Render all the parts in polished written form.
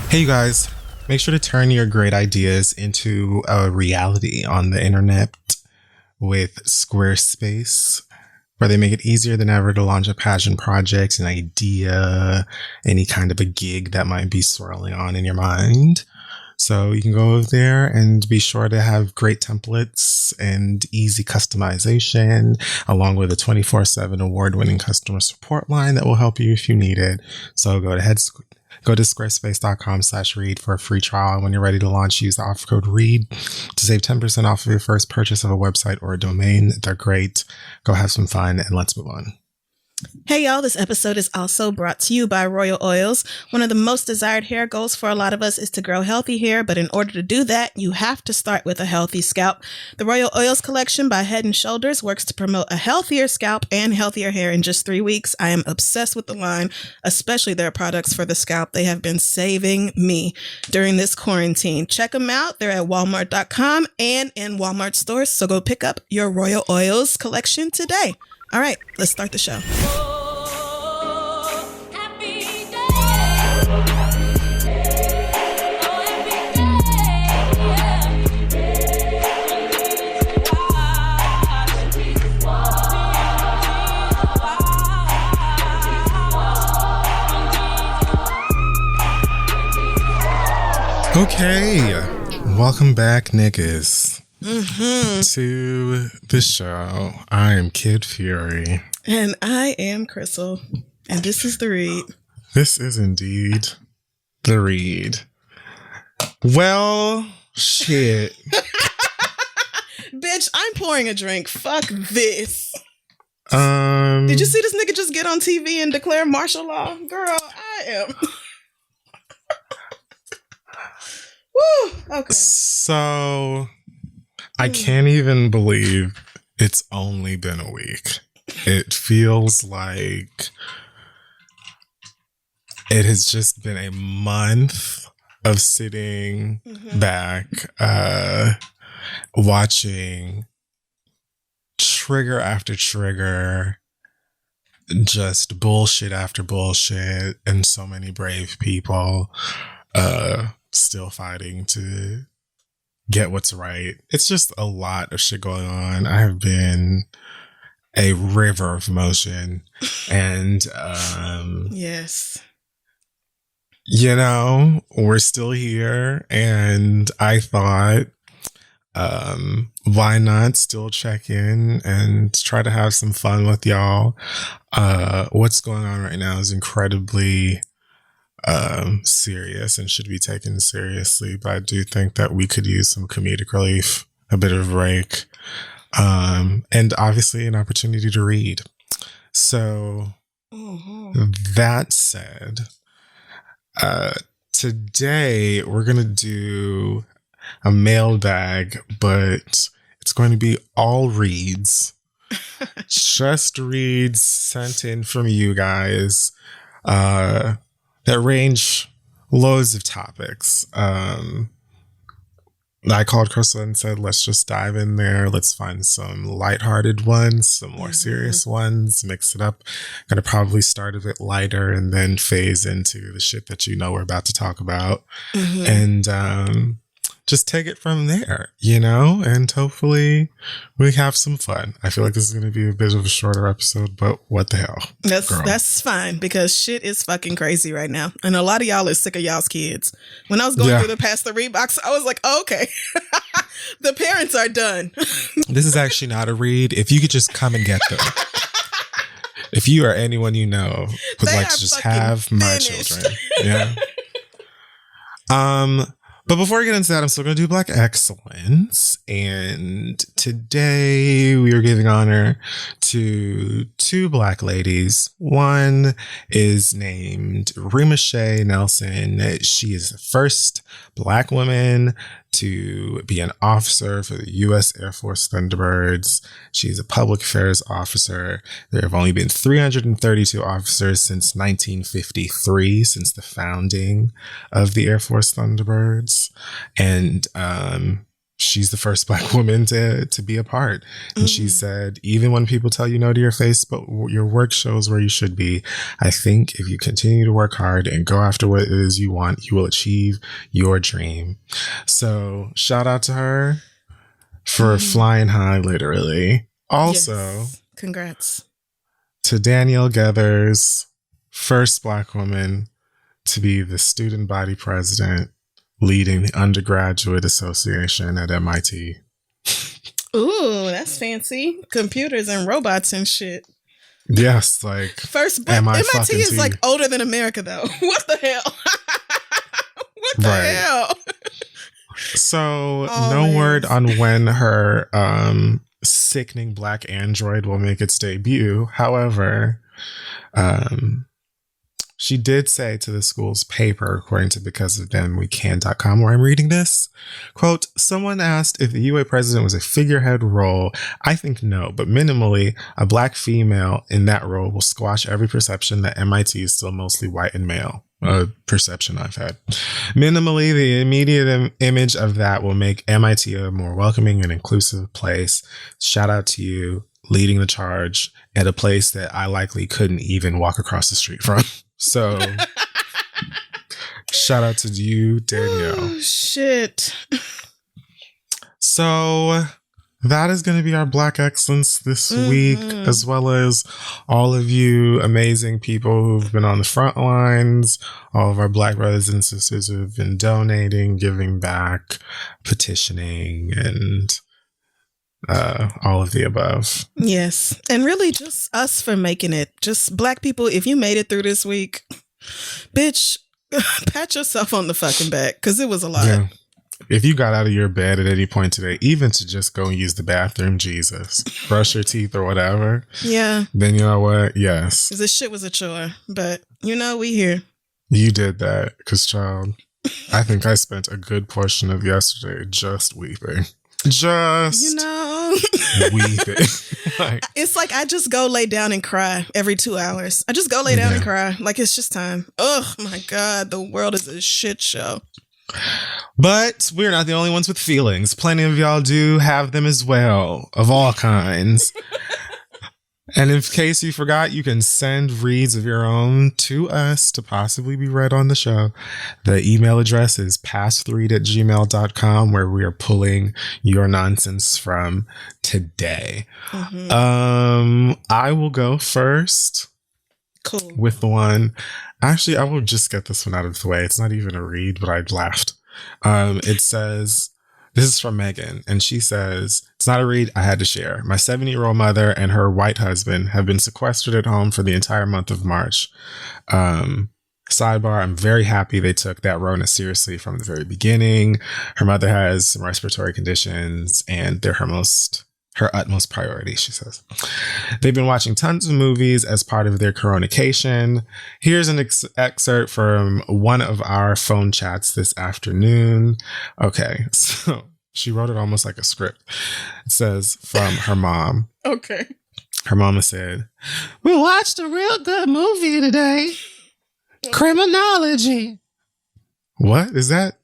Hey, you guys, make sure to turn your great ideas into a reality on the internet with Squarespace, where they make it easier than ever to launch a passion project, an idea, any kind of a gig that might be swirling on in your mind. So you can go over there and be sure to have great templates and easy customization, along with a 24/7 award-winning customer support line that will help you if you need it. So go to squarespace.com/read for a free trial. And when you're ready to launch, use the offer code READ to save 10% off of your first purchase of a website or a domain. They're great. Go have some fun and let's move on. Hey y'all, this episode is also brought to you by Royal Oils. One of the most desired hair goals for a lot of us is to grow healthy hair, but in order to do that, you have to start with a healthy scalp. The Royal Oils collection by Head & Shoulders works to promote a healthier scalp and healthier hair in just 3 weeks. I am obsessed with the line, especially their products for the scalp. They have been saving me during this quarantine. Check them out. They're at walmart.com and in Walmart stores, so go pick up your Royal Oils collection today. All right, let's start the show. Okay, welcome back, niggas. To the show. I am Kid Fury. And I am Crystal. And this is The Read. This is indeed The Read. Well, shit. Bitch, I'm pouring a drink. Fuck this. Did Did you see this nigga just get on TV and declare martial law? Girl, I am. Woo! Okay. So, I can't even believe it's only been a week. It feels like it has just been a month of sitting back, watching trigger after trigger, just bullshit after bullshit, and so many brave people still fighting to get what's right. It's just a lot of shit going on. I have been a river of emotion, and yes, you know, we're still here, and I thought why not still check in and try to have some fun with y'all. What's going on right now is incredibly serious and should be taken seriously, but I do think that we could use some comedic relief, a bit of a break, and obviously an opportunity to read. So that said, today we're gonna do a mailbag, but it's going to be all reads. Just reads sent in from you guys that range loads of topics. I called Crystal and said, let's just dive in there. Let's find some lighthearted ones, some more serious ones, mix it up. Gonna probably start a bit lighter and then phase into the shit that you know we're about to talk about. And just take it from there, you know, and hopefully we have some fun. I feel like this is going to be a bit of a shorter episode, but what the hell? That's fine, because shit is fucking crazy right now. And a lot of y'all are sick of y'all's kids. When I was going through the Pass the Read box, I was like, oh, okay, the parents are done. This is actually not a read. If you could just come and get them. If you or anyone you know would like to just have my children. Yeah. But before we get into that, I'm still going to do Black Excellence. And today we are giving honor to two Black ladies. One is named Rima Shea Nelson. She is the first Black woman to be an officer for the U.S. Air Force Thunderbirds. She's a public affairs officer. There have only been 332 officers since 1953, since the founding of the Air Force Thunderbirds. And she's the first Black woman to be a part. And she said, even when people tell you no to your face, but your work shows where you should be, I think if you continue to work hard and go after what it is you want, you will achieve your dream. So shout out to her for flying high, literally. Also, yes. Congrats to Danielle Gathers, first Black woman to be the student body president, leading the undergraduate association at MIT. Ooh, that's fancy. Computers and robots and shit. Yes, like first, but MIT is like older than America, though. What the hell? What the hell? So, no word on when her sickening Black android will make its debut. However, she did say to the school's paper, according to BecauseOfThem.com, where I'm reading this, quote, someone asked if the UA president was a figurehead role. I think no, but minimally, a Black female in that role will squash every perception that MIT is still mostly white and male. A perception I've had. Minimally, the immediate image of that will make MIT a more welcoming and inclusive place. Shout out to you leading the charge at a place that I likely couldn't even walk across the street from. So, shout out to you, Danielle. Oh, shit. So, that is going to be our Black Excellence this week, as well as all of you amazing people who've been on the front lines, all of our Black brothers and sisters who've been donating, giving back, petitioning, and all of the above. Yes. And really just us for making it. Just Black people, if you made it through this week, bitch, pat yourself on the fucking back, because it was a lot. Yeah. If you got out of your bed at any point today, even to just go and use the bathroom, Jesus, brush your teeth or whatever. Yeah. Then you know what? Yes. Because this shit was a chore. But, we here. You did that. Because, child, I think I spent a good portion of yesterday just weeping. Just weeping. It's like I just go lay down and cry every 2 hours. I just go lay down and cry. Like it's just time. Oh my God. The world is a shit show. But we're not the only ones with feelings. Plenty of y'all do have them as well, of all kinds. And in case you forgot, you can send reads of your own to us to possibly be read on the show. The email address is past3@gmail.com, where we are pulling your nonsense from today. I will go first. Cool. With the one. Actually, I will just get this one out of the way. It's not even a read, but I laughed. It says, this is from Megan, and she says, it's not a read, I had to share. My 70-year-old mother and her white husband have been sequestered at home for the entire month of March. Sidebar, I'm very happy they took that Rona seriously from the very beginning. Her mother has some respiratory conditions, and they're her utmost priority, she says. They've been watching tons of movies as part of their coronation. Here's an excerpt from one of our phone chats this afternoon. Okay, so she wrote it almost like a script. It says from her mom. Okay. Her mama said, we watched a real good movie today. Criminology. What is that?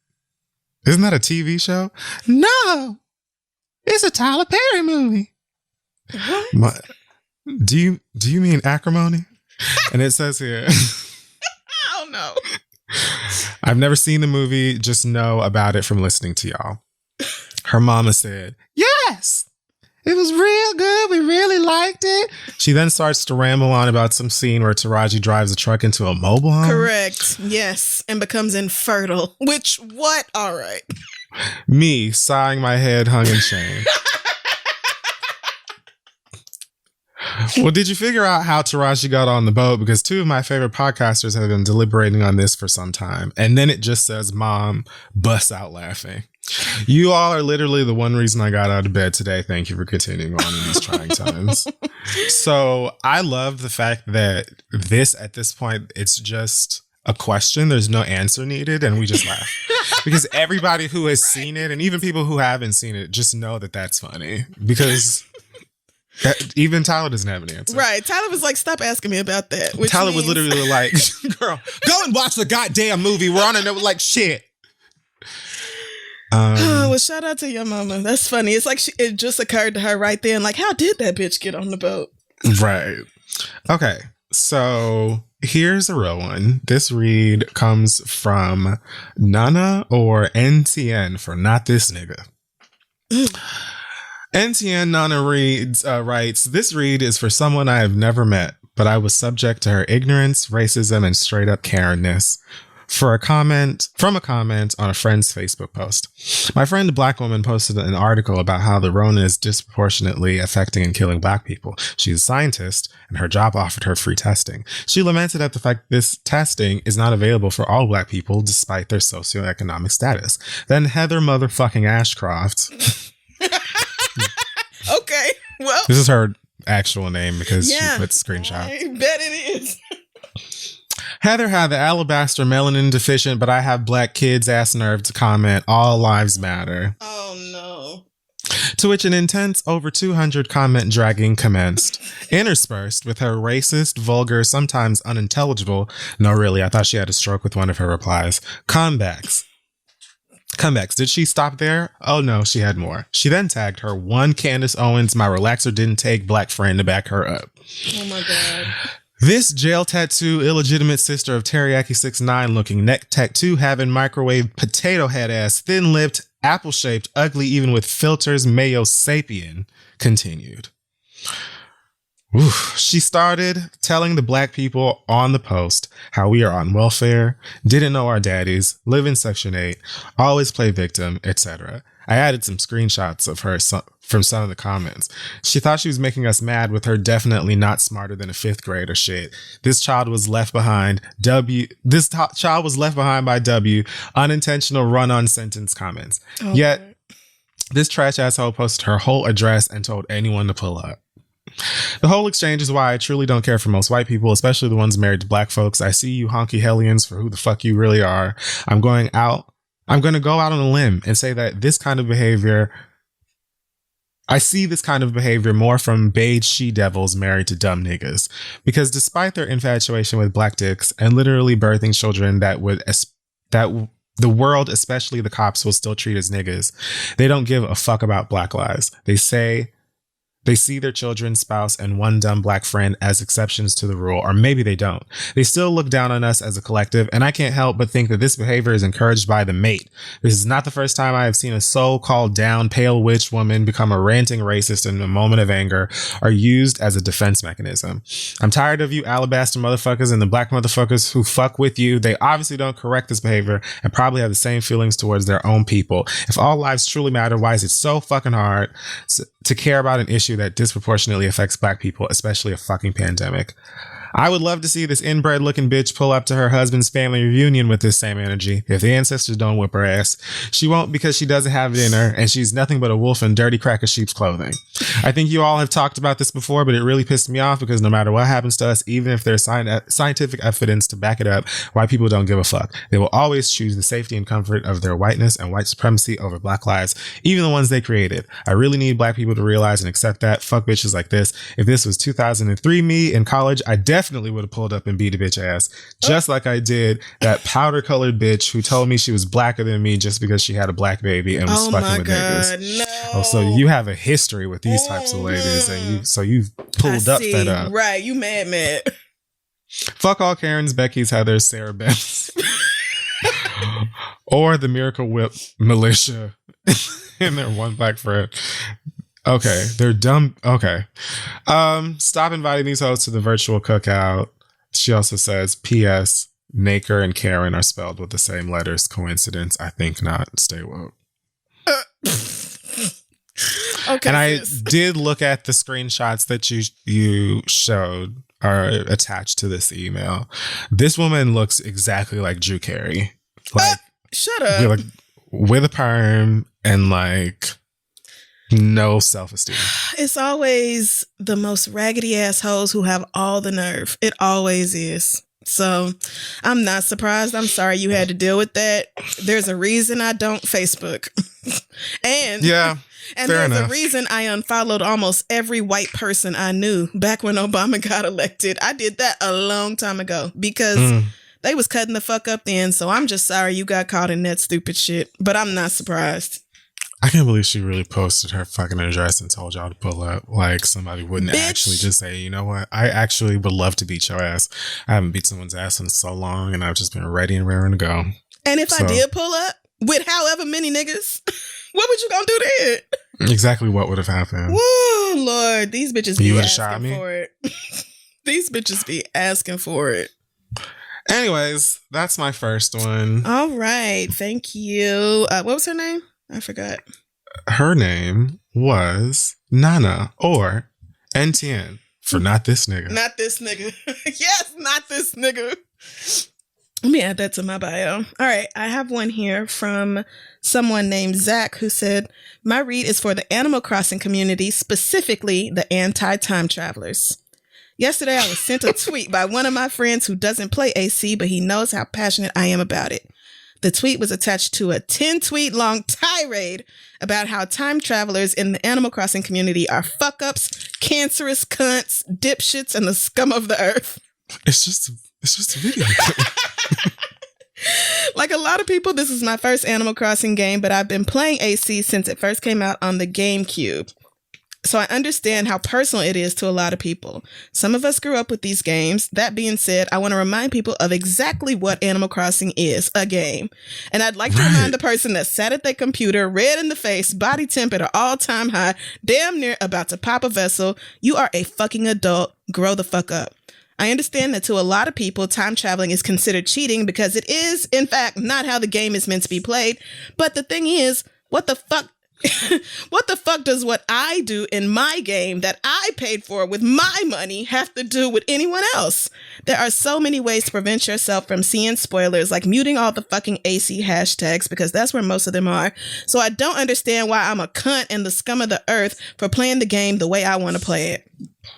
Isn't that a TV show? No. It's a Tyler Perry movie. What? Do you mean acrimony? And it says here. Oh no. I've never seen the movie, just know about it from listening to y'all. Her mama said, yes, it was real good. We really liked it. She then starts to ramble on about some scene where Taraji drives a truck into a mobile home. Correct. Yes. And becomes infertile. Which, what? All right. Me sighing my head hung in shame. Well, did you figure out how Taraji got on the boat? Because two of my favorite podcasters have been deliberating on this for some time. And then it just says, Mom busts out laughing. You all are literally the one reason I got out of bed today. Thank you for continuing on in these trying times. So I love the fact that at this point, it's just a question. There's no answer needed. And we just laugh. Because everybody who has seen it, and even people who haven't seen it, just know that that's funny. Because even Tyler doesn't have an answer. Right. Tyler was like, stop asking me about that. Tyler was literally like, girl, go and watch the goddamn movie. We're on it. Like, shit. Well, shout out to your mama. That's funny. It's like it just occurred to her right then. Like, how did that bitch get on the boat? Right. Okay. So here's a real one. This read comes from Nana, or NTN for not this nigga. NTN Nana writes, this read is for someone I have never met, but I was subject to her ignorance, racism, and straight up Karen-ness. From a comment on a friend's Facebook post. My friend, a black woman, posted an article about how the Rona is disproportionately affecting and killing black people. She's a scientist, and her job offered her free testing. She lamented at the fact this testing is not available for all black people despite their socioeconomic status. Then Heather motherfucking Ashcroft. Okay, well. This is her actual name because she put screenshots. I bet it is. Heather had the alabaster melanin deficient, but I have black kids ass nerve to comment, all lives matter. Oh no. To which an intense over 200 comment dragging commenced, interspersed with her racist, vulgar, sometimes unintelligible, no really, I thought she had a stroke with one of her replies, comebacks. Did she stop there? Oh no, she had more. She then tagged her one Candace Owens, my relaxer didn't take black friend to back her up. Oh my God. This jail tattoo illegitimate sister of Teriyaki 6ix9ine looking neck tattoo having microwave potato head ass thin lipped apple shaped ugly even with filters mayo sapien continued. She started telling the black people on the post how we are on welfare, didn't know our daddies, live in Section 8, always play victim, etc. I added some screenshots of her from some of the comments. She thought she was making us mad with her definitely not smarter than a 5th grader shit. This child was left behind. Child was left behind by W. Unintentional run-on sentence comments. Oh, yet, this trash asshole posted her whole address and told anyone to pull up. The whole exchange is why I truly don't care for most white people, especially the ones married to black folks. I see you honky hellions for who the fuck you really are. I'm going to go out on a limb and say that this kind of behavior, I see this kind of behavior more from beige she-devils married to dumb niggas. Because despite their infatuation with black dicks and literally birthing children that the world, especially the cops, will still treat as niggas, they don't give a fuck about black lives. They see their children, spouse, and one dumb black friend as exceptions to the rule, or maybe they don't. They still look down on us as a collective, and I can't help but think that this behavior is encouraged by the mate. This is not the first time I have seen a so-called down pale witch woman become a ranting racist in a moment of anger or used as a defense mechanism. I'm tired of you alabaster motherfuckers and the black motherfuckers who fuck with you. They obviously don't correct this behavior and probably have the same feelings towards their own people. If all lives truly matter, why is it so fucking hard to care about an issue that disproportionately affects black people, especially a fucking pandemic? I would love to see this inbred looking bitch pull up to her husband's family reunion with this same energy. If the ancestors don't whip her ass, she won't, because she doesn't have it in her and she's nothing but a wolf in dirty crack of sheep's clothing. I think you all have talked about this before, but it really pissed me off because no matter what happens to us, even if there's scientific evidence to back it up, white people don't give a fuck. They will always choose the safety and comfort of their whiteness and white supremacy over black lives, even the ones they created. I really need black people to realize and accept that. Fuck bitches like this. If this was 2003 me in college, I definitely would have pulled up and beat a bitch ass, just like I did that powder colored bitch who told me she was blacker than me just because she had a black baby and was fucking with niggas. No. Oh, so you have a history with these types of ladies, and you pulled up that up. Right, you mad. Fuck all Karens, Becky's, Heather's, Sarah Beth's, or the Miracle Whip militia and their one black friend. Okay, they're dumb. Okay. Stop inviting these hoes to the virtual cookout. She also says, P.S. Naker and Karen are spelled with the same letters. Coincidence? I think not. Stay woke. Okay. And I did look at the screenshots that you showed are attached to this email. This woman looks exactly like Drew Carey. Like, shut up. With a perm and like no self-esteem. It's always the most raggedy assholes who have all the nerve. It always is. So I'm not surprised. I'm sorry you had to deal with that. There's a reason I don't Facebook. And there's a reason I unfollowed almost every white person I knew back when Obama got elected. I did that a long time ago because They was cutting the fuck up then, so I'm just sorry you got caught in that stupid shit. But I'm not surprised. I can't believe she really posted her fucking address and told y'all to pull up. Like, somebody wouldn't actually just say, you know what? I actually would love to beat your ass. I haven't beat someone's ass in so long, and I've just been ready and raring to go. And if I did pull up with however many niggas, what would you gonna do then? Exactly what would have happened. Woo, Lord. These bitches be asking for it. These bitches be asking for it. Anyways, that's my first one. All right. Thank you. What was her name? I forgot. Her name was Nana, or NTN, for not this nigga. Not this nigga. Yes, not this nigga. Let me add that to my bio. All right. I have one here from someone named Zach who said, my read is for the Animal Crossing community, specifically the anti-time travelers. Yesterday, I was sent a tweet by one of my friends who doesn't play AC, but he knows how passionate I am about it. The tweet was attached to a 10-tweet long tirade about how time travelers in the Animal Crossing community are fuck-ups, cancerous cunts, dipshits, and the scum of the earth. It's just a video. Like a lot of people, this is my first Animal Crossing game, but I've been playing AC since it first came out on the GameCube. So I understand how personal it is to a lot of people. Some of us grew up with these games. That being said, I want to remind people of exactly what Animal Crossing is, a game. And I'd like to remind the person that sat at their computer, red in the face, body temp at an all-time high, damn near about to pop a vessel, you are a fucking adult. Grow the fuck up. I understand that to a lot of people, time traveling is considered cheating because it is, in fact, not how the game is meant to be played. But the thing is, what the fuck? What the fuck does what I do in my game that I paid for with my money have to do with anyone else? There are so many ways to prevent yourself from seeing spoilers, like muting all the fucking AC hashtags, because that's where most of them are. So I don't understand why I'm a cunt and the scum of the earth for playing the game the way I want to play it.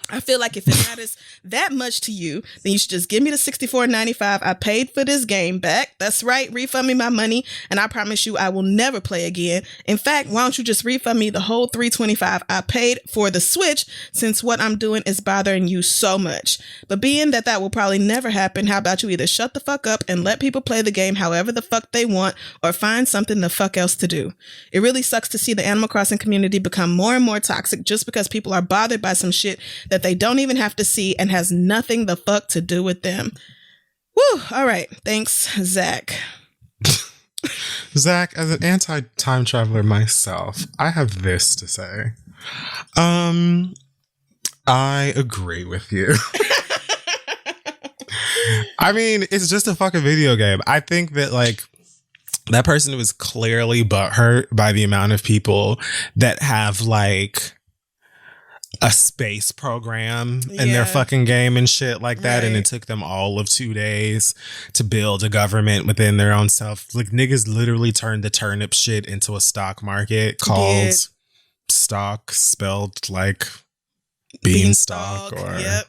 I feel like if it matters that much to you, then you should just give me the $64.95 I paid for this game back. That's right. Refund me my money. And I promise you I will never play again. In fact, why don't you just refund me the whole $325 I paid for the Switch, since what I'm doing is bothering you so much. But being that will probably never happen, how about you either shut the fuck up and let people play the game however the fuck they want, or find something the fuck else to do. It really sucks to see the Animal Crossing community become more and more toxic just because people are bothered by some shit that they don't even have to see and has nothing the fuck to do with them. Woo! All right. Thanks, Zach. Zach, as an anti-time traveler myself, I have this to say. I agree with you. I mean, it's just a fucking video game. I think that, like, that person was clearly butthurt by the amount of people that have, like, a space program in their fucking game and shit like that. Right. And it took them all of 2 days to build a government within their own self. Like, niggas literally turned the turnip shit into a stock market called stock, spelled like beanstalk or... Yep.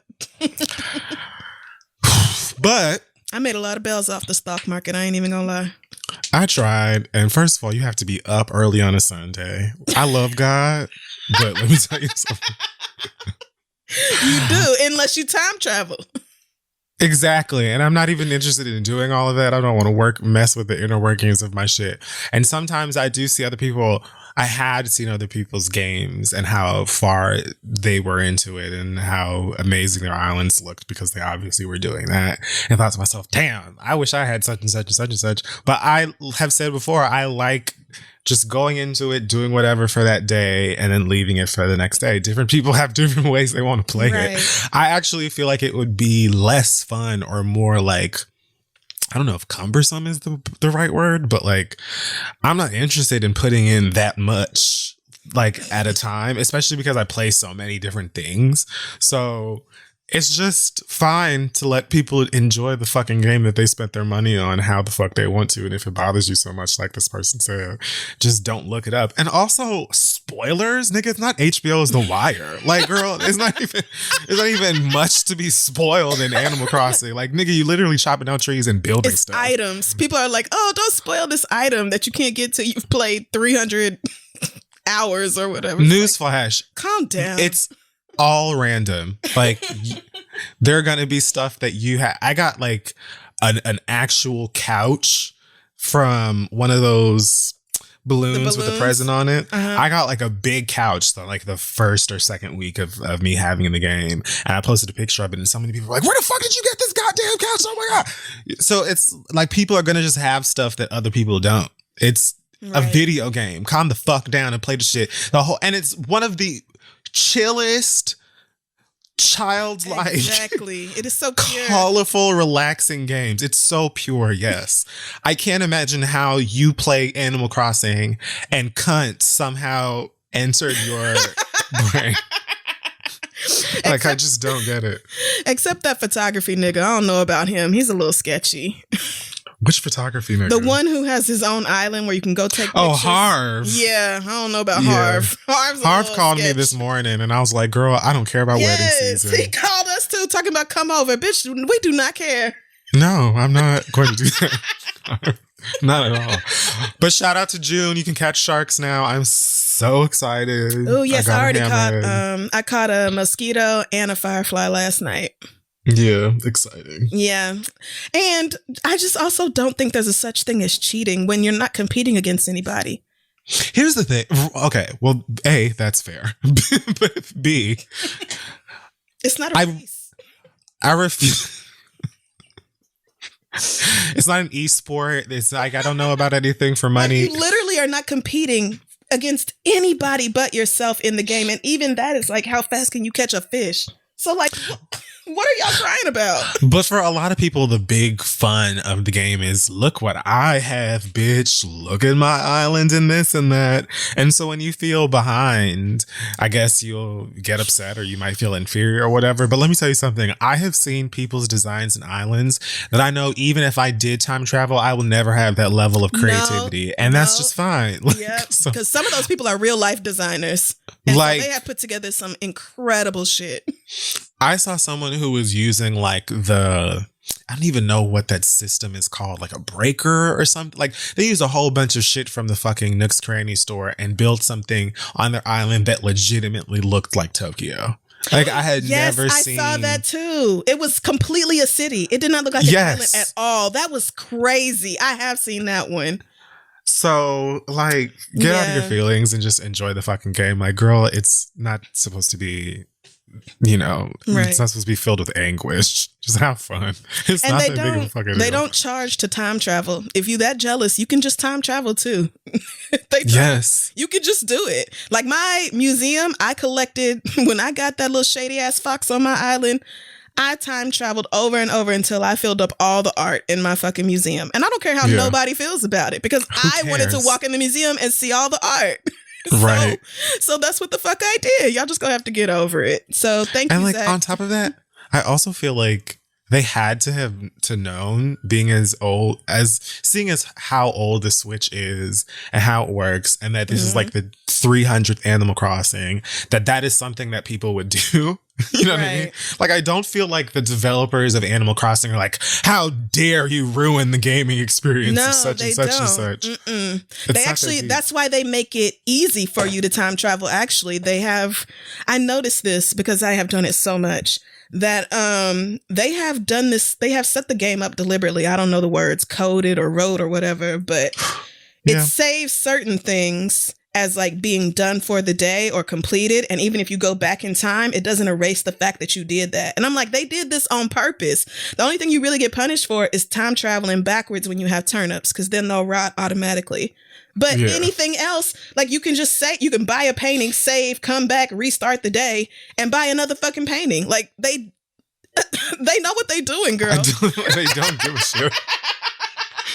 But... I made a lot of bells off the stock market. I ain't even gonna lie. I tried. And first of all, you have to be up early on a Sunday. I love God, but let me tell you something. You do, unless you time travel. Exactly. And I'm not even interested in doing all of that. I don't want to mess with the inner workings of my shit. And sometimes I do see other people. I had seen other people's games and how far they were into it and how amazing their islands looked, because they obviously were doing that. And thought to myself, damn, I wish I had such and such and such and such. But I have said before, I like just going into it, doing whatever for that day, and then leaving it for the next day. Different people have different ways they want to play it. I actually feel like it would be less fun or more like, I don't know if cumbersome is the right word, but like, I'm not interested in putting in that much like at a time, especially because I play so many different things. So it's just fine to let people enjoy the fucking game that they spent their money on how the fuck they want to. And if it bothers you so much, like this person said, just don't look it up. And also, spoilers, nigga, it's not HBO's The Wire. Like, girl, it's not even much to be spoiled in Animal Crossing. Like, nigga, you literally chopping down trees and building stuff. Items. People are like, oh, don't spoil this item that you can't get till you've played 300 hours or whatever. Newsflash. Like, calm down. It's all random. Like, there are gonna be stuff that you have. I got like an actual couch from one of those balloons with the present on it. I got like a big couch, so like the first or second week of me having in the game, and I posted a picture of it, and so many people were like, where the fuck did you get this goddamn couch? Oh my god. So it's like people are gonna just have stuff that other people don't. It's a video game. Calm the fuck down and play the shit. And it's one of the chillest, childlike, exactly. It is so pure. Colorful, relaxing games. It's so pure. Yes, I can't imagine how you play Animal Crossing and cunt somehow entered your brain. Like, I just don't get it. Except that photography nigga. I don't know about him. He's a little sketchy. Which photography nigga? The one who has his own island where you can go take pictures. Oh, Harv. Yeah, I don't know about Harv. Harv called me this morning, and I was like, girl, I don't care about wedding season. He called us too, talking about come over. Bitch, we do not care. No, I'm not going to do that. Not at all. But shout out to June. You can catch sharks now. I'm so excited. Oh, yes, I already caught a mosquito and a firefly last night. Yeah, exciting. Yeah. And I just also don't think there's a such thing as cheating when you're not competing against anybody. Here's the thing. Okay, well, A, that's fair. But B, it's not a race. I refuse. It's not an e-sport. It's like, I don't know about anything for money. Like, you literally are not competing against anybody but yourself in the game. And even that is like, how fast can you catch a fish? So like, what are y'all crying about? But for a lot of people, the big fun of the game is, look what I have, bitch. Look at my island and this and that. And so when you feel behind, I guess you'll get upset or you might feel inferior or whatever. But let me tell you something. I have seen people's designs and islands that I know even if I did time travel, I will never have that level of creativity. And that's just fine. Yeah, because some of those people are real life designers. And like, so they have put together some incredible shit. I saw someone who was using like I don't even know what that system is called, like a breaker or something. Like they use a whole bunch of shit from the fucking Nook's Cranny store and built something on their island that legitimately looked like Tokyo. Like I had never seen. Yes, I saw that too. It was completely a city. It did not look like an island at all. That was crazy. I have seen that one. So, like, get out of your feelings and just enjoy the fucking game. Like, girl, it's not supposed to be, it's not supposed to be filled with anguish. Just have fun. It's and not that big of a fucking deal. They don't charge to time travel. If you that jealous, you can just time travel too. Yes. You can just do it. Like my museum, I collected, when I got that little shady ass fox on my island, I time traveled over and over until I filled up all the art in my fucking museum. And I don't care how nobody feels about it because I wanted to walk in the museum and see all the art. Right. So that's what the fuck I did. Y'all just gonna have to get over it. So thank you, And like Zach. on top of that, I also feel like they had to have known, being as old as seeing as how old the Switch is and how it works, and that this is like the 300th Animal Crossing, that is something that people would do. You know what I mean? Like, I don't feel like the developers of Animal Crossing are like, how dare you ruin the gaming experience of such and such and such. They actually, that's why they make it easy for you to time travel. Actually, I noticed this because I have done it so much that they have done this. They have set the game up deliberately. I don't know the words, coded or wrote or whatever, but it saves certain things as like being done for the day or completed. And even if you go back in time, it doesn't erase the fact that you did that. And I'm like, they did this on purpose. The only thing you really get punished for is time traveling backwards when you have turnips, because then they'll rot automatically. But anything else, like you can just say, you can buy a painting, save, come back, restart the day, and buy another fucking painting. Like they know what they're doing, girl. They don't give a shit.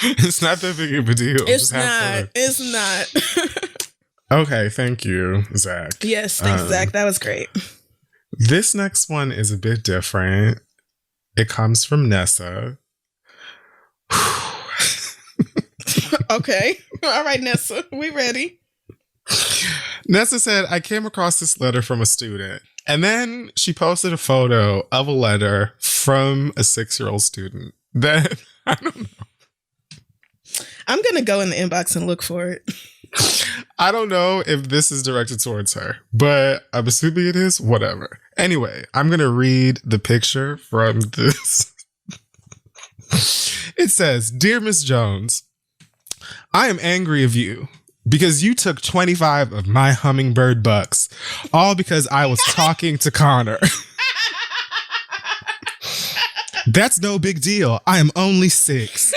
It's not that big of a deal. It's not. It's not. Okay, thank you, Zach. Yes, thanks, Zach. That was great. This next one is a bit different. It comes from Nessa. Okay. All right, Nessa. We ready? Nessa said, I came across this letter from a student. And then she posted a photo of a letter from a 6-year-old student that, I don't know. I'm going to go in the inbox and look for it. I don't know if this is directed towards her, but I'm assuming it is. Whatever. Anyway, I'm going to read the picture from this It says, "Dear Miss Jones, I am angry of you because you took 25 of my hummingbird bucks, all because I was talking to Connor. That's no big deal. I am only 6.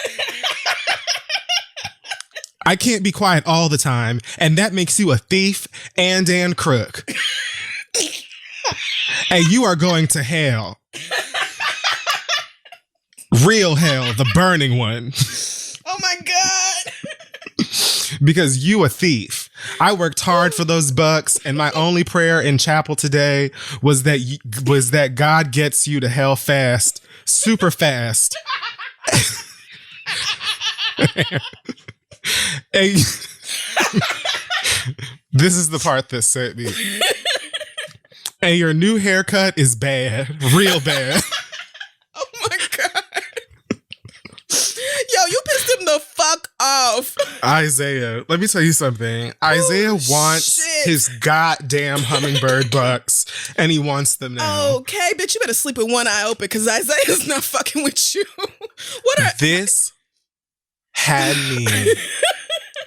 I can't be quiet all the time, and that makes you a thief and Dan Crook. And you are going to hell. Real hell, the burning one. Oh my God. Because you a thief. I worked hard for those bucks, and my only prayer in chapel today was that God gets you to hell fast, super fast." And this is the part that sent me. "And your new haircut is bad, real bad." Oh my God. Yo, you pissed him the fuck off. Isaiah, let me tell you something. Isaiah wants his goddamn hummingbird bucks, and he wants them now. Okay, bitch, you better sleep with one eye open because Isaiah's not fucking with you. This had me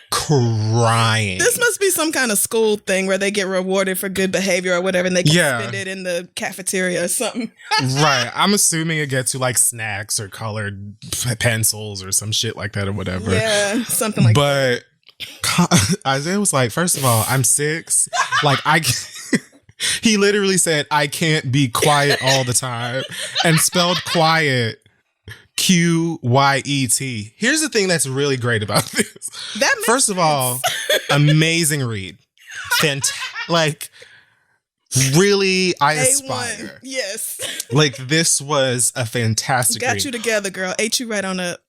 crying. This must be some kind of school thing where they get rewarded for good behavior or whatever, and they can spend it in the cafeteria or something. Right. I'm assuming it gets you like snacks or colored pencils or some shit like that or whatever. Yeah, something like that. But Isaiah was like, first of all, I'm 6. Like, he literally said, I can't be quiet all the time, and spelled quiet QYET. Here's the thing that's really great about this. First of all, amazing read. Like, really, I aspire. Yes. Like, this was a fantastic Got read. you together, girl. Ate you right on up.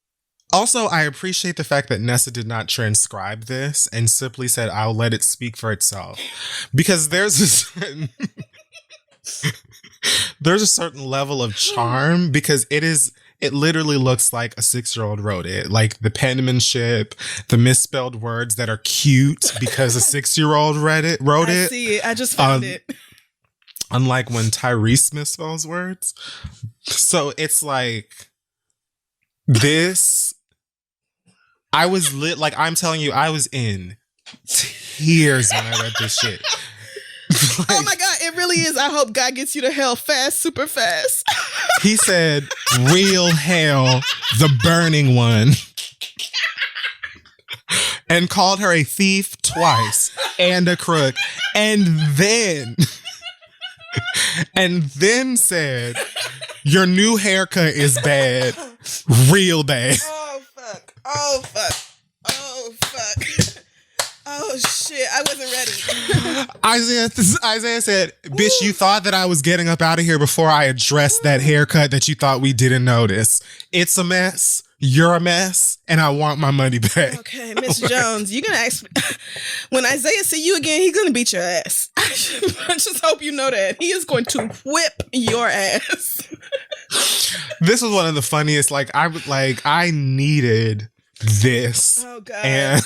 Also, I appreciate the fact that Nessa did not transcribe this and simply said, I'll let it speak for itself. Because there's a certain level of charm, because it literally looks like a 6-year-old wrote it. Like the penmanship, the misspelled words that are cute because a 6-year-old wrote it. I see it. I just found it. Unlike when Tyrese misspells words. So it's like this. I was lit. Like, I'm telling you, I was in tears when I read this shit. Like, oh my God, it really is. I hope God gets you to hell fast, super fast. He said, real hell, the burning one. And called her a thief twice and a crook. And then said, your new haircut is bad, real bad. Oh, fuck. Oh, fuck. Oh, fuck. Oh, shit. I wasn't ready. Isaiah said, bitch, you thought that I was getting up out of here before I addressed that haircut that you thought we didn't notice. It's a mess. You're a mess. And I want my money back. Okay, Miss Jones, you're going to ask. When Isaiah see you again, he's going to beat your ass. I just hope you know that. He is going to whip your ass. This was one of the funniest. I needed this. Oh, God. And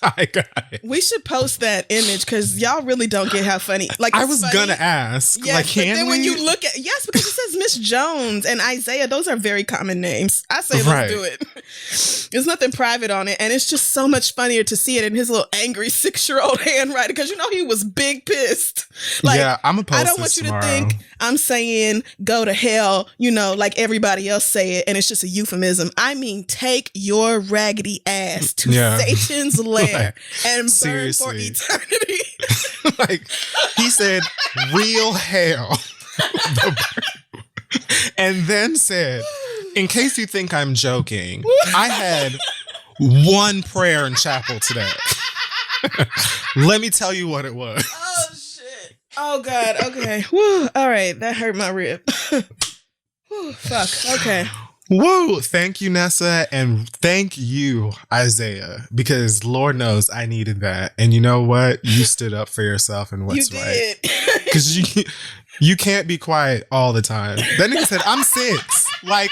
I got it. We should post that image because y'all really don't get how funny. Like, I was going to ask. Yes, like, but then when you look at, yes, because it says Miss Jones and Isaiah, those are very common names. I say let's do it. There's nothing private on it. And it's just so much funnier to see it in his little angry 6-year-old handwriting because, you know, he was big pissed. Like, yeah, I'm going to post I don't want you to think I'm saying go to hell, you know, like everybody else say it. And it's just a euphemism. I mean, take your raggedy ass to Satan's lair and burn for eternity. Like, he said, real hell. And then said, in case you think I'm joking, I had one prayer in chapel today. Let me tell you what it was. Oh, shit. Oh, God. Okay. Woo. All right. That hurt my rib. Whew, fuck. Okay. Woo! Thank you, Nessa, and thank you, Isaiah, because Lord knows I needed that. And you know what? You stood up for yourself and what's right. Because you can't be quiet all the time. That nigga said, I'm 6. Like,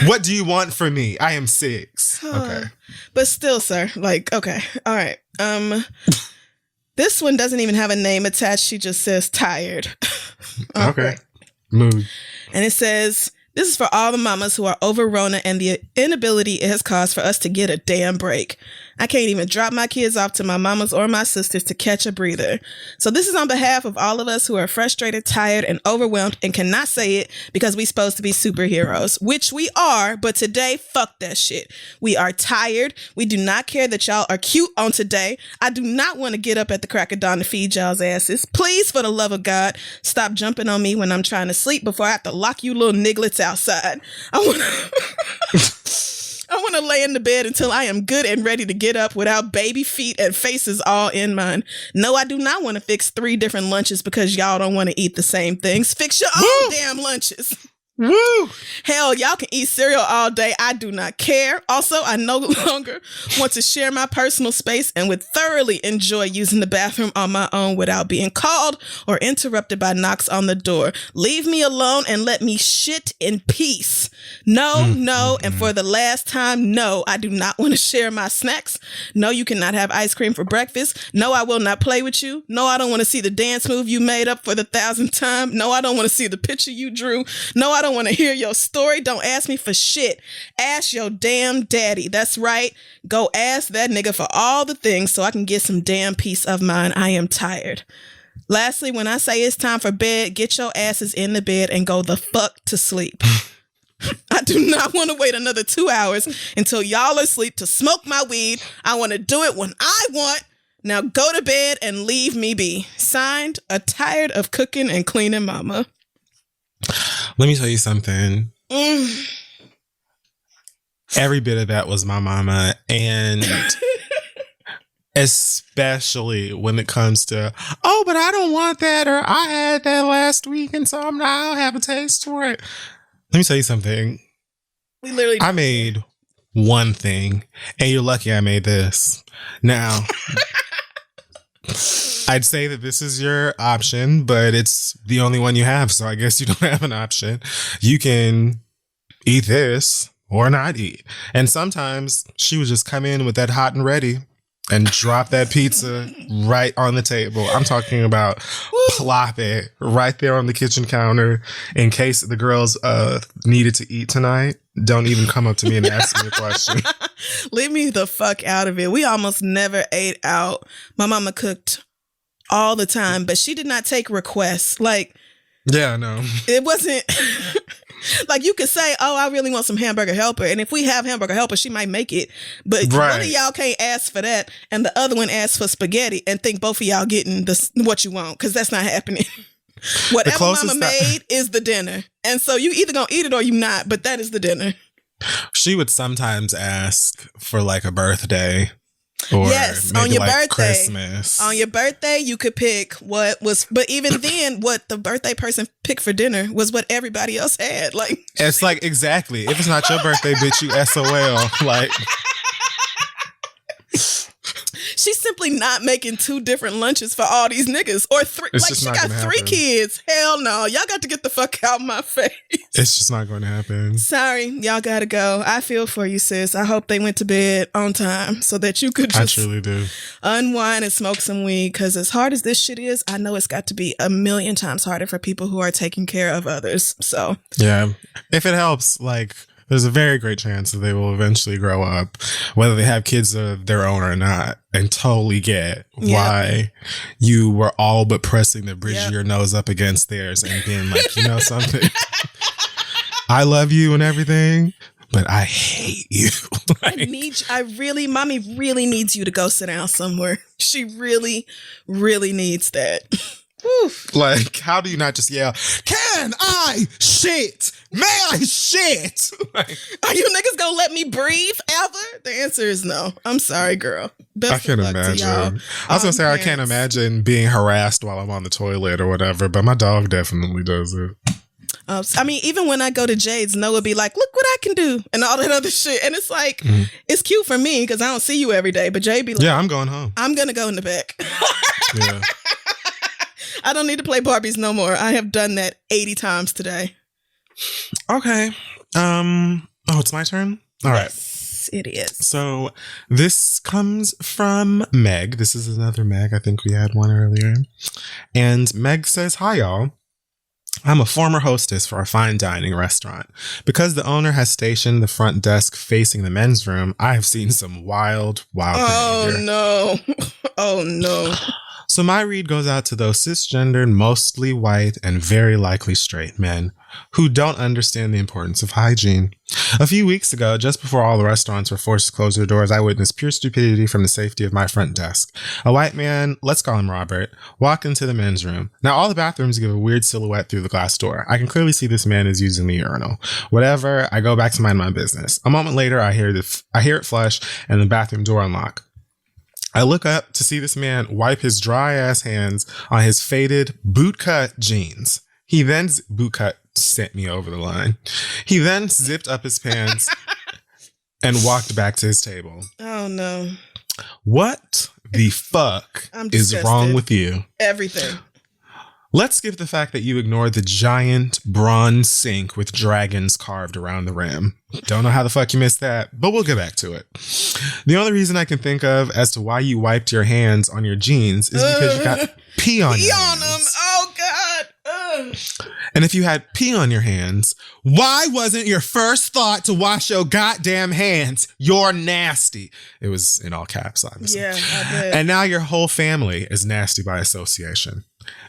what do you want from me? I am 6. Okay. But still, sir, like, okay. All right. This one doesn't even have a name attached. She just says tired. Okay. Mood. And it says, This is for all the mamas who are over Rona and the inability it has caused for us to get a damn break. I can't even drop my kids off to my mamas or my sisters to catch a breather. So this is on behalf of all of us who are frustrated, tired, and overwhelmed and cannot say it because we supposed to be superheroes, which we are, but today, fuck that shit. We are tired. We do not care that y'all are cute on today. I do not want to get up at the crack of dawn to feed y'all's asses. Please, for the love of God, stop jumping on me when I'm trying to sleep before I have to lock you little nigglets outside. I want to lay in the bed until I am good and ready to get up without baby feet and faces all in mine. No, I do not want to fix 3 different lunches because y'all don't want to eat the same things. Fix your own damn lunches. Woo! Hell, y'all can eat cereal all day. I do not care. Also, I no longer want to share my personal space and would thoroughly enjoy using the bathroom on my own without being called or interrupted by knocks on the door. Leave me alone and let me shit in peace. No, and for the last time, no, I do not want to share my snacks. No, you cannot have ice cream for breakfast. No, I will not play with you. No, I don't want to see the dance move you made up for the 1,000th time. No, I don't want to see the picture you drew. No, I don't want to hear your story. Don't ask me for shit. Ask your damn daddy. That's right. Go ask that nigga for all the things so I can get some damn peace of mind. I am tired. Lastly, when I say it's time for bed, get your asses in the bed and go the fuck to sleep. I do not want to wait another 2 hours until y'all are asleep to smoke my weed. I want to do it when I want. Now go to bed and leave me be. Signed, a tired of cooking and cleaning mama. Let me tell you something. Every bit of that was my mama. And especially when it comes to, oh, but I don't want that, or I had that last week and so I don't have a taste for it. Let me tell you something. I made one thing, and you're lucky I made this. Now, I'd say that this is your option, but it's the only one you have, so I guess you don't have an option. You can eat this or not eat. And sometimes she would just come in with that hot and ready and drop that pizza right on the table. I'm talking about plop it right there on the kitchen counter in case the girls needed to eat tonight. Don't even come up to me and ask me a question. Leave me the fuck out of it. We almost never ate out. My mama cooked all the time, but she did not take requests. Like, yeah, no, it wasn't like you could say, oh, I really want some hamburger helper. And if we have hamburger helper, she might make it. But one of y'all can't ask for that. And the other one asks for spaghetti and think both of y'all getting what you want. Because that's not happening. Whatever mama made is the dinner. And so you either gonna eat it or you not. But that is the dinner. She would sometimes ask for like a birthday. Or yes, on your like birthday. Christmas. On your birthday, you could pick what was, but even then, what the birthday person picked for dinner was what everybody else had. Like, it's like, exactly. If it's not your birthday, bitch, you SOL. Like, she's simply not making 2 different lunches for all these niggas or 3. It's like, she got 3 kids. Hell no, y'all got to get the fuck out of my face. It's just not going to happen. Sorry, y'all gotta go. I feel for you, sis. I hope they went to bed on time so that you could just I truly do. Unwind and smoke some weed. Because as hard as this shit is, I know it's got to be a million times harder for people who are taking care of others. So yeah, if it helps, like, there's a very great chance that they will eventually grow up, whether they have kids of their own or not, and totally get why you were all but pressing the bridge of your nose up against theirs and being like, you know something? I love you and everything, but I hate you. Like, mommy really needs you to go sit down somewhere. She really, really needs that. Like, how do you not just yell, can I shit? May I shit? Like, are you niggas gonna let me breathe ever? The answer is no. I'm sorry, girl. I can't imagine. I was gonna say, I can't imagine being harassed while I'm on the toilet or whatever, but my dog definitely does it. I mean, even when I go to Jade's, Noah be like, look what I can do and all that other shit. And it's like, it's cute for me because I don't see you every day. But Jade be like, yeah, I'm going home. I'm going to go in the back. Yeah. I don't need to play Barbies no more. I have done that 80 times today. Okay. Oh, it's my turn? All right. Yes, it is. So this comes from Meg. This is another Meg. I think we had one earlier. And Meg says, hi, y'all. I'm a former hostess for a fine dining restaurant. Because the owner has stationed the front desk facing the men's room, I have seen some wild behavior. No. Oh, no. So my read goes out to those cisgendered, mostly white, and very likely straight men who don't understand the importance of hygiene. A few weeks ago, just before all the restaurants were forced to close their doors, I witnessed pure stupidity from the safety of my front desk. A white man, let's call him Robert, walked into the men's room. Now, all the bathrooms give a weird silhouette through the glass door. I can clearly see this man is using the urinal. Whatever, I go back to mind my business. A moment later, I hear it flush and the bathroom door unlock. I look up to see this man wipe his dry ass hands on his faded bootcut jeans. Bootcut sent me over the line. He then zipped up his pants and walked back to his table. Oh, no. What the fuck is wrong with you? Everything. Let's skip the fact that you ignored the giant bronze sink with dragons carved around the rim. Don't know how the fuck you missed that, but we'll get back to it. The only reason I can think of as to why you wiped your hands on your jeans is because you got pee on your hands. Them. Oh, God. And if you had pee on your hands, why wasn't your first thought to wash your goddamn hands? You're nasty. It was in all caps, obviously. Yeah, I did. And now your whole family is nasty by association.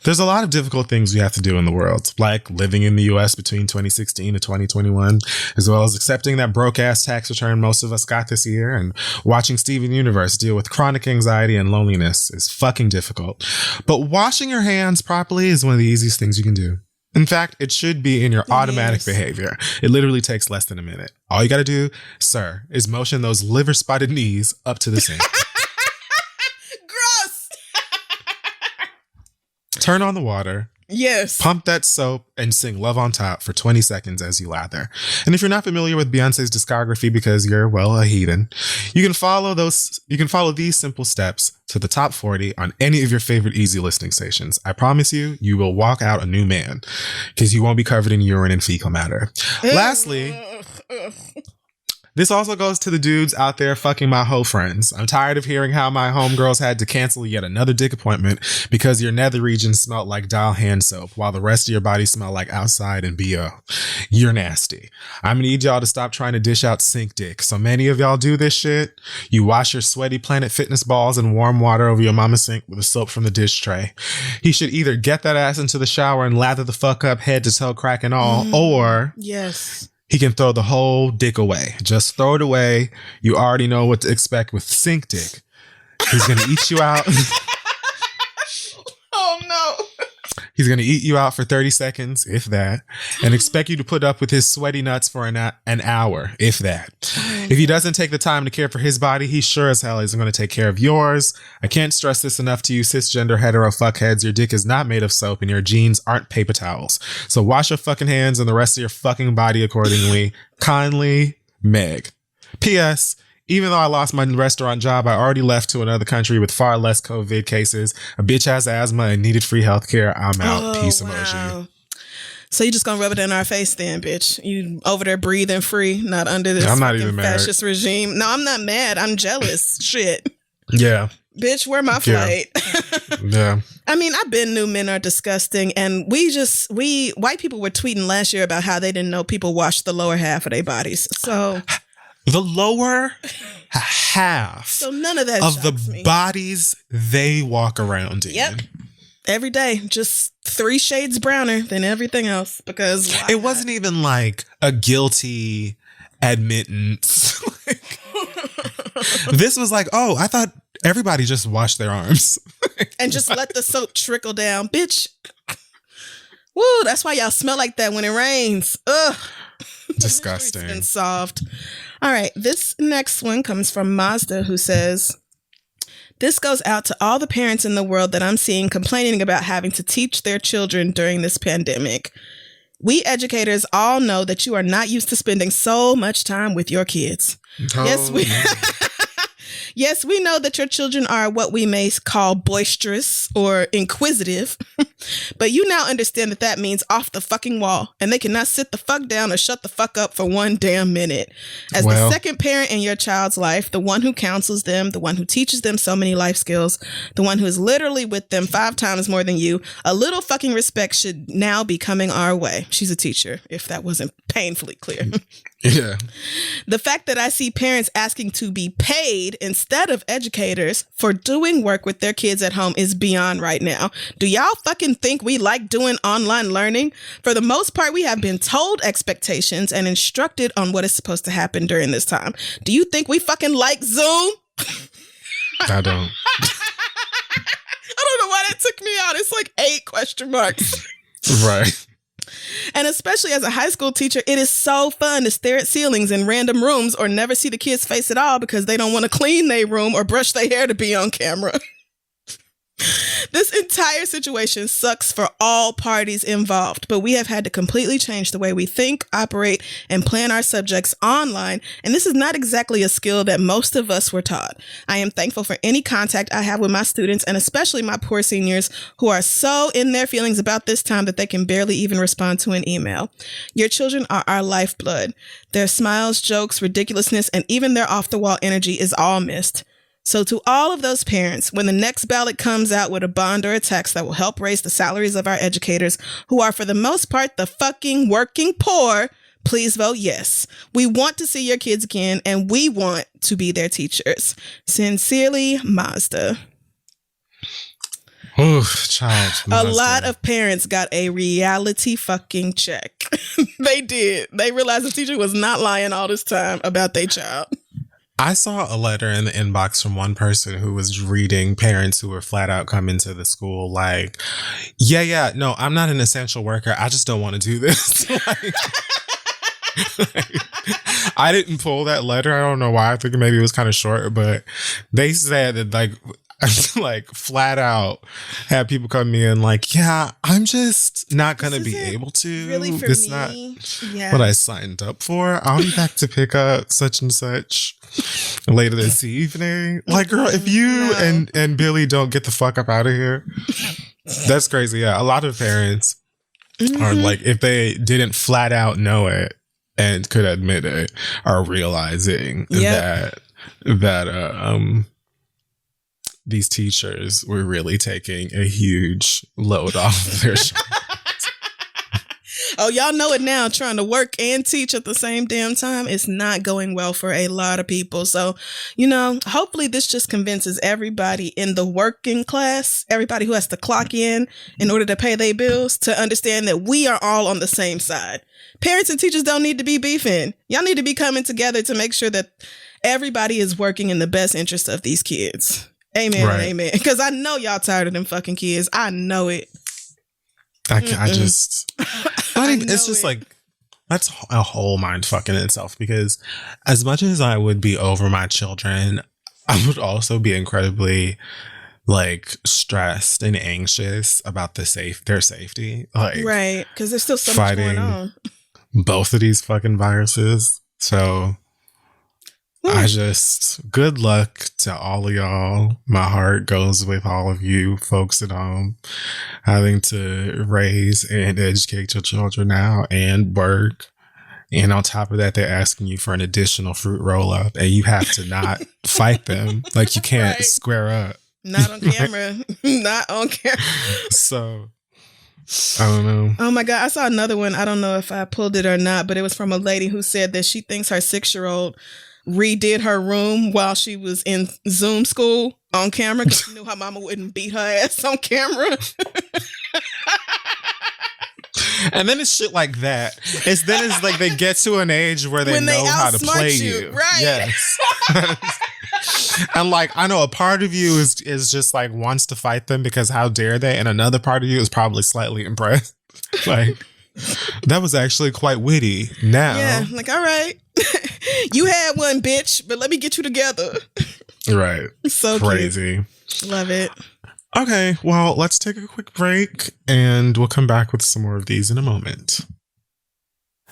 There's a lot of difficult things we have to do in the world, like living in the U.S. between 2016 and 2021, as well as accepting that broke-ass tax return most of us got this year, and watching Steven Universe deal with chronic anxiety and loneliness is fucking difficult. But washing your hands properly is one of the easiest things you can do. In fact, it should be in your automatic behavior. It literally takes less than a minute. All you got to do, sir, is motion those liver-spotted knees up to the sink. Turn on the water. Yes. Pump that soap and sing Love on Top for 20 seconds as you lather. And if you're not familiar with Beyonce's discography because you're, well, a heathen, you can follow these simple steps to the top 40 on any of your favorite easy listening stations. I promise you, you will walk out a new man because you won't be covered in urine and fecal matter. Lastly, this also goes to the dudes out there fucking my hoe friends. I'm tired of hearing how my homegirls had to cancel yet another dick appointment because your nether region smelled like Dial hand soap while the rest of your body smelled like outside and BO. You're nasty. I'm gonna need y'all to stop trying to dish out sink dick. So many of y'all do this shit. You wash your sweaty Planet Fitness balls in warm water over your mama sink with the soap from the dish tray. He should either get that ass into the shower and lather the fuck up head to toe crack and all, or... Yes. He can throw the whole dick away. Just throw it away. You already know what to expect with sink dick. He's going to eat you out. Oh, no. He's going to eat you out for 30 seconds, if that, and expect you to put up with his sweaty nuts for an hour, if that. If he doesn't take the time to care for his body, he sure as hell isn't going to take care of yours. I can't stress this enough to you cisgender hetero fuckheads. Your dick is not made of soap and your jeans aren't paper towels. So wash your fucking hands and the rest of your fucking body accordingly. Kindly, Meg. P.S. Even though I lost my restaurant job, I already left to another country with far less COVID cases. A bitch has asthma and needed free healthcare. I'm out. Peace emoji. So you just gonna rub it in our face then, bitch? You over there breathing free, not under this I'm not even mad. Fascist regime. No, I'm not mad. I'm jealous. Shit. Yeah. Bitch, where my flight? Yeah. I mean, I've been new men are disgusting. And white people were tweeting last year about how they didn't know people wash the lower half of their bodies. So... The lower half so none of that of the me. bodies they walk around in. Yep. Every day, just 3 shades browner than everything else because it wasn't even like a guilty admittance. This was like, oh, I thought everybody just washed their arms. And just let the soap trickle down. Bitch. Woo, that's why y'all smell like that when it rains. Ugh. Disgusting. It's been solved. All right. This next one comes from Mazda, who says, this goes out to all the parents in the world that I'm seeing complaining about having to teach their children during this pandemic. We educators all know that you are not used to spending so much time with your kids. Oh. Yes, we know that your children are what we may call boisterous or inquisitive, But you now understand that that means off the fucking wall, and they cannot sit the fuck down or shut the fuck up for one damn minute. As the second parent in your child's life, the one who counsels them, the one who teaches them so many life skills, the one who is literally with them 5 times more than you, a little fucking respect should now be coming our way. She's a teacher, if that wasn't painfully clear. Yeah. The fact that I see parents asking to be paid instead of educators for doing work with their kids at home is beyond right now. Do y'all fucking think we like doing online learning? For the most part, we have been told expectations and instructed on what is supposed to happen during this time. Do you think we fucking like Zoom? I don't. I don't know why that took me out. It's like 8 question marks. Right. And especially as a high school teacher, it is so fun to stare at ceilings in random rooms or never see the kids' face at all because they don't want to clean their room or brush their hair to be on camera. This entire situation sucks for all parties involved, but we have had to completely change the way we think, operate, and plan our subjects online, and this is not exactly a skill that most of us were taught. I am thankful for any contact I have with my students, and especially my poor seniors who are so in their feelings about this time that they can barely even respond to an email. Your children are our lifeblood. Their smiles, jokes, ridiculousness, and even their off-the-wall energy is all missed. So to all of those parents, when the next ballot comes out with a bond or a tax that will help raise the salaries of our educators, who are for the most part the fucking working poor, please vote yes. We want to see your kids again, and we want to be their teachers. Sincerely, Mazda. Oof, child. Mazda. A lot of parents got a reality fucking check. They did. They realized the teacher was not lying all this time about their child. I saw a letter in the inbox from one person who was reading parents who were flat out coming to the school like, no, I'm not an essential worker. I just don't want to do this. I didn't pull that letter. I don't know why. I think maybe it was kind of short, but they said that like flat out had people coming in like, yeah, I'm just not going to be able to. Really for this me. Not what I signed up for. I'll be back to pick up such and such later this evening. Like, girl, if you and Billy don't get the fuck up out of here, that's crazy. Yeah, a lot of parents are like, if they didn't flat out know it and could admit it, are realizing that these teachers were really taking a huge load off their shoulders. Oh, y'all know it now. Trying to work and teach at the same damn time is not going well for a lot of people. So, hopefully this just convinces everybody in the working class, everybody who has to clock in order to pay their bills, to understand that we are all on the same side. Parents and teachers don't need to be beefing. Y'all need to be coming together to make sure that everybody is working in the best interest of these kids. Amen. Right. Amen. Because I know y'all tired of them fucking kids. I know it. It's just like, that's a whole mind fuck in itself, because as much as I would be over my children, I would also be incredibly like stressed and anxious about their safety. Like, right. Because there's still so much going on. Both of these fucking viruses. So good luck to all of y'all. My heart goes with all of you folks at home having to raise and educate your children now and work. And on top of that, they're asking you for an additional fruit roll up, and you have to not fight them. Like, you can't square up. Not on camera. Not on camera. So, I don't know. Oh my God. I saw another one. I don't know if I pulled it or not, but it was from a lady who said that she thinks her 6-year-old redid her room while she was in Zoom school on camera because she knew her mama wouldn't beat her ass on camera. And then it's shit like that. It's like they get to an age where they know how to play you. Right. Yes. And like, I know a part of you is just like wants to fight them because how dare they? And another part of you is probably slightly impressed. Like, that was actually quite witty. Now. Yeah. Like, all right. You had one, bitch, but let me get you together. Right. So crazy. Cute. Love it. Okay, well, let's take a quick break and we'll come back with some more of these in a moment.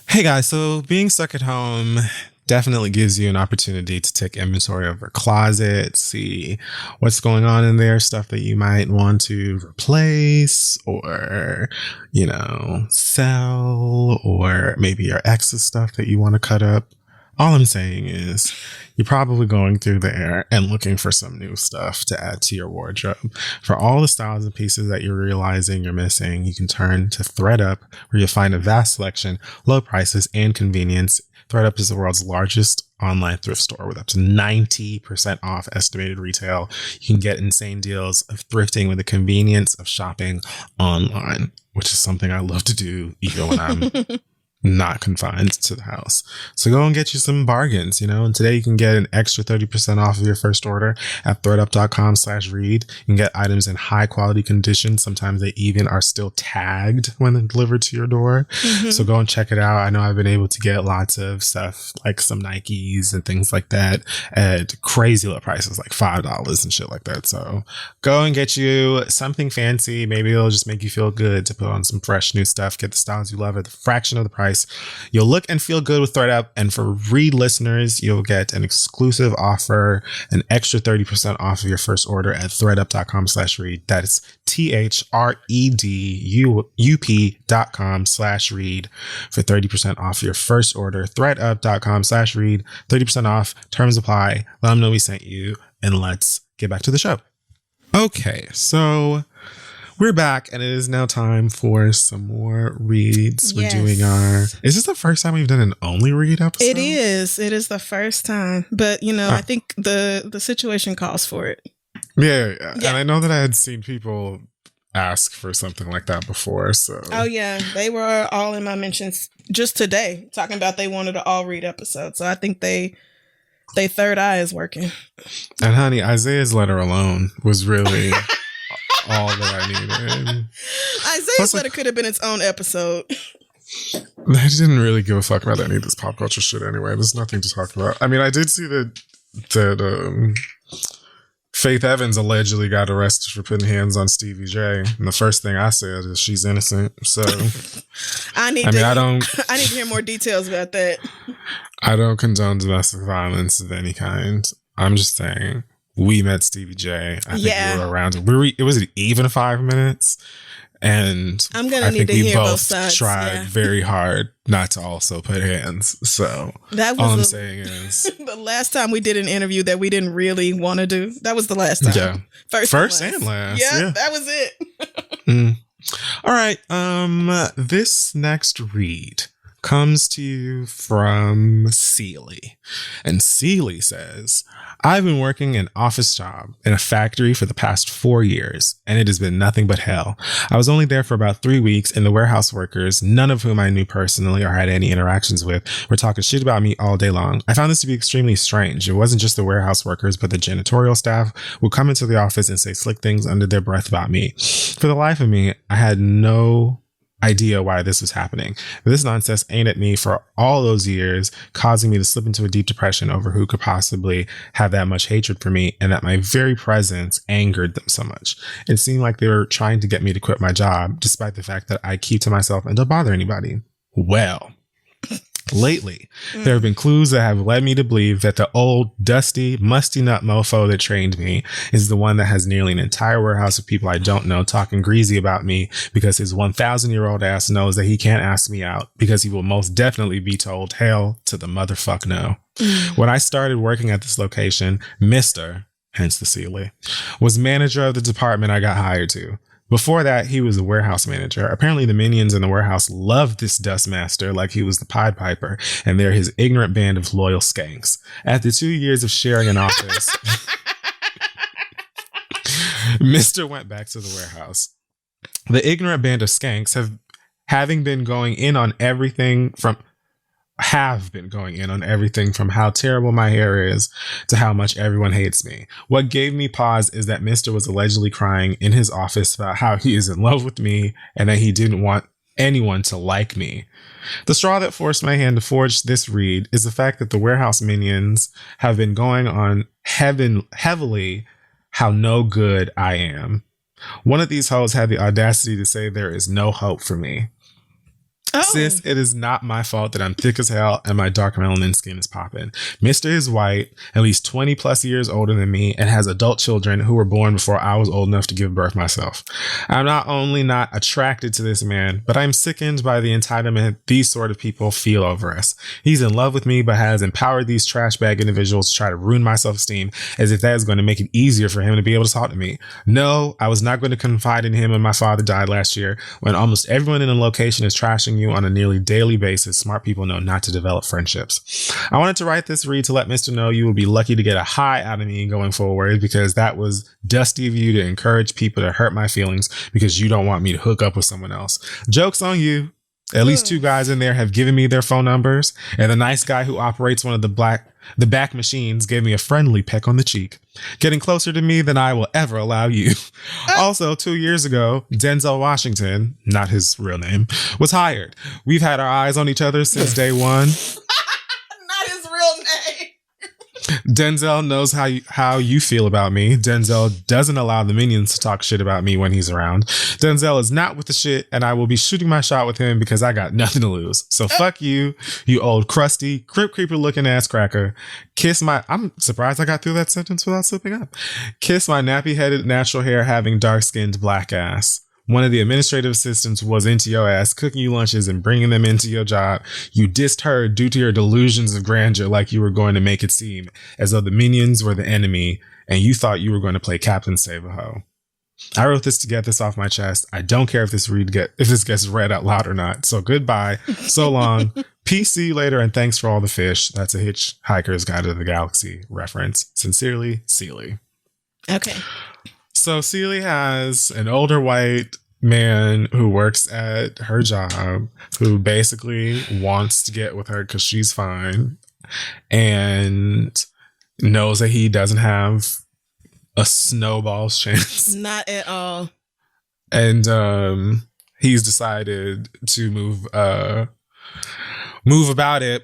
Hey guys, so being stuck at home definitely gives you an opportunity to take inventory of your closet, see what's going on in there, stuff that you might want to replace or, sell, or maybe your ex's stuff that you want to cut up. All I'm saying is you're probably going through there and looking for some new stuff to add to your wardrobe. For all the styles and pieces that you're realizing you're missing, you can turn to ThredUp, where you'll find a vast selection, low prices, and convenience. ThredUp is the world's largest online thrift store with up to 90% off estimated retail. You can get insane deals of thrifting with the convenience of shopping online, which is something I love to do even when I'm not confined to the house. So go and get you some bargains, and today you can get an extra 30% off of your first order at thredup.com/read. You can get items in high quality condition. Sometimes they even are still tagged when they're delivered to your door. Mm-hmm. So go and check it out. I know I've been able to get lots of stuff like some Nikes and things like that at crazy low prices, like $5 and shit like that. So go and get you something fancy. Maybe it'll just make you feel good to put on some fresh new stuff. Get the styles you love at a fraction of the price. You'll look and feel good with ThredUp, and for Read listeners, you'll get an exclusive offer, an extra 30% off of your first order at thredup.com/read. That is thredup.com/read for 30% off your first order. Thredup.com/read, 30% off. Terms apply. Let them know we sent you, and let's get back to the show. Okay, so we're back, and it is now time for some more reads. Yes. We're doing is this the first time we've done an only read episode? It is the first time, but I think the situation calls for it. Yeah. And I know that I had seen people ask for something like that before, so. Oh yeah, they were all in my mentions just today, talking about they wanted an all read episode, so I think they third eye is working. And honey, Isaiah's letter alone was really all that I needed. Isaiah's letter could have been its own episode. I didn't really give a fuck about any of this pop culture shit anyway. There's nothing to talk about. I mean, I did see that Faith Evans allegedly got arrested for putting hands on Stevie J, and the first thing I said is she's innocent. So I need to hear more details about that. I don't condone domestic violence of any kind. I'm just saying. We met Stevie J. I think we were around. It was even 5 minutes, and I'm gonna need to hear both sides. Tried very hard not to also put hands. So that was all I'm saying is the last time we did an interview that we didn't really want to do. That was the last time. Yeah, first and last. Yeah, that was it. All right. This next read comes to you from Seely. And Seely says, I've been working an office job in a factory for the past 4 years, and it has been nothing but hell. I was only there for about 3 weeks, and the warehouse workers, none of whom I knew personally or had any interactions with, were talking shit about me all day long. I found this to be extremely strange. It wasn't just the warehouse workers, but the janitorial staff would come into the office and say slick things under their breath about me. For the life of me, I had no idea why this was happening. This nonsense aimed at me for all those years, causing me to slip into a deep depression over who could possibly have that much hatred for me, and that my very presence angered them so much. It seemed like they were trying to get me to quit my job, despite the fact that I keep to myself and don't bother anybody. Well, lately, there have been clues that have led me to believe that the old, dusty, musty nut mofo that trained me is the one that has nearly an entire warehouse of people I don't know talking greasy about me because his 1,000-year-old ass knows that he can't ask me out because he will most definitely be told hell to the motherfuck no. When I started working at this location, Mr., hence the Seely, was manager of the department I got hired to. Before that, he was a warehouse manager. Apparently, the minions in the warehouse loved this dust master like he was the Pied Piper, and they're his ignorant band of loyal skanks. After 2 years of sharing an office, Mr. went back to the warehouse. The ignorant band of skanks have been going in on everything from how terrible my hair is to how much everyone hates me. What gave me pause is that Mr. was allegedly crying in his office about how he is in love with me and that he didn't want anyone to like me. The straw that forced my hand to forge this read is the fact that the warehouse minions have been going on heavily how no good I am. One of these hoes had the audacity to say there is no hope for me. Oh. Sis, it is not my fault that I'm thick as hell and my dark melanin skin is popping. Mr. is white, at least 20 plus years older than me, and has adult children who were born before I was old enough to give birth myself. I'm not only not attracted to this man, but I'm sickened by the entitlement these sort of people feel over us. He's in love with me, but has empowered these trash bag individuals to try to ruin my self-esteem as if that is going to make it easier for him to be able to talk to me. No, I was not going to confide in him when my father died last year, when almost everyone in the location is trashing you on a nearly daily basis. Smart people know not to develop friendships. I wanted to write this read to let Mr. know you will be lucky to get a high out of me going forward, because that was dusty of you to encourage people to hurt my feelings because you don't want me to hook up with someone else. Joke's on you. At least 2 guys in there have given me their phone numbers, and the nice guy who operates one of the back machines gave me a friendly peck on the cheek, getting closer to me than I will ever allow you. Also, 2 years ago, Denzel Washington, not his real name, was hired. We've had our eyes on each other since day one. Not his real name. Denzel knows how you feel about me. Denzel doesn't allow the minions to talk shit about me when he's around. Denzel is not with the shit, and I will be shooting my shot with him because I got nothing to lose. So fuck you, you old crusty, crypt creeper looking ass cracker. I'm surprised I got through that sentence without slipping up. Kiss my nappy headed, natural hair having dark skinned black ass. One of the administrative assistants was into your ass, cooking you lunches and bringing them into your job. You dissed her due to your delusions of grandeur, like you were going to make it seem as though the minions were the enemy and you thought you were going to play Captain Save-A-Ho. I wrote this to get this off my chest. I don't care if this gets read out loud or not. So goodbye. So long. Peace, see you later, and thanks for all the fish. That's a Hitchhiker's Guide to the Galaxy reference. Sincerely, Celie. Okay. So Celie has an older white man who works at her job who basically wants to get with her because she's fine and knows that he doesn't have a snowball's chance. Not at all. And he's decided to move about it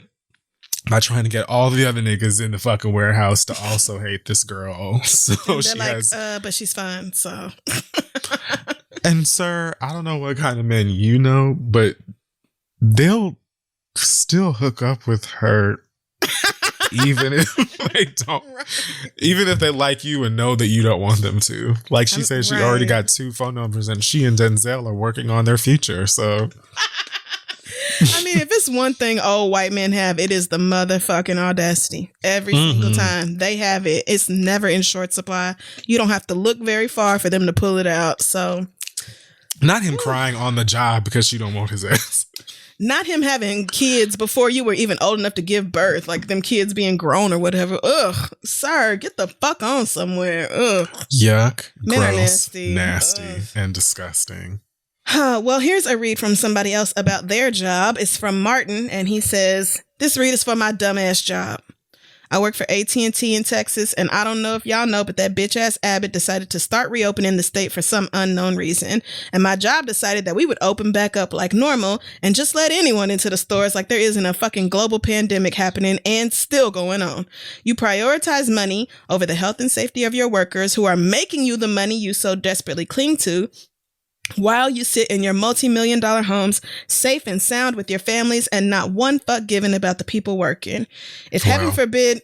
by trying to get all the other niggas in the fucking warehouse to also hate this girl. So she has, but she's fine. So, and sir, I don't know what kind of men you know, but they'll still hook up with her, even if they don't, even if they like you and know that you don't want them to. Like she said, she already got 2 phone numbers, and she and Denzel are working on their future. So. I mean, if it's one thing old white men have, it is the motherfucking audacity. Every single time they have it, it's never in short supply. You don't have to look very far for them to pull it out. So, not him crying on the job because you don't want his ass. Not him having kids before you were even old enough to give birth, like them kids being grown or whatever. Ugh, sir, get the fuck on somewhere. Ugh, yuck, men gross, are nasty, and disgusting. Well, here's a read from somebody else about their job. It's from Martin, and he says, "This read is for my dumbass job. I work for AT&T in Texas, and I don't know if y'all know, but that bitch-ass Abbott decided to start reopening the state for some unknown reason. And my job decided that we would open back up like normal and just let anyone into the stores like there isn't a fucking global pandemic happening and still going on. You prioritize money over the health and safety of your workers who are making you the money you so desperately cling to, while you sit in your multi-million-dollar homes, safe and sound with your families, and not one fuck given about the people working. If heaven forbid,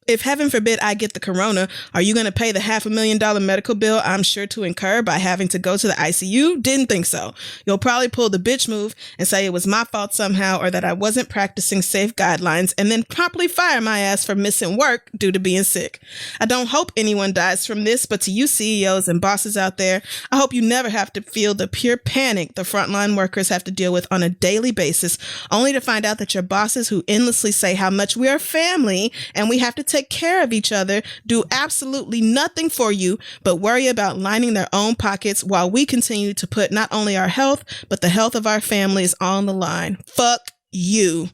if heaven forbid I get the corona, are you going to pay the $500,000 medical bill I'm sure to incur by having to go to the ICU? Didn't think so. You'll probably pull the bitch move and say it was my fault somehow, or that I wasn't practicing safe guidelines, and then promptly fire my ass for missing work due to being sick. I don't hope anyone dies from this, but to you CEOs and bosses out there, I hope you never have to feel the pure panic the frontline workers have to deal with on a daily basis, only to find out that your bosses who endlessly say how much we are family and we have to take care of each other do absolutely nothing for you but worry about lining their own pockets while we continue to put not only our health but the health of our families on the line. Fuck you.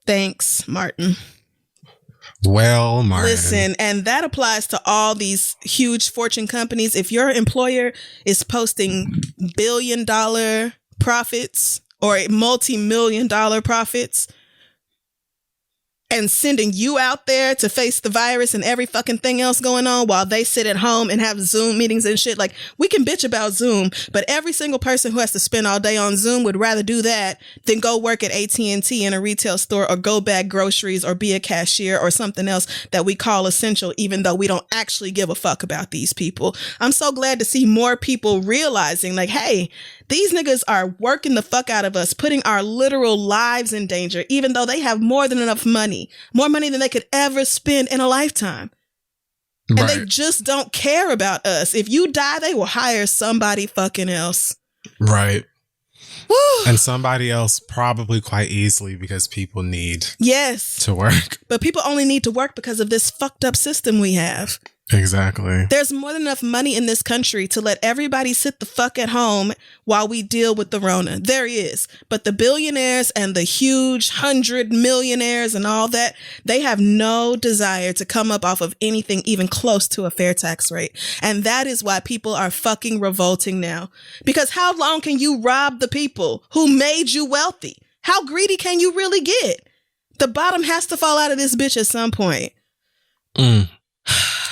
Thanks, Martin. Well, Martin. Listen, and that applies to all these huge fortune companies. If your employer is posting billion-dollar profits or multi-million-dollar profits, and sending you out there to face the virus and every fucking thing else going on while they sit at home and have Zoom meetings and shit. Like, we can bitch about Zoom, but every single person who has to spend all day on Zoom would rather do that than go work at AT&T in a retail store or go bag groceries or be a cashier or something else that we call essential, even though we don't actually give a fuck about these people. I'm so glad to see more people realizing, like, hey, these niggas are working the fuck out of us, putting our literal lives in danger, even though they have more than enough money, more money than they could ever spend in a lifetime. Right. And they just don't care about us. If you die, they will hire somebody fucking else. Right. Woo. And somebody else probably quite easily because people need to work. But people only need to work because of this fucked up system we have. Exactly. There's more than enough money in this country to let everybody sit the fuck at home while we deal with the Rona. There is. But the billionaires and the huge 100 millionaires and all that, they have no desire to come up off of anything even close to a fair tax rate. And that is why people are fucking revolting now. Because how long can you rob the people who made you wealthy? How greedy can you really get? The bottom has to fall out of this bitch at some point.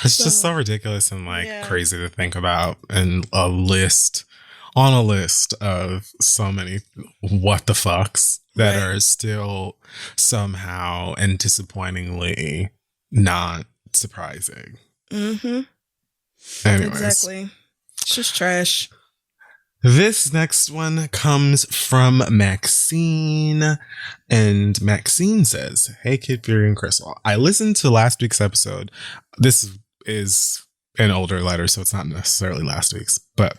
It's just so ridiculous and crazy to think about, and on a list of so many what the fucks that are still somehow and disappointingly not surprising. Mm-hmm. Anyways. Exactly. It's just trash. This next one comes from Maxine, and Maxine says, "Hey, Kid Fury and Crystal, I listened to last week's episode." This is an older letter, so it's not necessarily last week's, but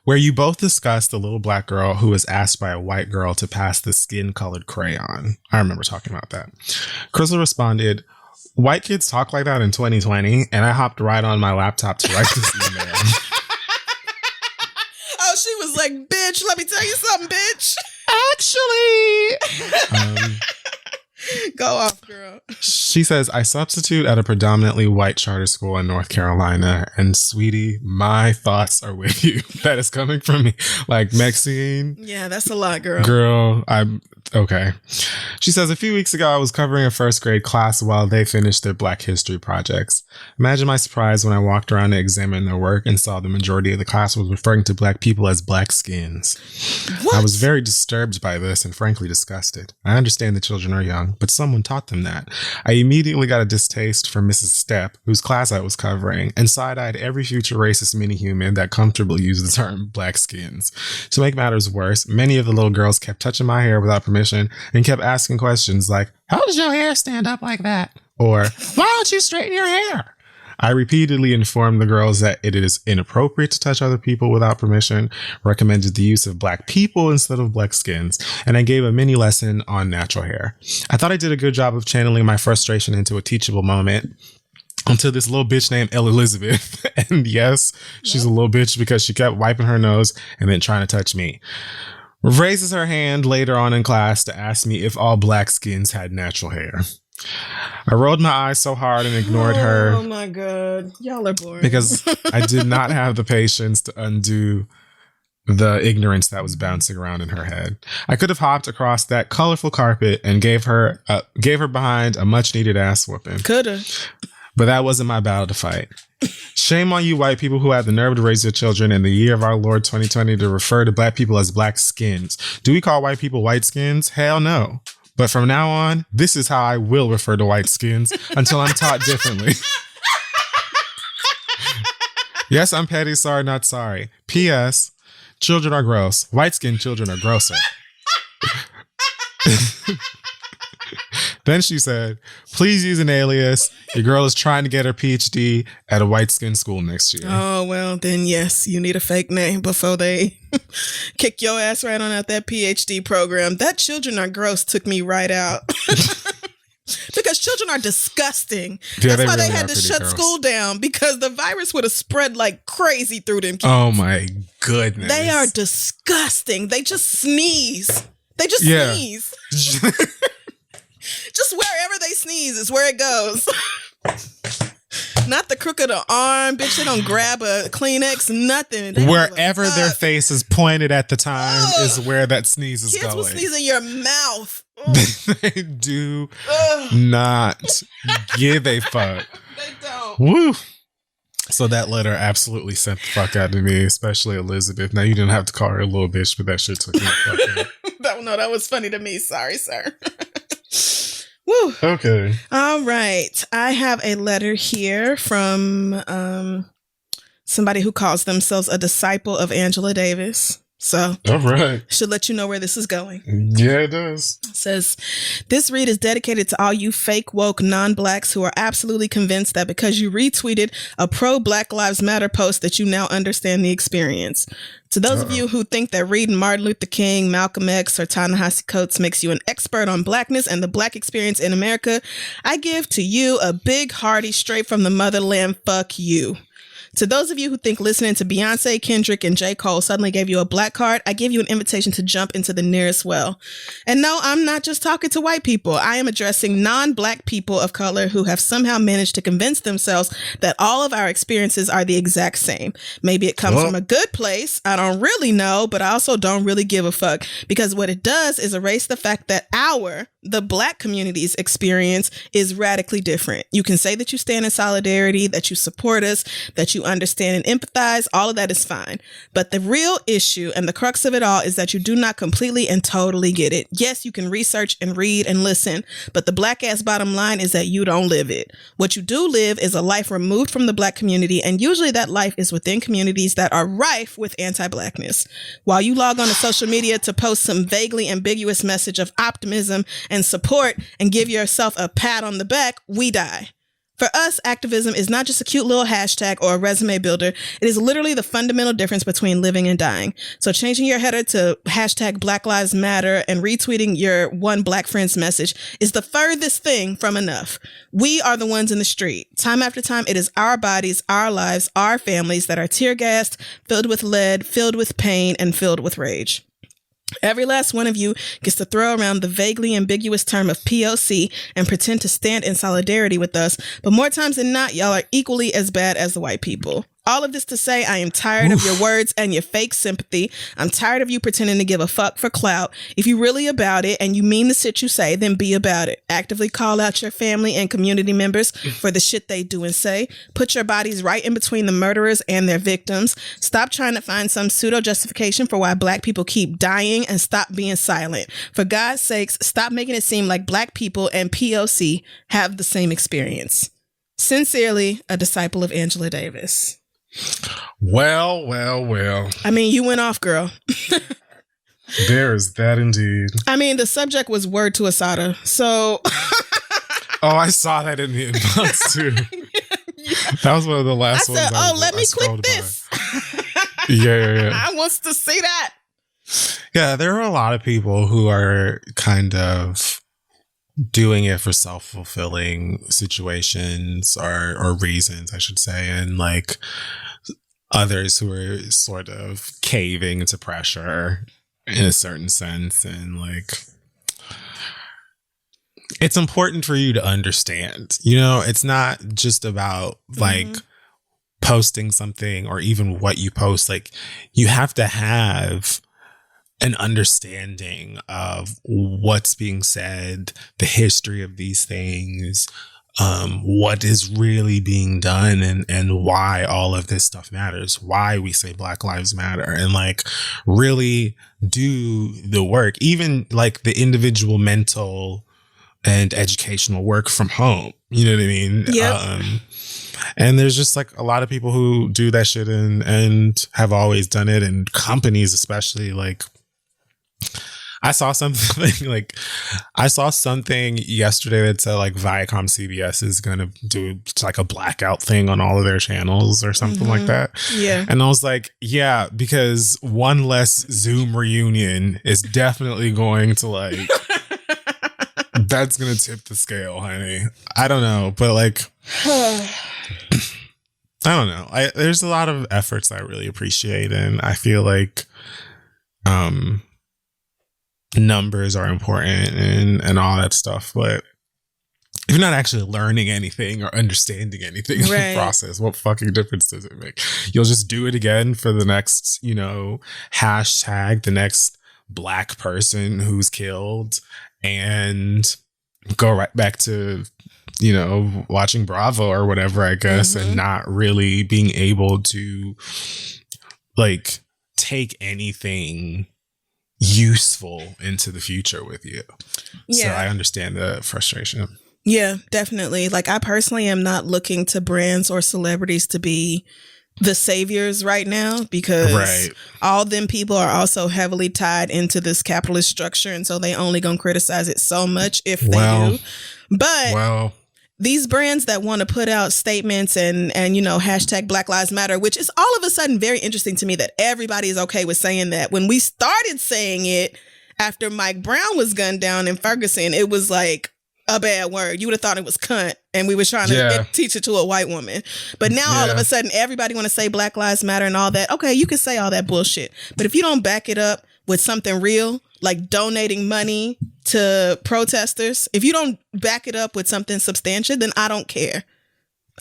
where you both discussed the little black girl who was asked by a white girl to pass the skin-colored crayon. I remember talking about that. Crystal responded, "White kids talk like that in 2020, and I hopped right on my laptop to write this email." She was like, "Bitch, let me tell you something, bitch." Actually. Go off, girl. She says, "I substitute at a predominantly white charter school in North Carolina, and sweetie, my thoughts are with you." That is coming from me. Like, Maxine. Yeah, that's a lot, girl. Girl, I'm okay. She says, "A few weeks ago, I was covering a first grade class while they finished their Black History projects. Imagine my surprise when I walked around to examine their work and saw the majority of the class was referring to black people as black skins. What? I was very disturbed by this and frankly disgusted. I understand the children are young, but someone taught them that. I immediately got a distaste for Mrs. Stepp, whose class I was covering, and side-eyed every future racist mini-human that comfortably used the term black skins. To make matters worse, many of the little girls kept touching my hair without permission and kept asking questions like, 'How does your hair stand up like that?' Or, 'Why don't you straighten your hair?' I repeatedly informed the girls that it is inappropriate to touch other people without permission, recommended the use of black people instead of black skins, and I gave a mini lesson on natural hair. I thought I did a good job of channeling my frustration into a teachable moment until this little bitch named Elizabeth, and yes, she's a little bitch because she kept wiping her nose and then trying to touch me, raises her hand later on in class to ask me if all black skins had natural hair. I rolled my eyes so hard and ignored her. Oh my God. Y'all are boring. Because I did not have the patience to undo the ignorance that was bouncing around in her head. I could have hopped across that colorful carpet and gave her behind a much needed ass whooping. Coulda. But that wasn't my battle to fight. Shame on you white people who had the nerve to raise your children in the year of our Lord 2020 to refer to black people as black skins. Do we call white people white skins? Hell no. But from now on, this is how I will refer to white skins until I'm taught differently. Yes, I'm petty, sorry, not sorry. P.S. Children are gross. White-skinned children are grosser. Then she said, "Please use an alias. Your girl is trying to get her PhD at a white-skinned school next year." Oh, well, then yes, you need a fake name before they kick your ass right on out that PhD program. That children are gross took me right out. Because children are disgusting. Yeah, that's why really they had to shut gross. School down, because the virus would have spread like crazy through them kids. Oh my goodness. They are disgusting. They just sneeze. They just sneeze. Just wherever they sneeze is where it goes. Not the crook of the arm, bitch. They don't grab a Kleenex, nothing. They Wherever their face is pointed at the time is where that sneeze is kids going. will sneeze in your mouth. They do not give a fuck. They don't. Woo. So that letter absolutely sent the fuck out of me, especially Elizabeth. Now, you didn't have to call her a little bitch, but that shit took me the fuck out. No, that was funny to me. Sorry, sir. Woo. Okay. All right. I have a letter here from somebody who calls themselves a disciple of Angela Davis. So, all right. Should let you know where this is going. Yeah, it does. It says, this read is dedicated to all you fake woke non-blacks who are absolutely convinced that because you retweeted a pro Black Lives Matter post that you now understand the experience. To those of you who think that reading Martin Luther King, Malcolm X, or Ta-Nehisi Coates makes you an expert on blackness and the black experience in America, I give to you a big, hearty, straight from the motherland, fuck you. To those of you who think listening to Beyonce, Kendrick, and J. Cole suddenly gave you a black card, I give you an invitation to jump into the nearest well. And no, I'm not just talking to white people. I am addressing non-black people of color who have somehow managed to convince themselves that all of our experiences are the exact same. Maybe it comes from a good place. I don't really know, but I also don't really give a fuck, because what it does is erase the fact that the black community's experience is radically different. You can say that you stand in solidarity, that you support us, that you understand and empathize. All of that is fine. But the real issue and the crux of it all is that you do not completely and totally get it. Yes, you can research and read and listen, but the black ass bottom line is that you don't live it. What you do live is a life removed from the black community, and usually that life is within communities that are rife with anti-blackness. While you log on to social media to post some vaguely ambiguous message of optimism and support and give yourself a pat on the back, we die. For us, activism is not just a cute little hashtag or a resume builder. It is literally the fundamental difference between living and dying. So changing your header to hashtag Black Lives Matter and retweeting your one black friend's message is the furthest thing from enough. We are the ones in the street. Time after time, it is our bodies, our lives, our families that are tear gassed, filled with lead, filled with pain, and filled with rage. Every last one of you gets to throw around the vaguely ambiguous term of POC and pretend to stand in solidarity with us, but more times than not, y'all are equally as bad as the white people. All of this to say, I am tired of your words and your fake sympathy. I'm tired of you pretending to give a fuck for clout. If you're really about it and you mean the shit you say, then be about it. Actively call out your family and community members for the shit they do and say. Put your bodies right in between the murderers and their victims. Stop trying to find some pseudo justification for why black people keep dying, and stop being silent. For God's sakes, stop making it seem like black people and POC have the same experience. Sincerely, a disciple of Angela Davis. Well. I mean, you went off, girl. There is that indeed. I mean, the subject was word to Asada, so... Oh, I saw that in the inbox, too. Yeah. That was one of the last ones. Let me click this. Yeah. I wants to see that. Yeah, there are a lot of people who are kind of doing it for self-fulfilling situations or reasons, I should say, and like others who are sort of caving to pressure in a certain sense. And like, it's important for you to understand, it's not just about like posting something or even what you post. Like, you have to have an understanding of what's being said, the history of these things, what is really being done, and why all of this stuff matters, why we say Black Lives Matter, and like really do the work, even like the individual mental and educational work from home. You know what I mean? Yep. And there's just like a lot of people who do that shit and have always done it, and companies especially. Like, I saw something yesterday that said like Viacom CBS is going to do like a blackout thing on all of their channels or something like that. Yeah. And I was like, yeah, because one less Zoom reunion is definitely going to like, that's going to tip the scale, honey. I don't know, but like, I don't know. There's a lot of efforts I really appreciate, and I feel like, numbers are important and all that stuff, but if you're not actually learning anything or understanding anything in the process, what fucking difference does it make? You'll just do it again for the next, hashtag, the next black person who's killed, and go right back to, you know, watching Bravo or whatever, I guess, and not really being able to like take anything useful into the future with you. Yeah. So I understand the frustration. Yeah, definitely. Like, I personally am not looking to brands or celebrities to be the saviors right now, because all them people are also heavily tied into this capitalist structure, and so they only gonna criticize it so much if they do. But these brands that want to put out statements and you know, hashtag Black Lives Matter, which is all of a sudden very interesting to me that everybody is okay with saying that. When we started saying it after Mike Brown was gunned down in Ferguson, it was like a bad word. You would have thought it was cunt, and we were trying to teach it to a white woman. But now all of a sudden everybody want to say Black Lives Matter and all that. Okay, you can say all that bullshit, but if you don't back it up with something real, like donating money to protesters, if you don't back it up with something substantial, then I don't care.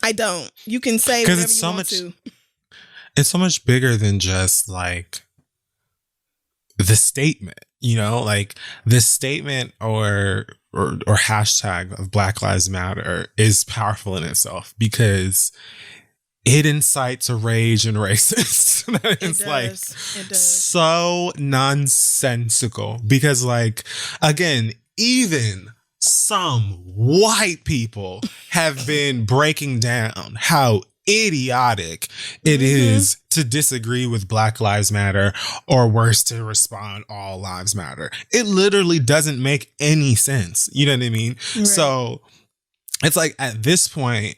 I don't. You can say whatever it's you want to. It's so much bigger than just like the statement, you know, like the statement or hashtag of Black Lives Matter is powerful in itself because it incites a rage and racist. It's like so nonsensical because, like, again, even some white people have been breaking down how idiotic it is to disagree with Black Lives Matter, or worse, to respond all lives matter. It literally doesn't make any sense. You know what I mean? Right. So it's like, at this point,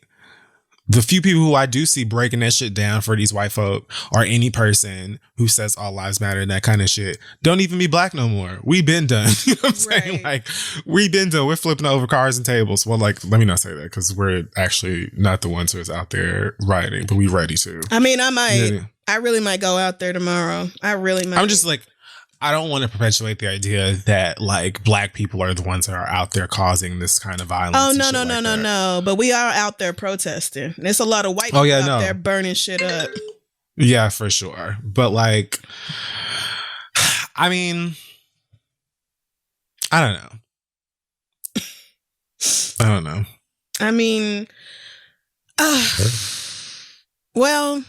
the few people who I do see breaking that shit down for these white folk, or any person who says all lives matter and that kind of shit, don't even be Black no more. We been done. You know what I'm saying? Like, we been done. We're flipping over cars and tables. Well, like, let me not say that, because we're actually not the ones who's out there rioting, but we ready to. I mean, I might. Yeah. I really might go out there tomorrow. I really might. I'm just like, I don't want to perpetuate the idea that like Black people are the ones that are out there causing this kind of violence. Oh, no. But we are out there protesting. There's a lot of white people out there burning shit up. Yeah, for sure. But like, I mean, I don't know. I mean, well,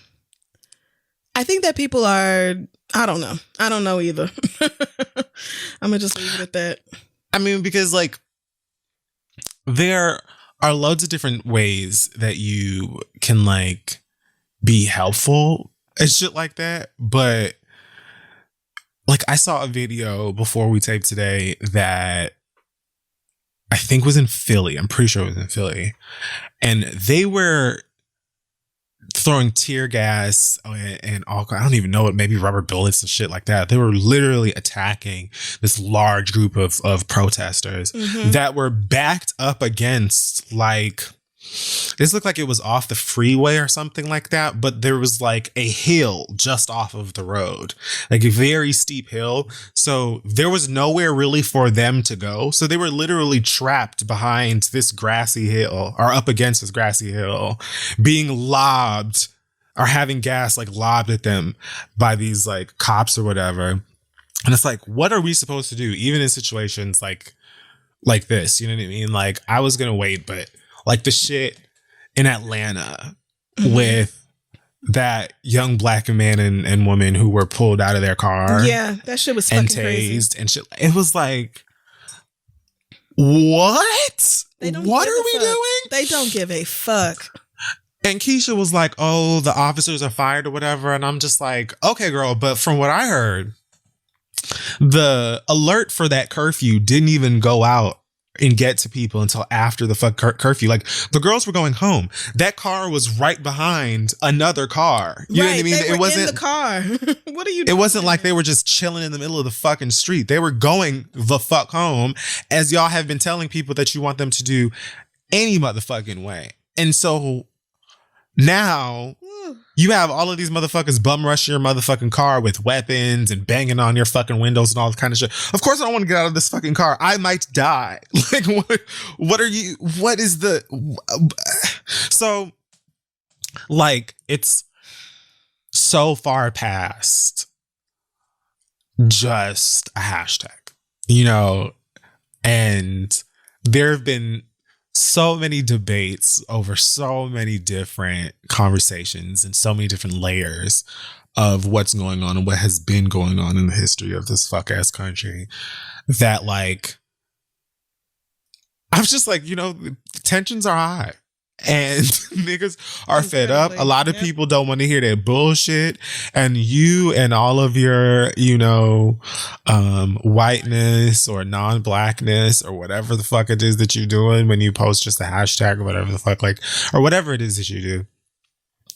I think that people are, I don't know. I don't know either. I'm going to just leave it at that. I mean, because like, there are loads of different ways that you can like be helpful and shit like that. But like, I saw a video before we taped today that I think was in Philly. I'm pretty sure it was in Philly. And they were throwing tear gas and all, I don't even know it, maybe rubber bullets and shit like that. They were literally attacking this large group of protesters that were backed up against, like, this looked like it was off the freeway or something like that, but there was like a hill just off of the road, like a very steep hill. So there was nowhere really for them to go. So they were literally trapped behind this grassy hill, or up against this grassy hill, being lobbed or having gas like lobbed at them by these like cops or whatever. And it's like, what are we supposed to do? Even in situations like this, you know what I mean? Like, I was going to wait, but like the shit in Atlanta with that young Black man and woman who were pulled out of their car. Yeah, that shit was fucking tased crazy. And shit. It was like, what? What are we doing? They don't give a fuck. And Keisha was like, oh, the officers are fired or whatever. And I'm just like, okay, girl. But from what I heard, the alert for that curfew didn't even go out and get to people until after the fuck curfew. Like, the girls were going home. That car was right behind another car. You know what I mean? It wasn't in the car. What are you doing? It wasn't like they were just chilling in the middle of the fucking street. They were going the fuck home, as y'all have been telling people that you want them to do any motherfucking way. And so now you have all of these motherfuckers bum rushing your motherfucking car with weapons and banging on your fucking windows and all this kind of shit. Of course I don't want to get out of this fucking car. I might die. Like, what is the... So, like, it's so far past just a hashtag. You know, And there have been so many debates over so many different conversations and so many different layers of what's going on and what has been going on in the history of this fuck ass country that, like, I was just like, tensions are high. And niggas are fed up. A lot of people don't want to hear that bullshit. And you and all of your, whiteness or non-blackness or whatever the fuck it is that you're doing when you post just a hashtag or whatever the fuck, like, or whatever it is that you do.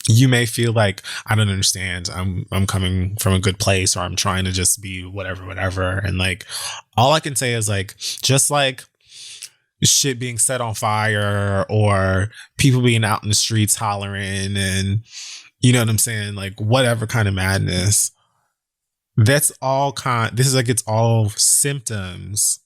You may feel like, I don't understand. I'm coming from a good place, or I'm trying to just be whatever. And like, all I can say is, like, just like shit being set on fire or people being out in the streets hollering and, you know what I'm saying? Like, whatever kind of madness. This is like, it's all symptoms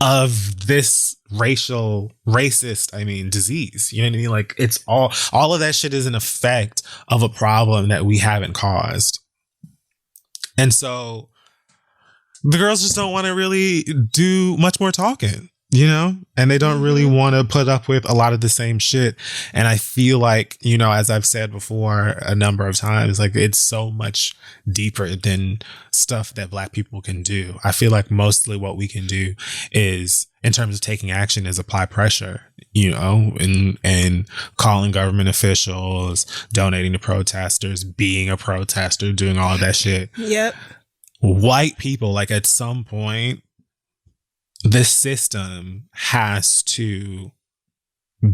of this racist disease. You know what I mean? Like, it's all of that shit is an effect of a problem that we haven't caused. And so the girls just don't want to really do much more talking, and they don't really want to put up with a lot of the same shit. And I feel like, as I've said before a number of times, like, it's so much deeper than stuff that Black people can do. I feel like mostly what we can do is, in terms of taking action, is apply pressure, and calling government officials, donating to protesters, being a protester, doing all of that shit. Yep. White people, like, at some point, the system has to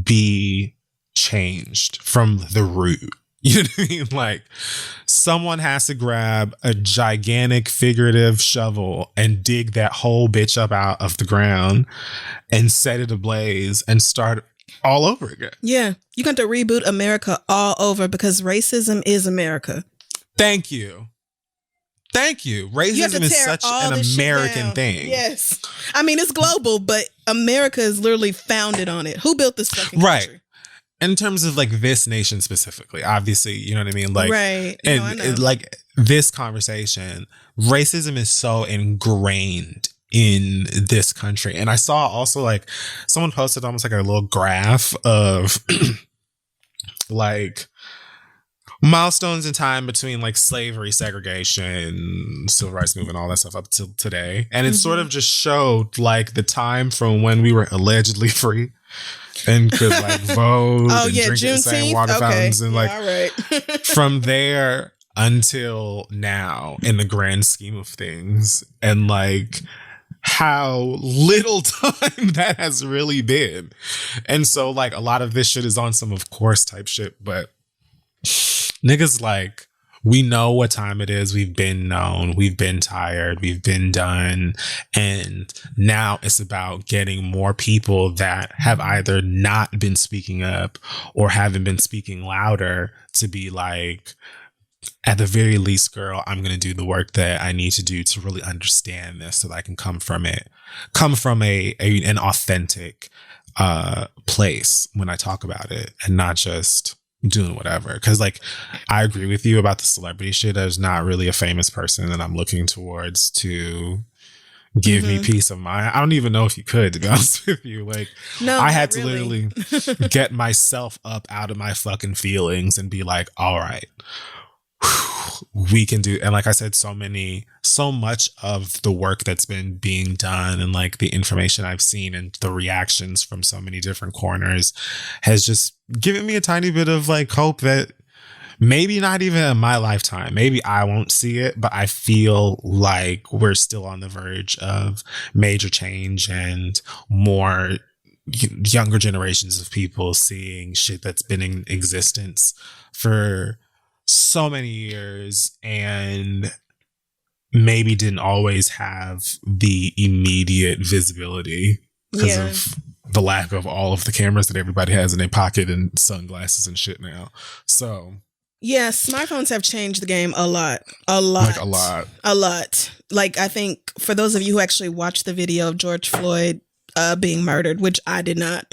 be changed from the root. You know what I mean? Like, someone has to grab a gigantic figurative shovel and dig that whole bitch up out of the ground and set it ablaze and start all over again. Yeah. You got to reboot America all over, because racism is America. Thank you. Racism is such an American thing. Yes. It's global, but America is literally founded on it. Who built this fucking country? Right. In terms of, like, this nation specifically, obviously, you know what I mean? Like, right. And like, this conversation, racism is so ingrained in this country. And I saw also, like, someone posted almost like a little graph of like milestones in time between, like, slavery, segregation, civil rights movement, all that stuff up till today. And it sort of just showed, like, the time from when we were allegedly free and could, like, vote and drink at the same water fountains. And, like, all right. from there until now, in the grand scheme of things. And, like, how little time that has really been. And so, like, a lot of this shit is on some of course type shit, but niggas, like, we know what time it is. We've been known. We've been tired. We've been done. And now it's about getting more people that have either not been speaking up or haven't been speaking louder to be like, at the very least, girl, I'm going to do the work that I need to do to really understand this so that I can come from an authentic place when I talk about it, and not just doing whatever. Because, like, I agree with you about the celebrity shit. There's not really a famous person that I'm looking towards to give me peace of mind. I don't even know if you could, to be honest with you. Like, no, I had to really. literally get myself up out of my fucking feelings and be like, all right, we can do. And like I said, so much of the work that's been being done and, like, the information I've seen and the reactions from so many different corners has just given me a tiny bit of, like, hope that maybe not even in my lifetime, maybe I won't see it, but I feel like we're still on the verge of major change and more younger generations of people seeing shit that's been in existence for so many years and maybe didn't always have the immediate visibility because of the lack of all of the cameras that everybody has in their pocket and sunglasses and shit now. So yeah, smartphones have changed the game a lot. Like, a lot. Like, I think for those of you who actually watched the video of George Floyd being murdered, which I did not,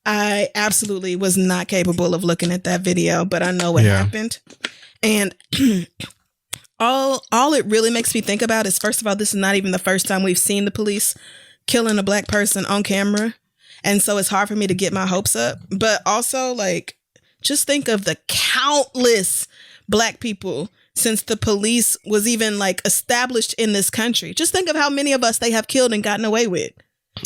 I absolutely was not capable of looking at that video, but I know what happened. And all it really makes me think about is, first of all, this is not even the first time we've seen the police killing a black person on camera. And so it's hard for me to get my hopes up. But also, like, just think of the countless black people since the police was even like established in this country. Just think of how many of us they have killed and gotten away with.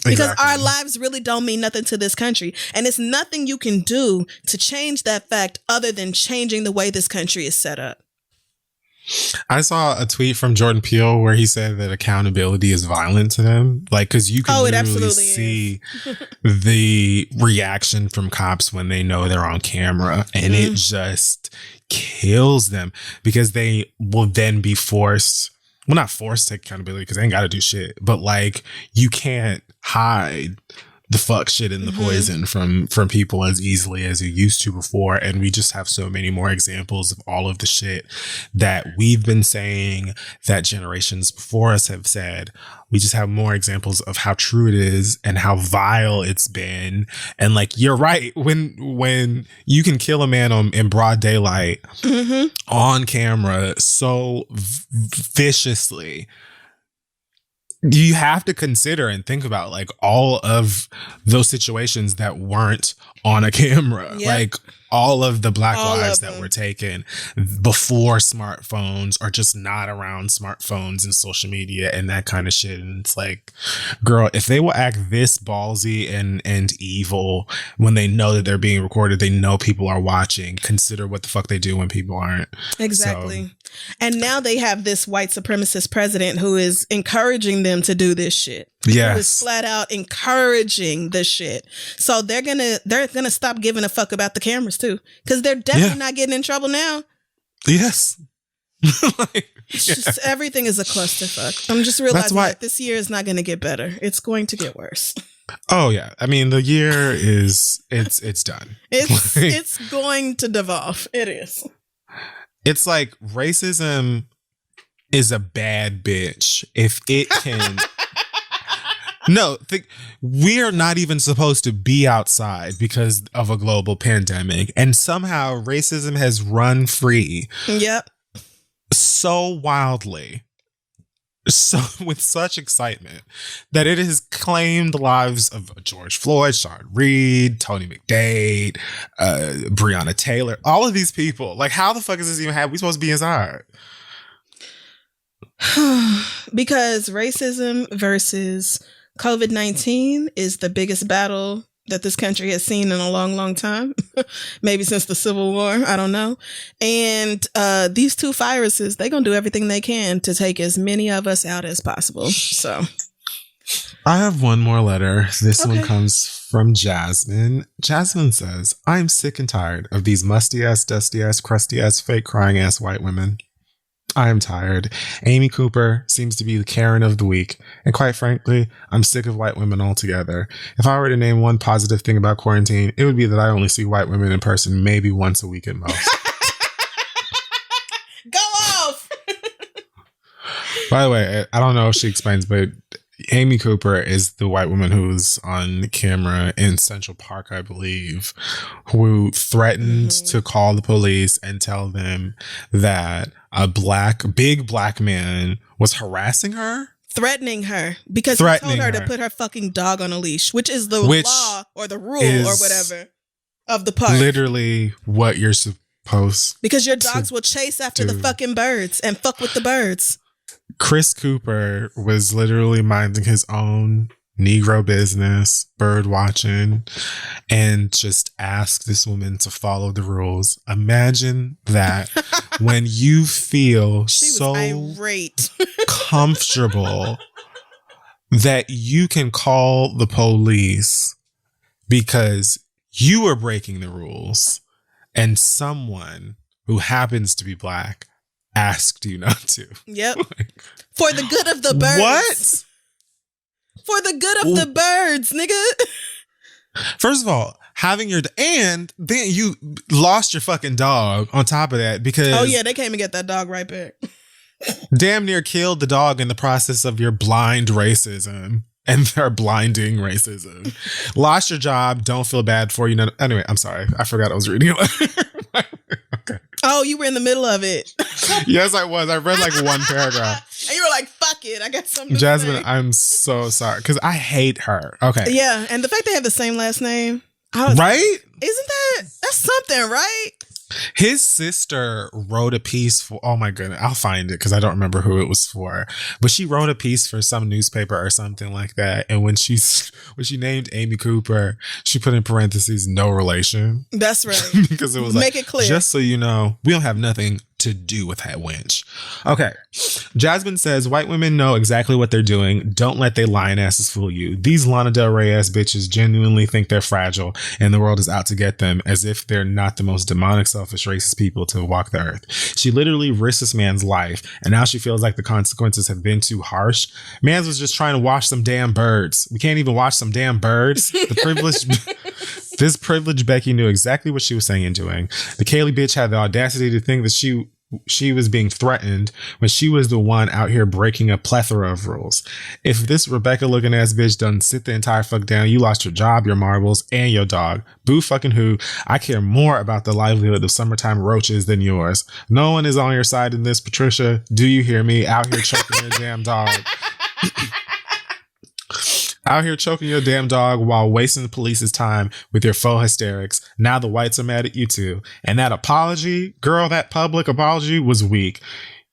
Because our lives really don't mean nothing to this country. And it's nothing you can do to change that fact other than changing the way this country is set up. I saw a tweet from Jordan Peele where he said that accountability is violent to them. Like, because you can literally see the reaction from cops when they know they're on camera, and it just kills them because they will then be forced. Well, not forced to take accountability because they ain't got to do shit. But like, you can't hide the fuck shit and the poison from people as easily as you used to before. And we just have so many more examples of all of the shit that we've been saying, that generations before us have said. We just have more examples of how true it is and how vile it's been. And like, you're right. When you can kill a man in broad daylight on camera so viciously, you have to consider and think about like all of those situations that weren't on a camera. Yep. Like all of the black lives that were taken before smartphones or just not around smartphones and social media and that kind of shit. And it's like, girl, if they will act this ballsy and evil when they know that they're being recorded, they know people are watching, consider what the fuck they do when people aren't. Exactly. So, and now they have this white supremacist president who is encouraging them to do this shit. Yes. Who is flat out encouraging the shit. So they're gonna stop giving a fuck about the cameras too. Because they're definitely not getting in trouble now. Yes. It's just everything is a clusterfuck. I'm just realizing that this year is not gonna get better. It's going to get worse. Oh yeah. I mean, the year is it's done. It's going to devolve. It is. It's like racism is a bad bitch if it can. No, we are not even supposed to be outside because of a global pandemic. And somehow racism has run free. Yep. So wildly. So with such excitement that it has claimed the lives of George Floyd, Sean Reed, Tony McDade, Breonna Taylor, all of these people. Like, how the fuck is this even happening? We supposed to be inside? Because racism versus COVID-19 is the biggest battle that this country has seen in a long, long time. Maybe since the Civil War. I don't know. And these two viruses, they're going to do everything they can to take as many of us out as possible. So I have one more letter. This one comes from Jasmine. Jasmine says, I'm sick and tired of these musty ass, dusty ass, crusty ass, fake crying ass white women. I am tired. Amy Cooper seems to be the Karen of the week. And quite frankly, I'm sick of white women altogether. If I were to name one positive thing about quarantine, it would be that I only see white women in person maybe once a week at most. Go off! By the way, I don't know if she explains, but Amy Cooper is the white woman who's on camera in Central Park, I believe, who threatened to call the police and tell them that a big black man was harassing her. Threatening her because he told her to put her fucking dog on a leash, which is the law or the rule or whatever of the park. Literally what you're supposed because your dogs will chase after the fucking birds and fuck with the birds. Chris Cooper was literally minding his own Negro business, bird watching, and just asked this woman to follow the rules. Imagine that when you feel so irate, comfortable that you can call the police because you are breaking the rules and someone who happens to be black asked you not to. Yep. For the good of the birds. What? For the good of the birds, nigga. First of all, and then you lost your fucking dog on top of that because... Oh yeah, they came and get that dog right back. Damn near killed the dog in the process of your blind racism and their blinding racism. Lost your job, don't feel bad for you. Anyway, I'm sorry. I forgot I was reading it. Okay. Oh, you were in the middle of it. Yes, I was. I read like one paragraph. And you were like, fuck it. I got something Jasmine, to say. I'm so sorry because I hate her. Okay. Yeah, and the fact they have the same last name. Right? Isn't that's something, right? His sister wrote a piece for, oh my goodness, I'll find it because I don't remember who it was for, but she wrote a piece for some newspaper or something like that. And when she named Amy Cooper, she put in parentheses, no relation. That's right. Because it was Make it clear. Just so you know, we don't have nothing to do with that wench. Okay. Jasmine says, white women know exactly what they're doing. Don't let they lying asses fool you. These Lana Del Rey ass bitches genuinely think they're fragile and the world is out to get them, as if they're not the most demonic, selfish, racist people to walk the earth. She literally risked this man's life, and now she feels like the consequences have been too harsh. Mans was just trying to watch some damn birds. We can't even watch some damn birds. This privileged Becky knew exactly what she was saying and doing. The Kaylee bitch had the audacity to think that she was being threatened when she was the one out here breaking a plethora of rules. If this Rebecca looking ass bitch doesn't sit the entire fuck down, you lost your job, your marbles, and your dog. Boo fucking who. I care more about the livelihood of summertime roaches than yours. No one is on your side in this, Patricia. Do you hear me? Out here choking your damn dog. Out here choking your damn dog while wasting the police's time with your faux hysterics. Now the whites are mad at you too. And that apology, girl, that public apology was weak.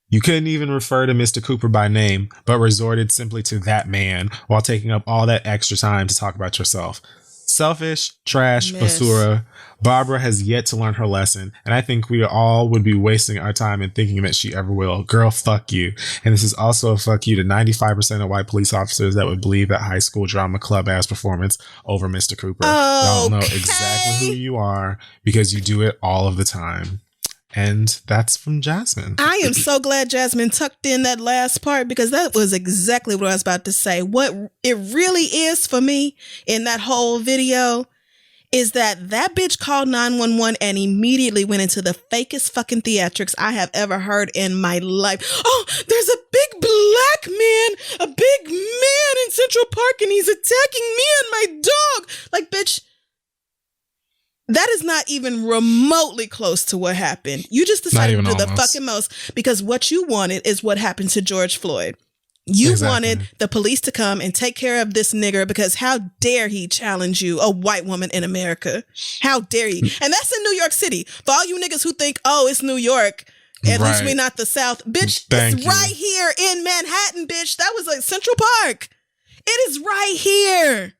You couldn't even refer to Mr. Cooper by name, but resorted simply to that man while taking up all that extra time to talk about yourself. Selfish, trash, basura. Barbara has yet to learn her lesson, and I think we all would be wasting our time in thinking that she ever will. Girl, fuck you. And this is also a fuck you to 95% of white police officers that would believe that high school drama club ass performance over Mr. Cooper. Y'all know exactly who you are because you do it all of the time. And that's from Jasmine. I am so glad Jasmine tucked in that last part because that was exactly what I was about to say. What it really is for me in that whole video is that bitch called 911 and immediately went into the fakest fucking theatrics I have ever heard in my life. Oh, there's a big black man, a big man in Central Park, and he's attacking me and my dog. Like, bitch, that is not even remotely close to what happened. You just decided to do the fucking most because what you wanted is what happened to George Floyd. You wanted the police to come and take care of this nigger because how dare he challenge you, a white woman in America? How dare he? And that's in New York City. For all you niggas who think, oh, it's New York, at least we not the South. Bitch, it's right here in Manhattan, bitch. That was like Central Park. It is right here.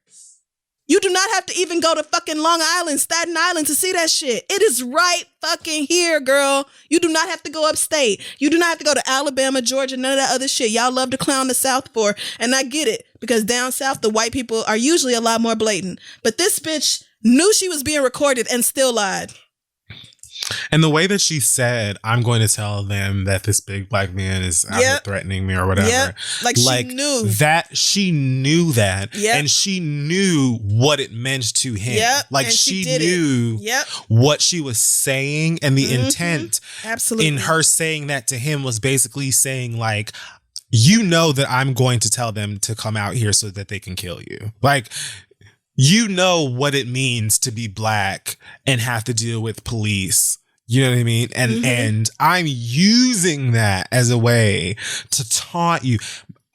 You do not have to even go to fucking Long Island, Staten Island to see that shit. It is right fucking here, girl. You do not have to go upstate. You do not have to go to Alabama, Georgia, none of that other shit y'all love to clown the South for. And I get it, because down South, the white people are usually a lot more blatant. But this bitch knew she was being recorded and still lied. And the way that she said, I'm going to tell them that this big black man is out here threatening me or whatever. Yep. Like she knew. She knew that. Yep. And she knew what it meant to him. Yep. Like and she knew what she was saying, and the intent in her saying that to him was basically saying like, you know that I'm going to tell them to come out here so that they can kill you. Like, you know what it means to be black and have to deal with police. You know what I mean? And and I'm using that as a way to taunt you.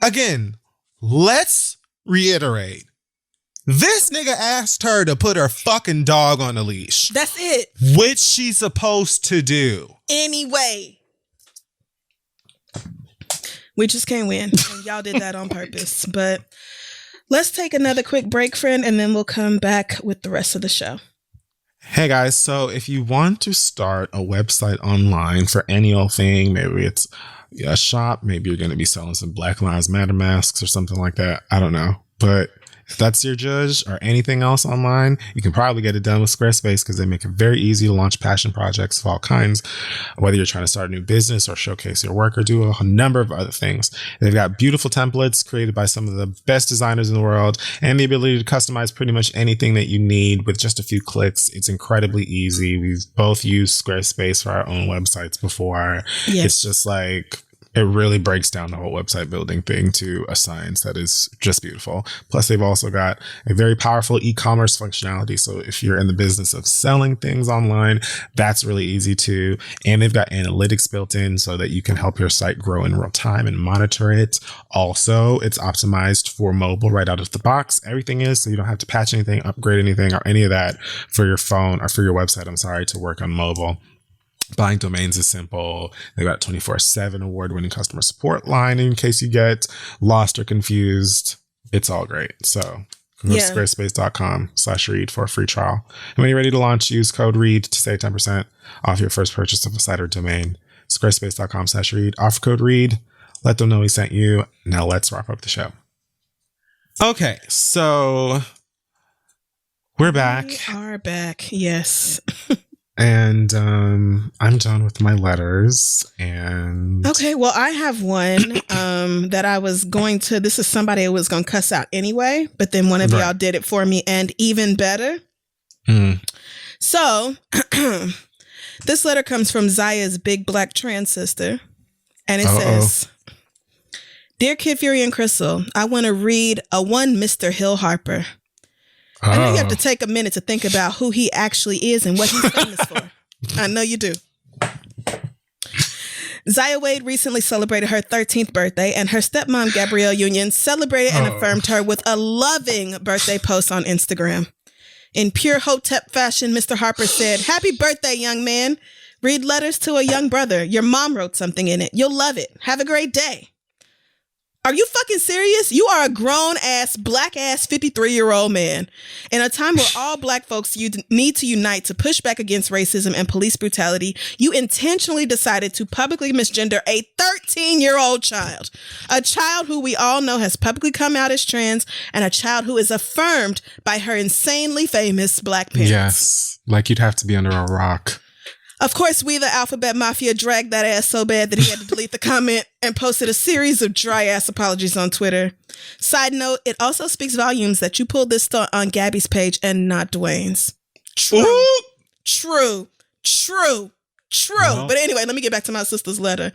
Again, let's reiterate. This nigga asked her to put her fucking dog on a leash. That's it. Which she's supposed to do. Anyway. We just can't win. And y'all did that on purpose. But let's take another quick break, friend, and then we'll come back with the rest of the show. Hey guys, so if you want to start a website online for any old thing, maybe it's a shop, maybe you're going to be selling some Black Lives Matter masks or something like that. I don't know. But if that's your judge or anything else online, you can probably get it done with Squarespace because they make it very easy to launch passion projects of all kinds, whether you're trying to start a new business or showcase your work or do a number of other things. They've got beautiful templates created by some of the best designers in the world and the ability to customize pretty much anything that you need with just a few clicks. It's incredibly easy. We've both used Squarespace for our own websites before. Yes. It's just like, It really breaks down the whole website building thing to a science that is just beautiful. Plus, they've also got a very powerful e-commerce functionality. So if you're in the business of selling things online, that's really easy too. And they've got analytics built in so that you can help your site grow in real time and monitor it. Also, it's optimized for mobile right out of the box. Everything is, so you don't have to patch anything, upgrade anything, or any of that for your phone or for your website, to work on mobile. Buying domains is simple. They've got 24/7 award-winning customer support line in case you get lost or confused. It's all great. So go to squarespace.com/read for a free trial. And when you're ready to launch, use code READ to save 10% off your first purchase of a site or domain. Squarespace.com/read. Offer code READ. Let them know we sent you. Now let's wrap up the show. Okay, so we're back. We are back. Yes. And I'm done with my letters. And okay, well, I have one that I was going to. This is somebody I was going to cuss out anyway, but then one of y'all did it for me, and even better. So this letter comes from Zaya's big black trans sister, and it says, "Dear Kid Fury and Crystal, I want to read a one Mr. Hill Harper. I know you have to take a minute to think about who he actually is and what he's famous for. I know you do. Zaya Wade recently celebrated her 13th birthday, and her stepmom, Gabrielle Union, celebrated and affirmed her with a loving birthday post on Instagram. In pure Hotep fashion, Mr. Harper said, 'Happy birthday, young man. Read letters to a young brother. Your mom wrote something in it. You'll love it. Have a great day.' Are you fucking serious? You are a grown-ass, black-ass 53-year-old man. In a time where all black folks need to unite to push back against racism and police brutality, you intentionally decided to publicly misgender a 13-year-old child. A child who we all know has publicly come out as trans, and a child who is affirmed by her insanely famous black parents." Yes, like you'd have to be under a rock. Of course, we, the Alphabet Mafia, dragged that ass so bad that he had to delete the comment and posted a series of dry-ass apologies on Twitter. Side note, it also speaks volumes that you pulled this stunt on Gabby's page and not Dwayne's. True. No. But anyway, let me get back to my sister's letter.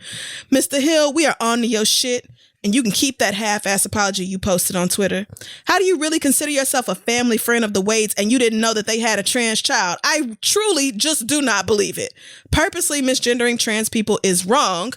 Mr. Hill, we are on to your shit, and you can keep that half-ass apology you posted on Twitter. How do you really consider yourself a family friend of the Wades and you didn't know that they had a trans child? I truly just do not believe it. Purposely misgendering trans people is wrong.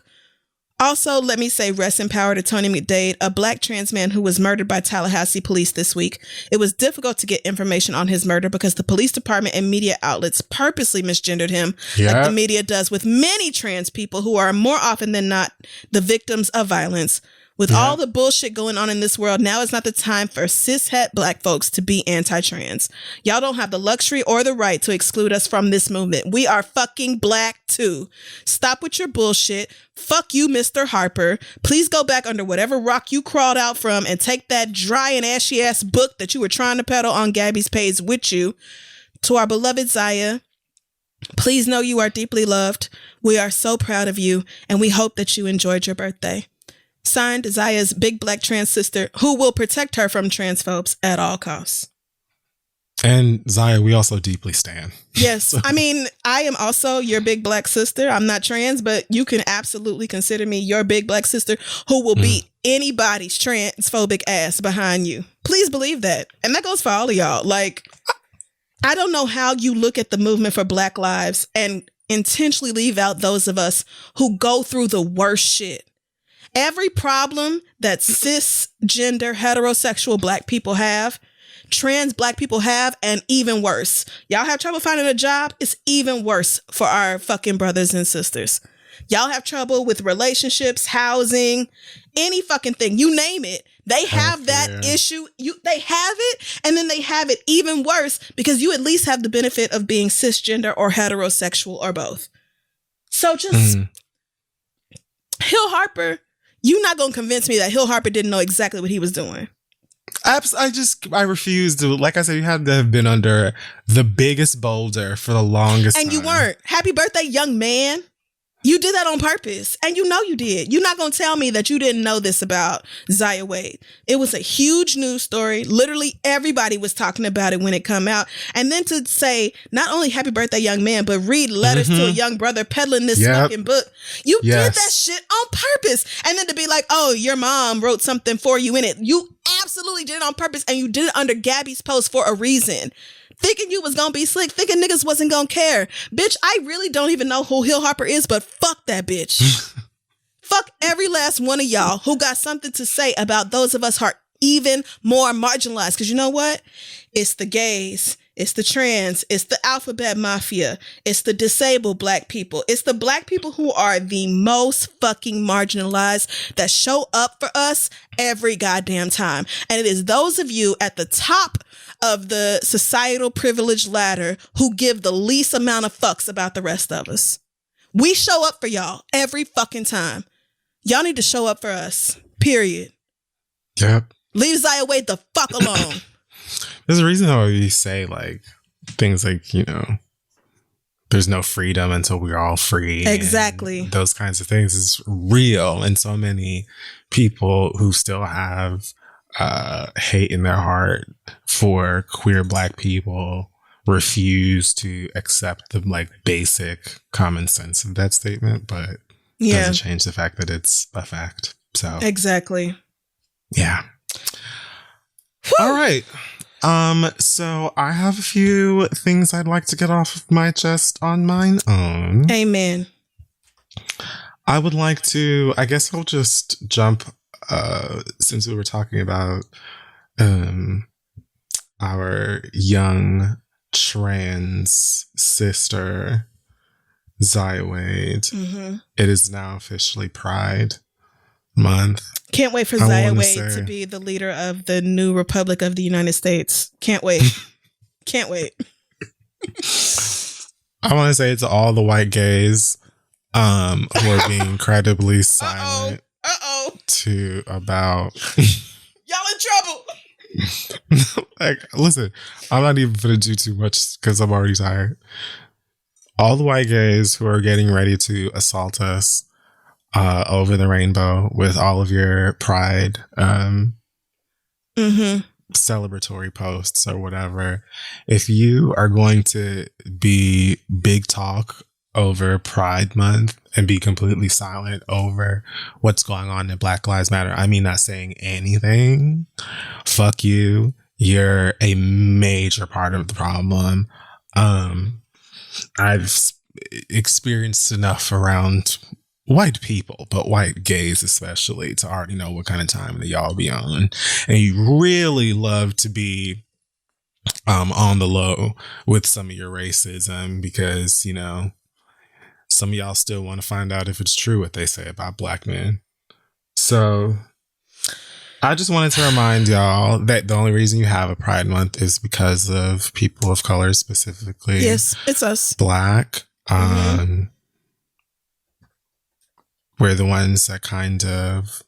Also, let me say rest in power to Tony McDade, a black trans man who was murdered by Tallahassee police this week. It was difficult to get information on his murder because the police department and media outlets purposely misgendered him, like the media does with many trans people who are more often than not the victims of violence. With all the bullshit going on in this world, now is not the time for cishet black folks to be anti-trans. Y'all don't have the luxury or the right to exclude us from this movement. We are fucking black too. Stop with your bullshit. Fuck you, Mr. Harper. Please go back under whatever rock you crawled out from and take that dry and ashy ass book that you were trying to peddle on Gabby's page with you. To our beloved Zaya, please know you are deeply loved. We are so proud of you, and we hope that you enjoyed your birthday. Signed, Zaya's big black trans sister, who will protect her from transphobes at all costs. And Zaya, we also deeply stan. Yes. So. I mean, I am also your big black sister. I'm not trans, but you can absolutely consider me your big black sister who will beat anybody's transphobic ass behind you. Please believe that. And that goes for all of y'all. Like, I don't know how you look at the movement for Black lives and intentionally leave out those of us who go through the worst shit. Every problem that cisgender heterosexual black people have, trans black people have, and even worse. Y'all have trouble finding a job? It's even worse for our fucking brothers and sisters. Y'all have trouble with relationships, housing, any fucking thing. You name it. They have that issue. They have it, and then they have it even worse because you at least have the benefit of being cisgender or heterosexual or both. So just Hill Harper, you're not going to convince me that Hill Harper didn't know exactly what he was doing. I refuse to. Like I said, you had to have been under the biggest boulder for the longest time. And you weren't. Happy birthday, young man. You did that on purpose. And you know you did. You're not going to tell me that you didn't know this about Zaya Wade. It was a huge news story. Literally everybody was talking about it when it come out. And then to say not only happy birthday, young man, but read letters to a young brother peddling this fucking book. You did that shit on purpose. And then to be like, oh, your mom wrote something for you in it. You absolutely did it on purpose. And you did it under Gabby's post for a reason. Thinking you was gonna be slick, thinking niggas wasn't gonna care. Bitch, I really don't even know who Hill Harper is, but fuck that bitch. Fuck every last one of y'all who got something to say about those of us who are even more marginalized. Because you know what? It's the gays, it's the trans, it's the alphabet mafia, it's the disabled black people, it's the black people who are the most fucking marginalized that show up for us every goddamn time. And it is those of you at the top of the societal privilege ladder who give the least amount of fucks about the rest of us. We show up for y'all every fucking time. Y'all need to show up for us. Period. Yep. Leave Zaya Wade the fuck alone. There's a reason why we say like things like, you know, there's no freedom until we're all free. Exactly. Those kinds of things is real. And so many people who still have hate in their heart for queer black people refuse to accept the like basic common sense of that statement, but doesn't change the fact that it's a fact. So exactly. Yeah. All right. So I have a few things I'd like to get off of my chest on mine own. Amen. I would like to, I guess I'll just jump since we were talking about our young trans sister, Zaya Wade. Mm-hmm. It is now officially Pride Month. Can't wait for Zaya Wade to be the leader of the new Republic of the United States. Can't wait. Can't wait. I want to say to all the white gays who are being incredibly silent. To about y'all in trouble. Like, listen, I'm not even gonna do too much because I'm already tired. All the white gays who are getting ready to assault us over the rainbow with all of your pride celebratory posts or whatever. If you are going to be big talk over Pride Month and be completely silent over what's going on in Black Lives Matter, I mean, not saying anything, fuck you. You're a major part of the problem. I've experienced enough around white people, but white gays especially, to already know what kind of time that y'all be on. And you really love to be on the low with some of your racism because, you know, some of y'all still want to find out if it's true what they say about black men. So I just wanted to remind y'all that the only reason you have a Pride Month is because of people of color, specifically. Yes, it's us. Black. We're the ones that kind of,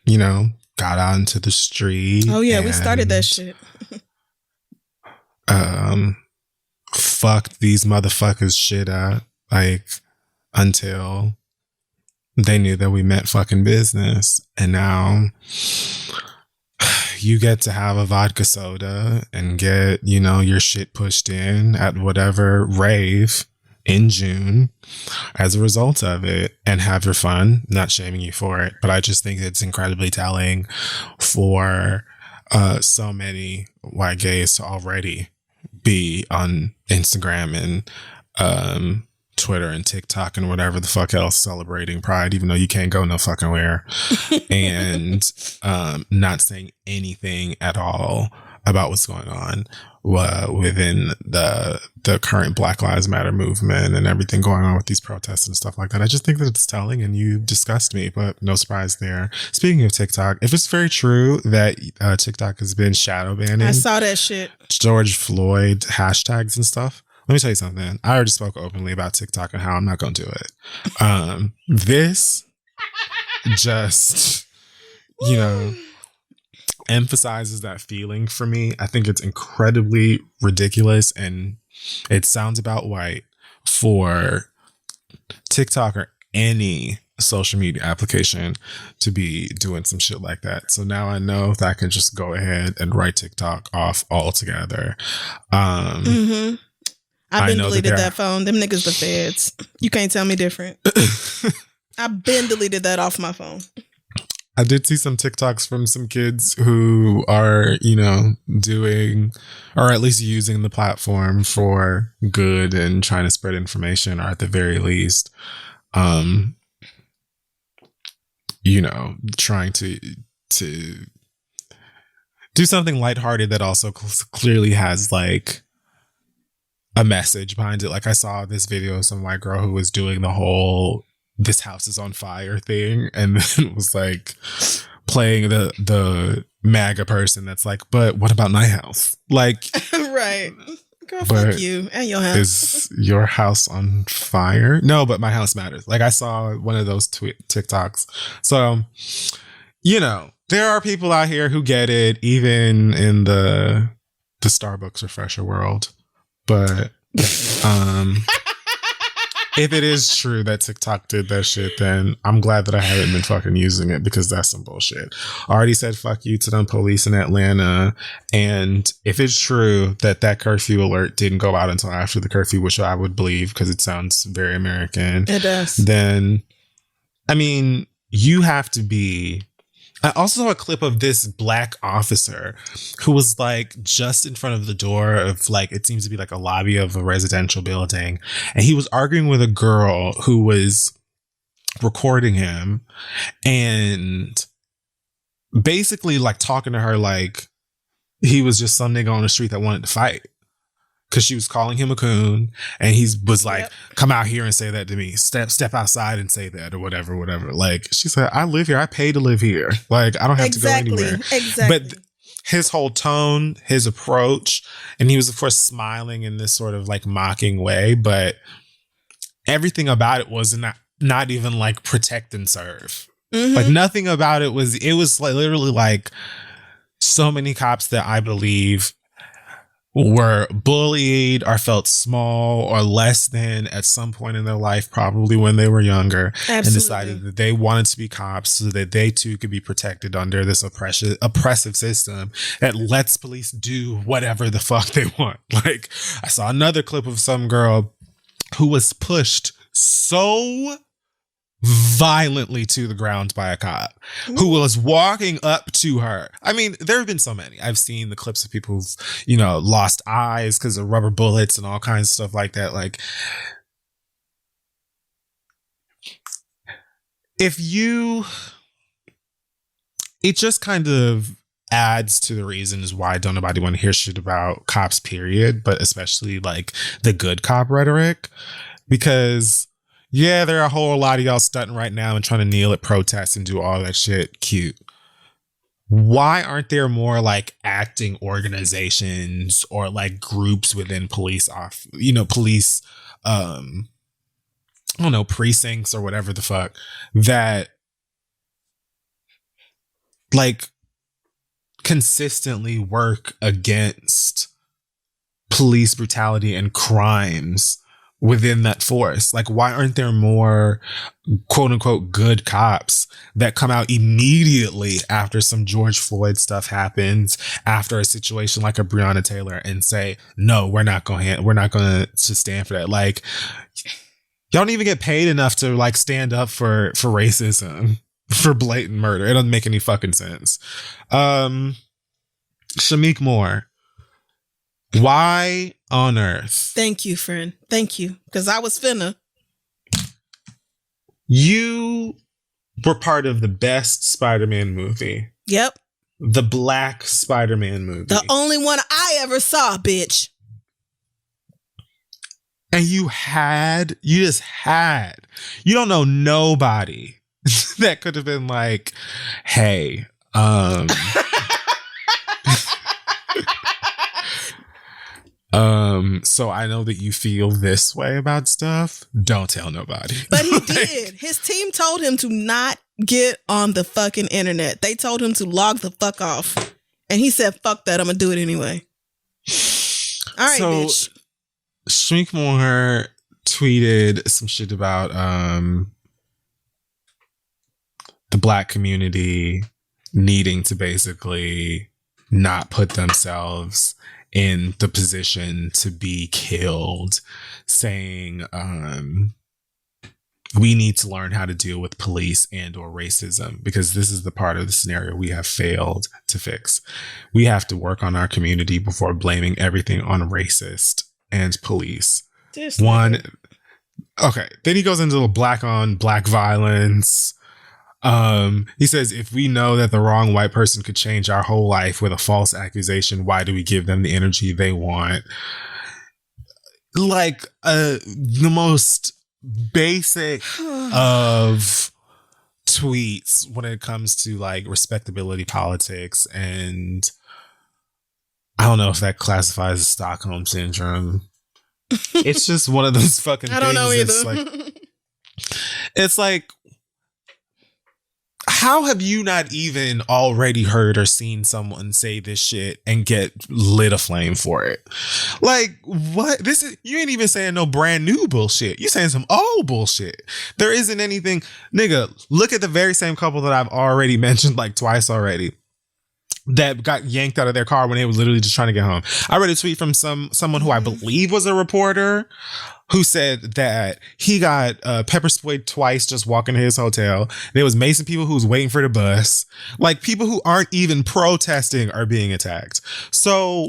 you know, got onto the street. Oh yeah, we started that shit. Fucked these motherfuckers shit up, like, until they knew that we meant fucking business. And now you get to have a vodka soda and get, you know, your shit pushed in at whatever rave in June as a result of it and have your fun. Not shaming you for it, but I just think it's incredibly telling for so many white gays to already be on Instagram and Twitter and TikTok and whatever the fuck else celebrating Pride, even though you can't go no fucking where, and not saying anything at all about what's going on within the current Black Lives Matter movement and everything going on with these protests and stuff like that. I just think that it's telling, and you disgust me, but no surprise there. Speaking of TikTok, if it's very true that TikTok has been shadow banning, I saw that shit. George Floyd hashtags and stuff. Let me tell you something. I already spoke openly about TikTok and how I'm not going to do it. This just, you know, emphasizes that feeling for me. I think it's incredibly ridiculous and it sounds about white for TikTok or any social media application to be doing some shit like that. So now I know that I can just go ahead and write TikTok off altogether. I've been deleted that phone. Them niggas the feds. You can't tell me different. I've been deleted that off my phone. I did see some TikToks from some kids who are, you know, doing or at least using the platform for good and trying to spread information, or at the very least, you know, trying to do something lighthearted that also clearly has like a message behind it. Like I saw this video of some white girl who was doing the whole "this house is on fire" thing, and then it was like playing the MAGA person that's like, but what about my house? Like, right. Girl, fuck you and your house. Is your house on fire? No, but my house matters. Like I saw one of those TikToks. So, you know, there are people out here who get it, even in the Starbucks refresher world. But if it is true that TikTok did that shit, then I'm glad that I haven't been fucking using it, because that's some bullshit. I already said fuck you to them police in Atlanta. And if it's true that that curfew alert didn't go out until after the curfew, which I would believe because it sounds very American. It does. Then, I mean, you have to be... I also saw a clip of this black officer who was like just in front of the door of like, it seems to be like a lobby of a residential building. And he was arguing with a girl who was recording him and basically like talking to her like he was just some nigga on the street that wanted to fight. Because she was calling him a coon, and he was like, yep, come out here and say that to me. Step outside and say that, or whatever. Like, she said, I live here. I pay to live here. Like, I don't have to go anywhere. Exactly. But his whole tone, his approach, and he was, of course, smiling in this sort of like mocking way, but everything about it was not even like protect and serve. Mm-hmm. Like, nothing about it was like literally like so many cops that I believe were bullied or felt small or less than at some point in their life, probably when they were younger. Absolutely. And decided that they wanted to be cops so that they too could be protected under this oppressive system that lets police do whatever the fuck they want. Like, I saw another clip of some girl who was pushed so violently to the ground by a cop who was walking up to her. I mean, there have been so many. I've seen the clips of people who've, you know, lost eyes because of rubber bullets and all kinds of stuff like that. Like, it just kind of adds to the reasons why don't nobody want to hear shit about cops, period, but especially like the good cop rhetoric, because yeah, there are a whole lot of y'all stunting right now and trying to kneel at protests and do all that shit. Cute. Why aren't there more like acting organizations or like groups within police I don't know, precincts or whatever the fuck, that like consistently work against police brutality and crimes within that force? Like, why aren't there more quote unquote good cops that come out immediately after some George Floyd stuff happens, after a situation like a Breonna Taylor, and say, no, we're not going to stand for that? Like, y'all don't even get paid enough to like stand up for racism, for blatant murder. It doesn't make any fucking sense. Shameik Moore, why on earth? Thank you, friend. Thank you. Because I was finna. You were part of the best Spider-Man movie. Yep. The Black Spider-Man movie. The only one I ever saw, bitch. And you don't know nobody that could have been like, hey, so I know that you feel this way about stuff. Don't tell nobody. But he did. His team told him to not get on the fucking internet. They told him to log the fuck off. And he said, fuck that, I'm gonna do it anyway. All right, so, bitch. Shameik Moore tweeted some shit about the Black community needing to basically not put themselves in the position to be killed, saying we need to learn how to deal with police and or racism, because this is the part of the scenario we have failed to fix. We have to work on our community before blaming everything on racist and police. Okay. Then he goes into the black on black violence. He says, if we know that the wrong white person could change our whole life with a false accusation, why do we give them the energy they want? Like, the most basic of tweets when it comes to like respectability politics, and I don't know if that classifies as Stockholm syndrome. It's just one of those fucking things. I don't know either. It's like, how have you not even already heard or seen someone say this shit and get lit aflame for it? Like, what? This is, you ain't even saying no brand new bullshit. You saying some old bullshit. There isn't anything. Nigga, look at the very same couple that I've already mentioned like twice already, that got yanked out of their car when they was literally just trying to get home. I read a tweet from someone who I believe was a reporter, who said that he got pepper sprayed twice just walking to his hotel. There was Mason people who was waiting for the bus. Like, people who aren't even protesting are being attacked. So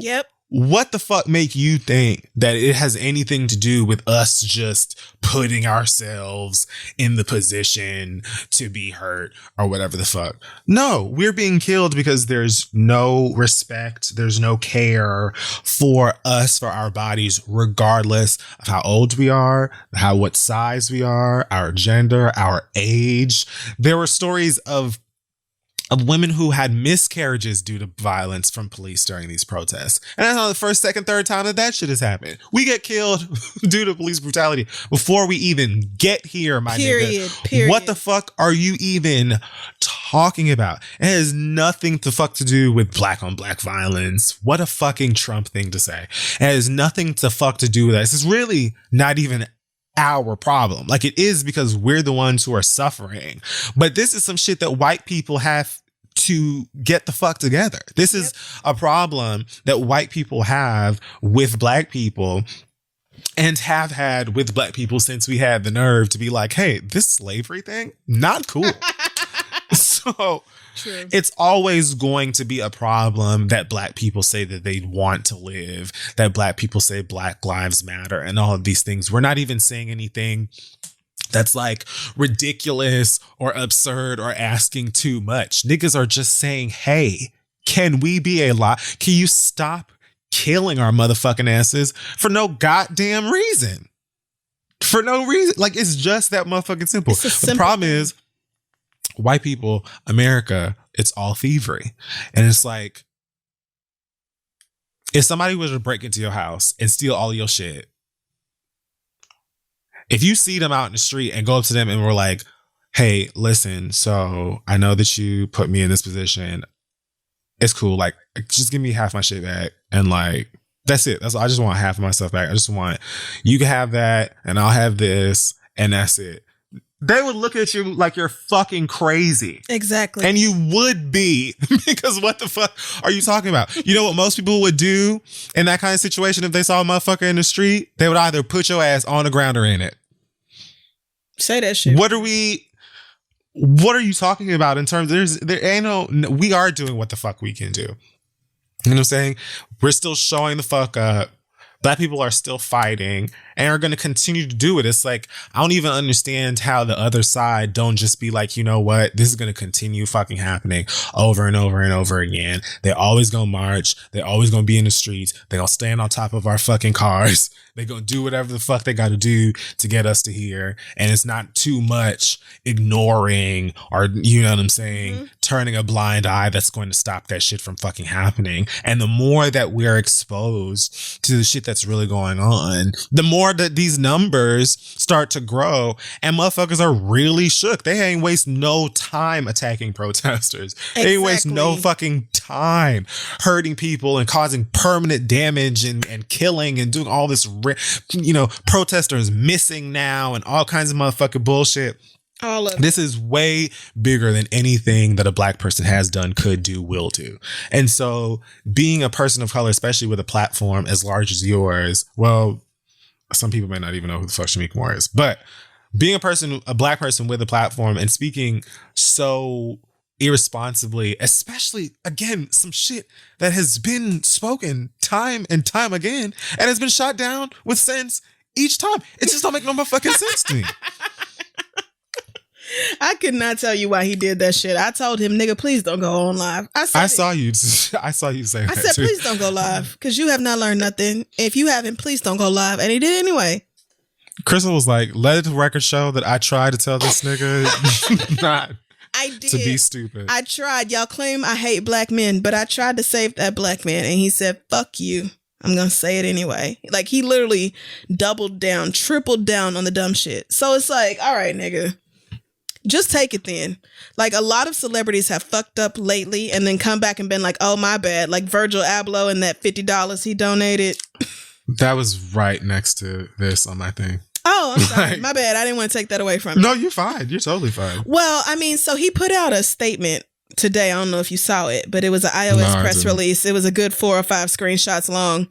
what the fuck make you think that it has anything to do with us just putting ourselves in the position to be hurt or whatever the fuck? No, we're being killed because there's no respect. There's no care for us, for our bodies, regardless of how old we are, what size we are, our gender, our age. There were stories of women who had miscarriages due to violence from police during these protests. And that's not the first, second, third time that shit has happened. We get killed due to police brutality before we even get here, my nigga. Period. What the fuck are you even talking about? It has nothing to do with black on black violence. What a fucking Trump thing to say. It has nothing to do with that. This is really not even our problem. Like, it is because we're the ones who are suffering. But this is some shit that white people have to get the fuck together. This is a problem that white people have with black people, and have had with black people since we had the nerve to be like, hey, this slavery thing, not cool. So true. It's always going to be a problem that black people say that they want to live, that black people say Black Lives Matter and all of these things. We're not even saying anything that's like ridiculous or absurd or asking too much. Niggas are just saying, hey, can we be a lot? Can you stop killing our motherfucking asses for no goddamn reason? For no reason. Like, it's just that motherfucking simple. The problem is, white people, America, it's all thievery. And it's like, if somebody was to break into your house and steal all your shit, if you see them out in the street and go up to them and we're like, hey, listen, so I know that you put me in this position. It's cool. Like, just give me half my shit back. And like, that's it. I just want half of my stuff back. I just want, you can have that and I'll have this, and that's it. They would look at you like you're fucking crazy. Exactly. And you would be, because what the fuck are you talking about? You know what most people would do in that kind of situation if they saw a motherfucker in the street? They would either put your ass on the ground or in it. Say that shit. What are you talking about in terms of, there ain't no, we are doing what the fuck we can do. You know what I'm saying? We're still showing the fuck up. Black people are still fighting and are going to continue to do it. It's like, I don't even understand how the other side don't just be like, you know what? This is going to continue fucking happening over and over and over again. They're always going to march. They're always going to be in the streets. They're going to stand on top of our fucking cars. They're going to do whatever the fuck they got to do to get us to here. And it's not too much ignoring or, you know what I'm saying, turning a blind eye that's going to stop that shit from fucking happening. And the more that we're exposed to the shit that's really going on, the more that these numbers start to grow, and motherfuckers are really shook. They ain't waste no time attacking protesters. Exactly. They ain't waste no fucking time hurting people and causing permanent damage and killing and doing all this, protesters missing now and all kinds of motherfucking bullshit. All of it. This is way bigger than anything that a black person has done, could do, will do. And so being a person of color, especially with a platform as large as yours, well, some people may not even know who the fuck Shamik Moore is, but being a black person with a platform and speaking so irresponsibly, especially, again, some shit that has been spoken time and time again and has been shot down with sense each time. It just don't make no motherfucking sense to me. I could not tell you why he did that shit. I told him, nigga, please don't go on live. I saw you say I that said, too. please don't go live because you have not learned nothing. If you haven't, please don't go live. And he did anyway. Crystal was like, let the record show that I tried to tell this nigga not I did. to be stupid. I tried. Y'all claim I hate black men, but I tried to save that black man. And he said, fuck you. I'm going to say it anyway. Like, he literally doubled down, tripled down on the dumb shit. So it's like, all right, nigga. Just take it then. Like, a lot of celebrities have fucked up lately and then come back and been like, oh, my bad. Like Virgil Abloh and that $50 he donated. That was right next to this on my thing. Oh, I'm sorry. My bad. I didn't want to take that away from you. No, you're fine. You're totally fine. Well, I mean, so he put out a statement today. I don't know if you saw it, but it was an iOS press release. It was a good 4 or 5 screenshots long.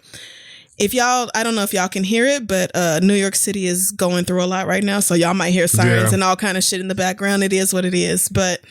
If y'all, I don't know if y'all can hear it, but New York City is going through a lot right now. So y'all might hear sirens and all kind of shit in the background. It is what it is. But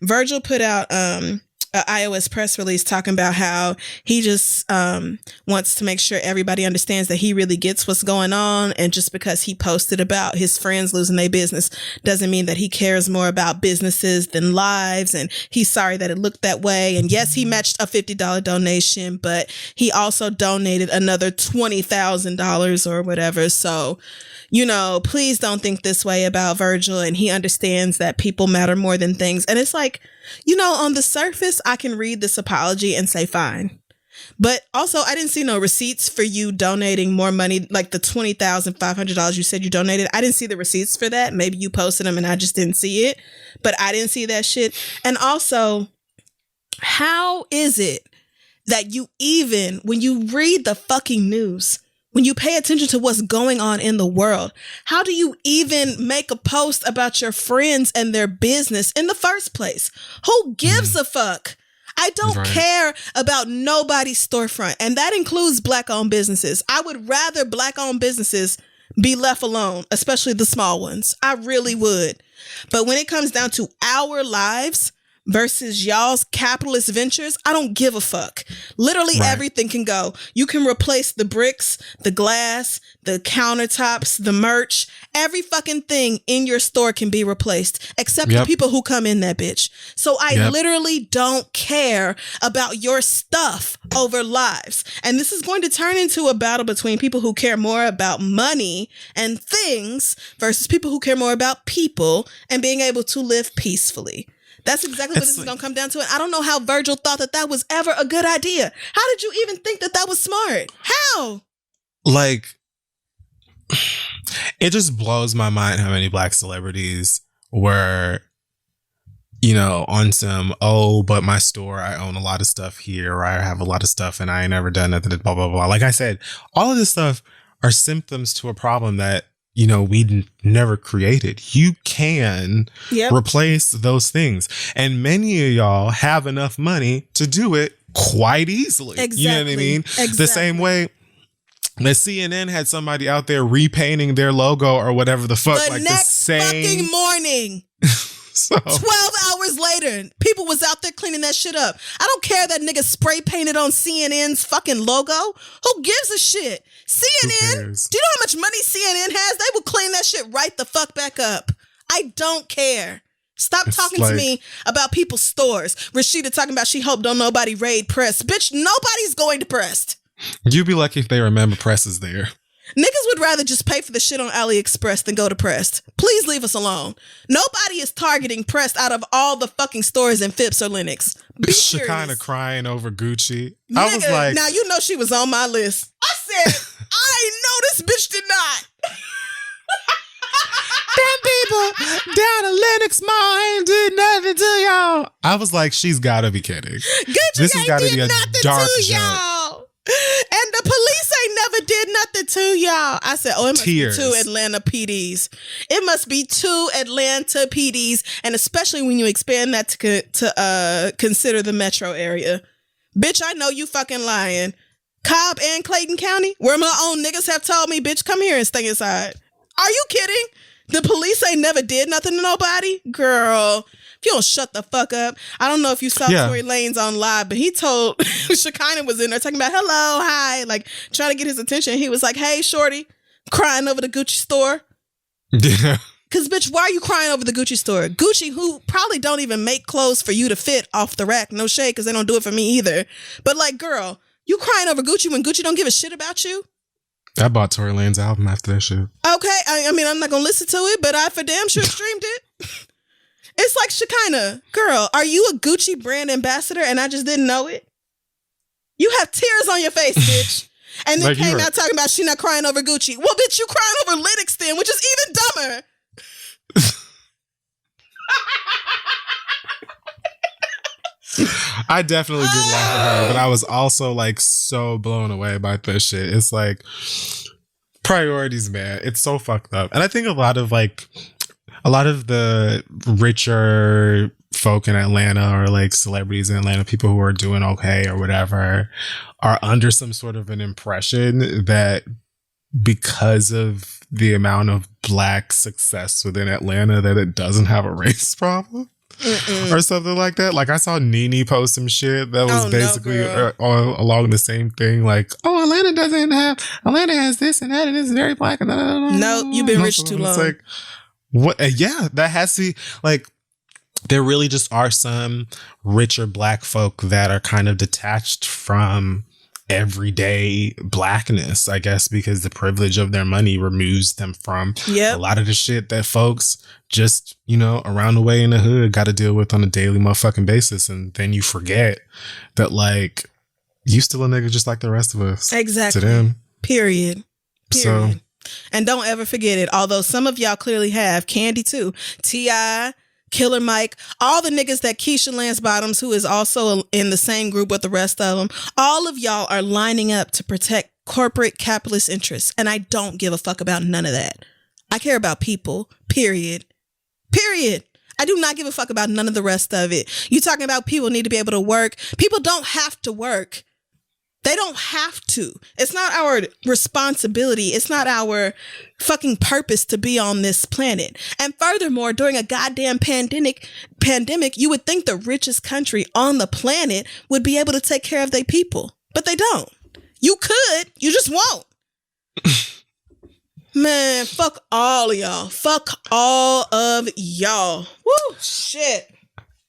Virgil put out an iOS press release talking about how he just wants to make sure everybody understands that he really gets what's going on. And just because he posted about his friends losing their business doesn't mean that he cares more about businesses than lives. And he's sorry that it looked that way. And yes, he matched a $50 donation, but he also donated another $20,000 or whatever. So, you know, please don't think this way about Virgil. And he understands that people matter more than things. And it's like, you know, on the surface, I can read this apology and say, fine. But also, I didn't see no receipts for you donating more money, like the $20,500 you said you donated. I didn't see the receipts for that. Maybe you posted them and I just didn't see it. But I didn't see that shit. And also, how is it that you even, when you read the fucking news, when you pay attention to what's going on in the world, how do you even make a post about your friends and their business in the first place? Who gives a fuck? I don't care about nobody's storefront. And that includes black-owned businesses. I would rather black-owned businesses be left alone, especially the small ones. I really would. But when it comes down to our lives versus y'all's capitalist ventures, I don't give a fuck. Literally everything can go. You can replace the bricks, the glass, the countertops, the merch. Every fucking thing in your store can be replaced, except the people who come in that bitch. So I literally don't care about your stuff over lives. And this is going to turn into a battle between people who care more about money and things versus people who care more about people and being able to live peacefully. That's exactly what this is going to come down to. And I don't know how Virgil thought that that was ever a good idea. How did you even think that that was smart? How? Like, it just blows my mind how many black celebrities were, you know, on some, oh, but my store, I own a lot of stuff here, or I have a lot of stuff and I ain't never done nothing, blah, blah, blah. Like I said, all of this stuff are symptoms to a problem that, you know, we never created. You can replace those things. And many of y'all have enough money to do it quite easily. Exactly. You know what I mean? Exactly. The same way that CNN had somebody out there repainting their logo or whatever the fuck. The next fucking morning. So 12 hours later, people was out there cleaning that shit up. I don't care that nigga spray painted on CNN's fucking logo. Who gives a shit? CNN, do you know how much money CNN has? They will clean that shit right the fuck back up. I don't care. Stop talking to me about people's stores. Rashida talking about she hope don't nobody raid press. Bitch, nobody's going to Pressed. You'd be lucky if they remember Press is there. Niggas would rather just pay for the shit on AliExpress than go to Pressed. Please leave us alone. Nobody is targeting Pressed out of all the fucking stores in Phipps or Lennox. Be serious. Shekinah crying over Gucci. Nigga, I was like, now you know she was on my list. I said, I know this bitch did not. Them people down at Lennox Mall ain't did nothing to y'all. I was like, she's gotta be kidding. Gucci this has gotta be a dark joke. And the police ain't never did nothing said too, y'all. I said, oh, it must Tears. be 2 Atlanta PDs. It must be 2 Atlanta PDs, and especially when you expand that to consider the metro area. Bitch, I know you fucking lying. Cobb and Clayton County, where my own niggas have told me, bitch, come here and stay inside. Are you kidding? The police ain't never did nothing to nobody? Girl, if you don't shut the fuck up. I don't know if you saw Tory Lanez on live, but he told Shekinah was in there talking about, hello, hi, like trying to get his attention. He was like, hey, shorty, crying over the Gucci store. Yeah. Because, bitch, why are you crying over the Gucci store? Gucci, who probably don't even make clothes for you to fit off the rack. No shade, because they don't do it for me either. But, like, girl, you crying over Gucci when Gucci don't give a shit about you? I bought Tory Lanez album after that shit. Okay, I mean, I'm not going to listen to it, but I for damn sure streamed it. It's like, Shekinah, girl, are you a Gucci brand ambassador and I just didn't know it? You have tears on your face, bitch. And then like came out talking about she not crying over Gucci. Well, bitch, you crying over Linux then, which is even dumber. I definitely did laugh at her, but I was also like so blown away by this shit. It's like priorities, man. It's so fucked up. And I think a lot of the richer folk in Atlanta or like celebrities in Atlanta, people who are doing okay or whatever, are under some sort of an impression that because of the amount of Black success within Atlanta that it doesn't have a race problem. Or something like that. Like I saw Nene post some shit that was basically along the same thing. Like, oh, Atlanta has this and that, and it's very Black. No, you've been rich too long. It's like, what? Yeah, that has to be like. There really just are some richer Black folk that are kind of detached from everyday Blackness, I guess, because the privilege of their money removes them from a lot of the shit that folks just, around the way in the hood got to deal with on a daily motherfucking basis. And then you forget that, like, you still a nigga just like the rest of us. Exactly. To them. Period. So, and don't ever forget it. Although some of y'all clearly have. Candy too. T.I., Killer Mike, all the niggas that Keisha Lance Bottoms, who is also in the same group with the rest of them, all of y'all are lining up to protect corporate capitalist interests. And I don't give a fuck about none of that. I care about people, period. Period. I do not give a fuck about none of the rest of it. You talking about people need to be able to work. People don't have to work. They don't have to. It's not our responsibility. It's not our fucking purpose to be on this planet. And furthermore, during a goddamn pandemic, you would think the richest country on the planet would be able to take care of their people. But they don't. You could. You just won't. Man, fuck all of y'all. Fuck all of y'all. Woo, shit.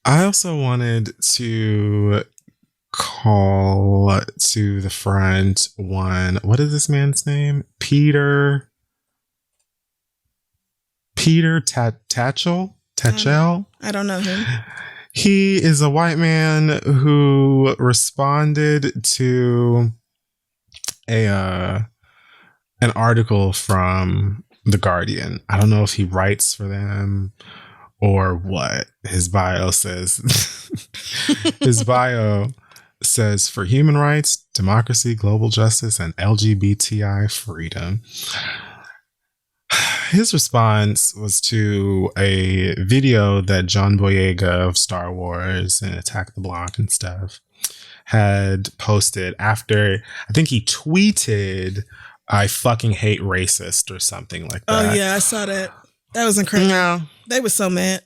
I also wanted to call to the front one. What is this man's name? Peter Tatchell? I don't know him. He is a white man who responded to an article from The Guardian. I don't know if he writes for them or what. His bio says for human rights, democracy, global justice, and LGBTI freedom. His response was to a video that John Boyega of Star Wars and Attack the Block and stuff had posted after, I think he tweeted, "I fucking hate racist" or something like that. Oh yeah, I saw that. That was incredible. Yeah. They were so mad.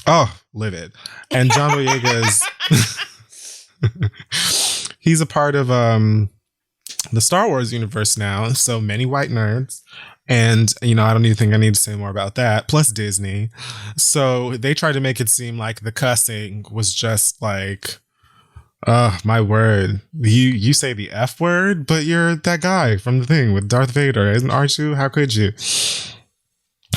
Oh, livid. And John Boyega's he's a part of the Star Wars universe now, so many white nerds. And, I don't even think I need to say more about that. Plus Disney. So they tried to make it seem like the cussing was just like, my word. You say the F word, but you're that guy from the thing with Darth Vader, aren't you? How could you?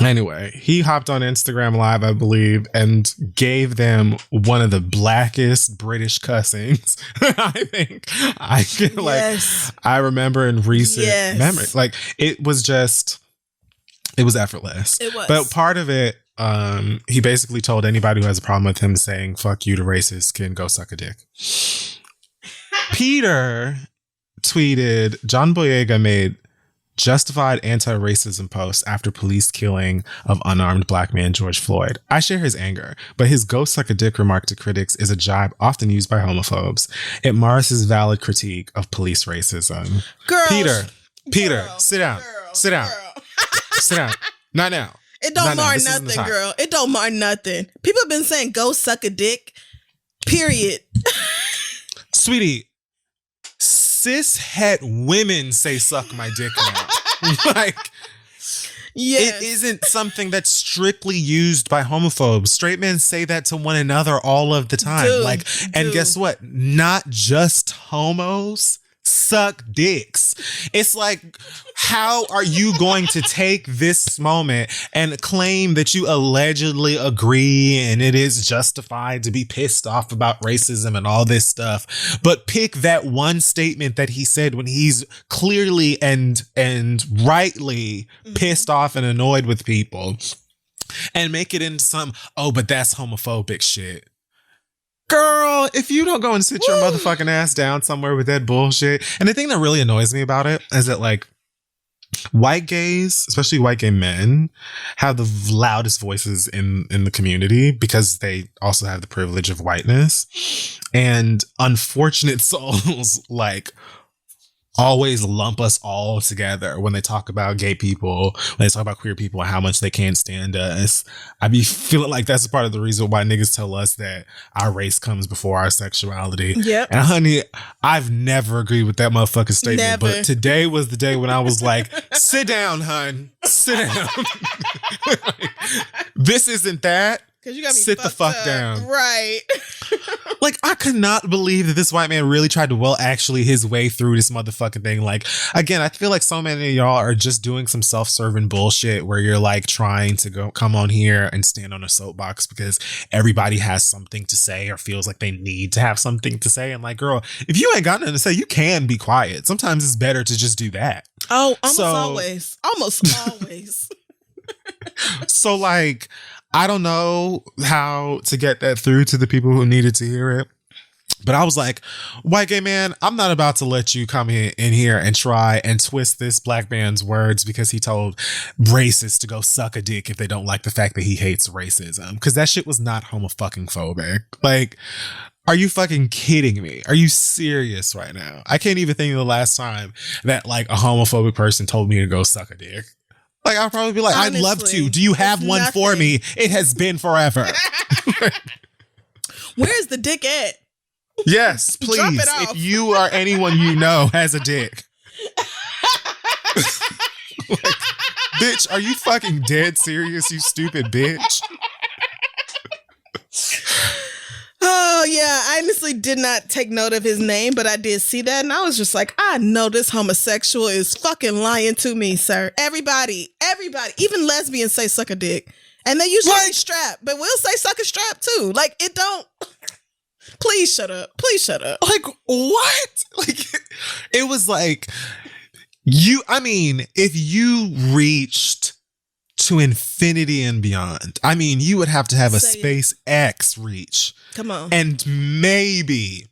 Anyway, he hopped on Instagram Live, I believe, and gave them one of the blackest British cussings. I think I can I remember in recent memory. Like it was effortless. It was. But part of it, he basically told anybody who has a problem with him saying "fuck you" to racists can go suck a dick. Peter tweeted, John Boyega made justified anti-racism posts after police killing of unarmed black man George Floyd. I share his anger, but his "go suck a dick" remark to critics is a jibe often used by homophobes. It mars his valid critique of police racism. Peter, sit down. Sit down. Sit down. Not now. It don't mar nothing, girl. It don't mar nothing. People have been saying "go suck a dick," period. Sweetie, cis-het women say "suck my dick" now. Like, yes. It isn't something that's strictly used by homophobes. Straight men say that to one another all of the time. And guess what? Not just homos suck dicks. It's like, how are you going to take this moment and claim that you allegedly agree and it is justified to be pissed off about racism and all this stuff, but pick that one statement that he said when he's clearly and rightly pissed off and annoyed with people and make it into some, oh, but that's homophobic shit. Girl, if you don't go and sit your motherfucking ass down somewhere with that bullshit. And the thing that really annoys me about it is that, like, white gays, especially white gay men, have the loudest voices in the community because they also have the privilege of whiteness. And unfortunate souls, like, always lump us all together when they talk about gay people, when they talk about queer people and how much they can't stand us. I be feeling like that's a part of the reason why niggas tell us that our race comes before our sexuality. Yep. And honey, I've never agreed with that motherfucking statement. Never. But today was the day when I was like, sit down, hun. Sit down. This isn't that. You got me sit the fuck down. Right. Like, I could not believe that this white man really tried to actually his way through this motherfucking thing. Like, again, I feel like so many of y'all are just doing some self-serving bullshit where you're like trying to come on here and stand on a soapbox because everybody has something to say or feels like they need to have something to say. And like, girl, if you ain't got nothing to say, you can be quiet. Sometimes it's better to just do that. Oh, almost always. So like, I don't know how to get that through to the people who needed to hear it. But I was like, white gay man, I'm not about to let you come in here and try and twist this black man's words because he told racists to go suck a dick if they don't like the fact that he hates racism. Because that shit was not homofucking-phobic. Like, are you fucking kidding me? Are you serious right now? I can't even think of the last time that like a homophobic person told me to go suck a dick. Like, I'll probably be like, honestly, I'd love to. Do you have one for me? It has been forever. Where's the dick at? Yes, please. Drop it off. If you or anyone you know has a dick. Like, bitch, are you fucking dead serious, you stupid bitch? Oh, yeah. I honestly did not take note of his name, but I did see that. And I was just like, I know this homosexual is fucking lying to me, sir. Everybody, even lesbians say suck a dick. And they usually say strap, but we'll say suck a strap too. Like, it don't. Please shut up. Please shut up. Like, what? Like, it was like, if you reached to infinity and beyond, I mean, you would have to have a SpaceX reach. Come on. And maybe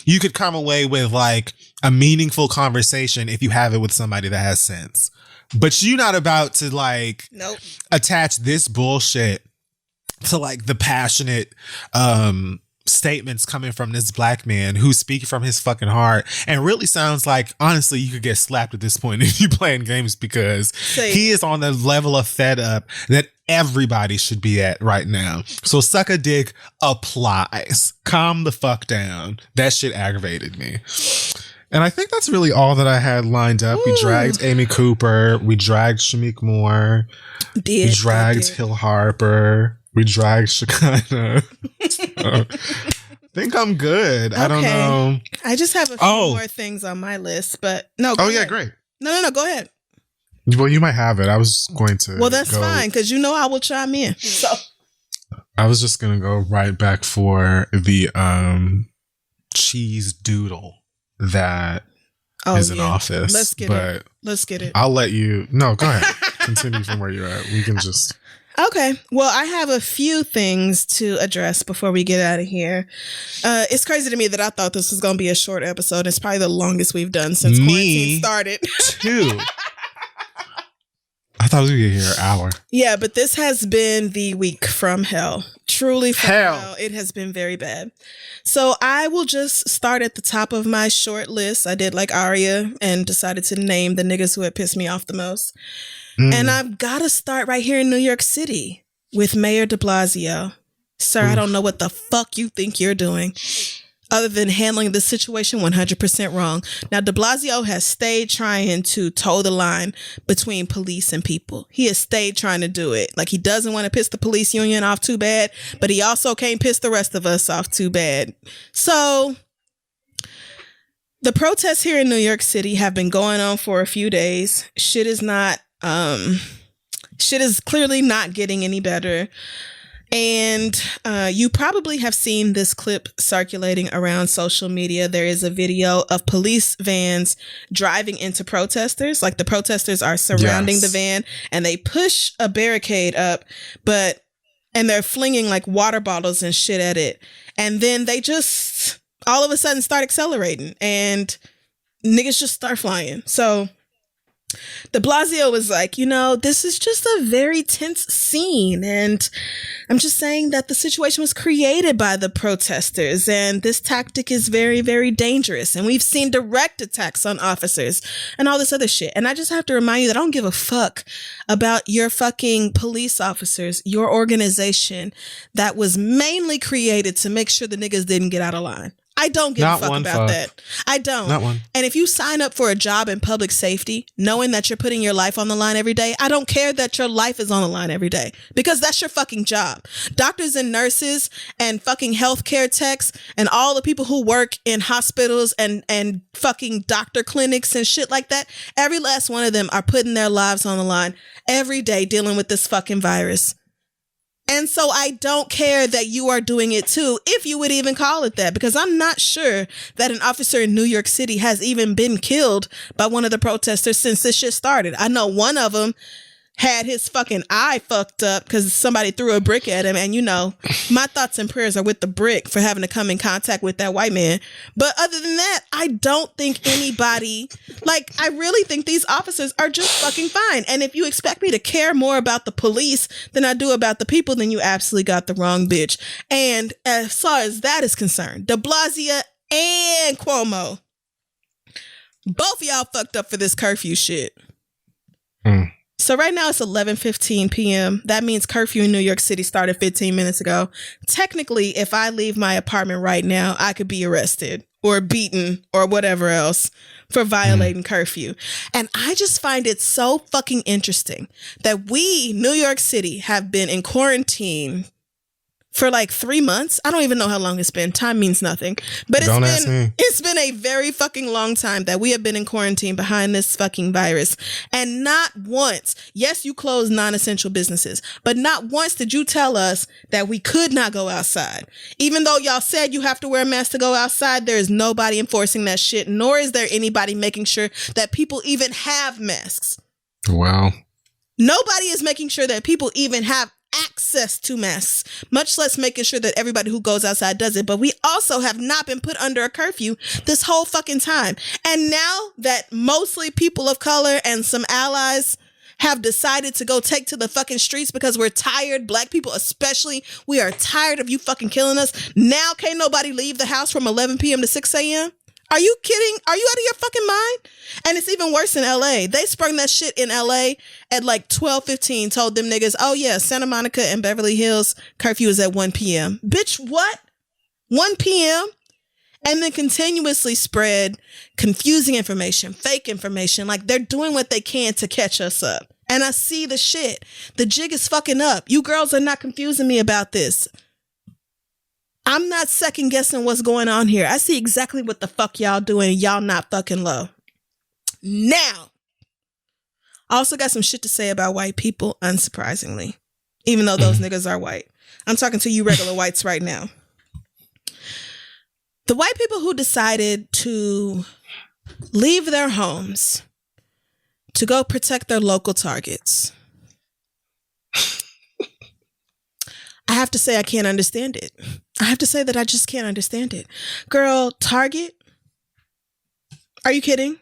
you could come away with like a meaningful conversation if you have it with somebody that has sense. But you're not about to like attach this bullshit to like the passionate statements coming from this black man who's speaking from his fucking heart and really sounds like, honestly, you could get slapped at this point if you playing games because he is on the level of fed up that everybody should be at right now. So suck a dick applies. Calm the fuck down. That shit aggravated me. And I think that's really all that I had lined up. Ooh. We dragged Amy Cooper. We dragged Shamik Moore. We dragged Hill Harper. We dragged Shekinah. I think I'm good. Okay. I don't know. I just have a few more things on my list, but no. Go ahead. Great. No. Go ahead. Well, you might have it. I was going to. Well, that's fine because you know I will chime in. So I was just going to go right back for the cheese doodle that is in office. Let's get it. I'll let you. No, go ahead. Continue from where you're at. We can just. Okay. Well, I have a few things to address before we get out of here. It's crazy to me that I thought this was going to be a short episode. It's probably the longest we've done since quarantine started. Too. thought we were here an hour. Yeah, but this has been the week from hell. Truly from hell. It has been very bad. So I will just start at the top of my short list. I did like Aria and decided to name the niggas who had pissed me off the most. And I've got to start right here in New York City with Mayor de Blasio. Sir, I don't know what the fuck you think you're doing other than handling the situation 100% wrong. Now, de Blasio has stayed trying to toe the line between police and people. He has stayed trying to do it. Like, he doesn't want to piss the police union off too bad, but he also can't piss the rest of us off too bad. So the protests here in New York City have been going on for a few days. Shit is clearly not getting any better. And you probably have seen this clip circulating around social media. There is a video of police vans driving into protesters. Like, the protesters are surrounding the van and they push a barricade up, and they're flinging like water bottles and shit at it. And then they just all of a sudden start accelerating and niggas just start flying. So de Blasio was like, this is just a very tense scene. And I'm just saying that the situation was created by the protesters. And this tactic is very, very dangerous. And we've seen direct attacks on officers and all this other shit. And I just have to remind you that I don't give a fuck about your fucking police officers, your organization that was mainly created to make sure the niggas didn't get out of line. I don't give a fuck about that. I don't. Not one. And if you sign up for a job in public safety, knowing that you're putting your life on the line every day, I don't care that your life is on the line every day, because that's your fucking job. Doctors and nurses and fucking healthcare techs and all the people who work in hospitals and fucking doctor clinics and shit like that, every last one of them are putting their lives on the line every day dealing with this fucking virus. And so I don't care that you are doing it too, if you would even call it that, because I'm not sure that an officer in New York City has even been killed by one of the protesters since this shit started. I know one of them had his fucking eye fucked up because somebody threw a brick at him. And my thoughts and prayers are with the brick for having to come in contact with that white man. But other than that, I don't think anybody, I really think these officers are just fucking fine. And if you expect me to care more about the police than I do about the people, then you absolutely got the wrong bitch. And as far as that is concerned, de Blasio and Cuomo, both of y'all fucked up for this curfew shit. So right now it's 11:15 p.m. That means curfew in New York City started 15 minutes ago. Technically, if I leave my apartment right now, I could be arrested or beaten or whatever else for violating curfew. And I just find it so fucking interesting that we, New York City, have been in quarantine for 3 months. I don't even know how long it's been. Time means nothing. But it's been a very fucking long time that we have been in quarantine behind this fucking virus. And not once, yes, you closed non-essential businesses, but not once did you tell us that we could not go outside. Even though y'all said you have to wear a mask to go outside, there is nobody enforcing that shit, nor is there anybody making sure that people even have masks. Wow. Nobody is making sure that people even have access to masks, much less making sure that everybody who goes outside does it. But we also have not been put under a curfew this whole fucking time. And now that mostly people of color and some allies have decided to go take to the fucking streets because we're tired, black people especially, we are tired of you fucking killing us. Now can't nobody leave the house from 11 p.m. to 6 a.m.? Are you kidding? Are you out of your fucking mind? And it's even worse in LA. They sprung that shit in LA at 12:15, told them niggas, oh yeah, Santa Monica and Beverly Hills curfew is at 1 p.m. Bitch, what? 1 p.m.? And then continuously spread confusing information, fake information. They're doing what they can to catch us up. And I see the shit. The jig is fucking up. You girls are not confusing me about this. I'm not second guessing what's going on here. I see exactly what the fuck y'all doing. Y'all not fucking low. Now, I also got some shit to say about white people, unsurprisingly, even though those niggas are white. I'm talking to you regular whites right now. The white people who decided to leave their homes to go protect their local targets. I have to say I can't understand it. I have to say that I just can't understand it. Girl, Target? Are you kidding?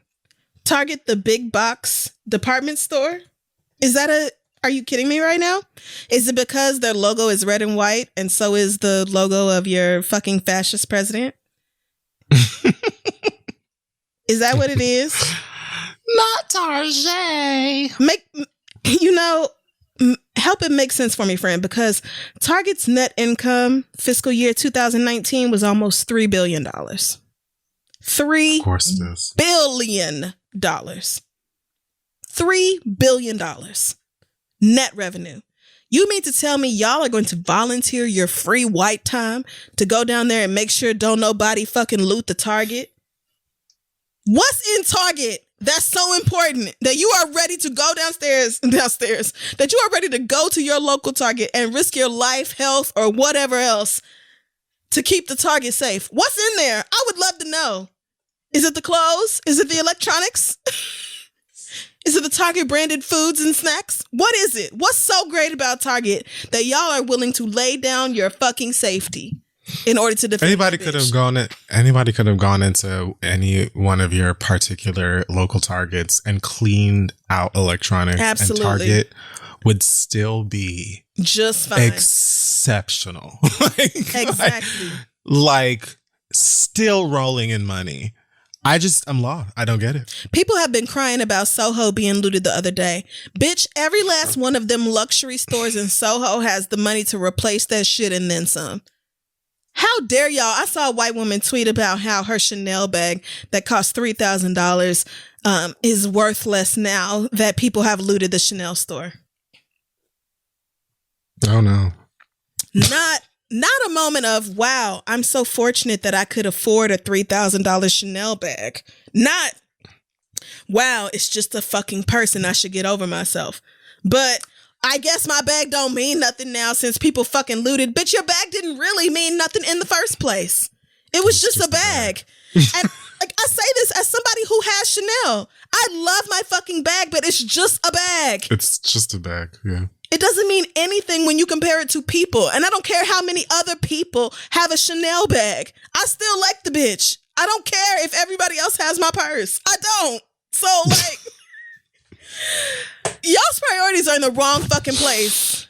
Target, the big box department store? Are you kidding me right now? Is it because their logo is red and white and so is the logo of your fucking fascist president? Is that what it is? Not Target. Help it make sense for me, friend, because Target's net income fiscal year 2019 was almost $3 billion. $3 billion. $3 billion net revenue. You mean to tell me y'all are going to volunteer your free white time to go down there and make sure don't nobody fucking loot the Target? What's in Target that's so important that you are ready to go downstairs, that you are ready to go to your local Target and risk your life, health, or whatever else to keep the Target safe? What's in there? I would love to know. Is it the clothes? Is it the electronics? Is it the Target branded foods and snacks? What is it? What's so great about Target that y'all are willing to lay down your fucking safety in order to defend? Anybody could have gone into any one of your particular local Targets and cleaned out electronics. Absolutely. And Target would still be just fine. Exceptional. Exactly. Like still rolling in money. I'm lost. I don't get it. People have been crying about Soho being looted the other day. Bitch, every last one of them luxury stores in Soho has the money to replace that shit and then some. How dare y'all? I saw a white woman tweet about how her Chanel bag that cost $3,000 is worth less now that people have looted the Chanel store. Oh no. Not a moment of, wow, I'm so fortunate that I could afford a $3,000 Chanel bag. Not, wow, it's just a fucking purse and I should get over myself. But I guess my bag don't mean nothing now since people fucking looted. Bitch, your bag didn't really mean nothing in the first place. It was just a bag. And like I say this as somebody who has Chanel. I love my fucking bag, but it's just a bag. It's just a bag, yeah. It doesn't mean anything when you compare it to people. And I don't care how many other people have a Chanel bag. I still like the bitch. I don't care if everybody else has my purse. I don't. So, like, y'all's priorities are in the wrong fucking place.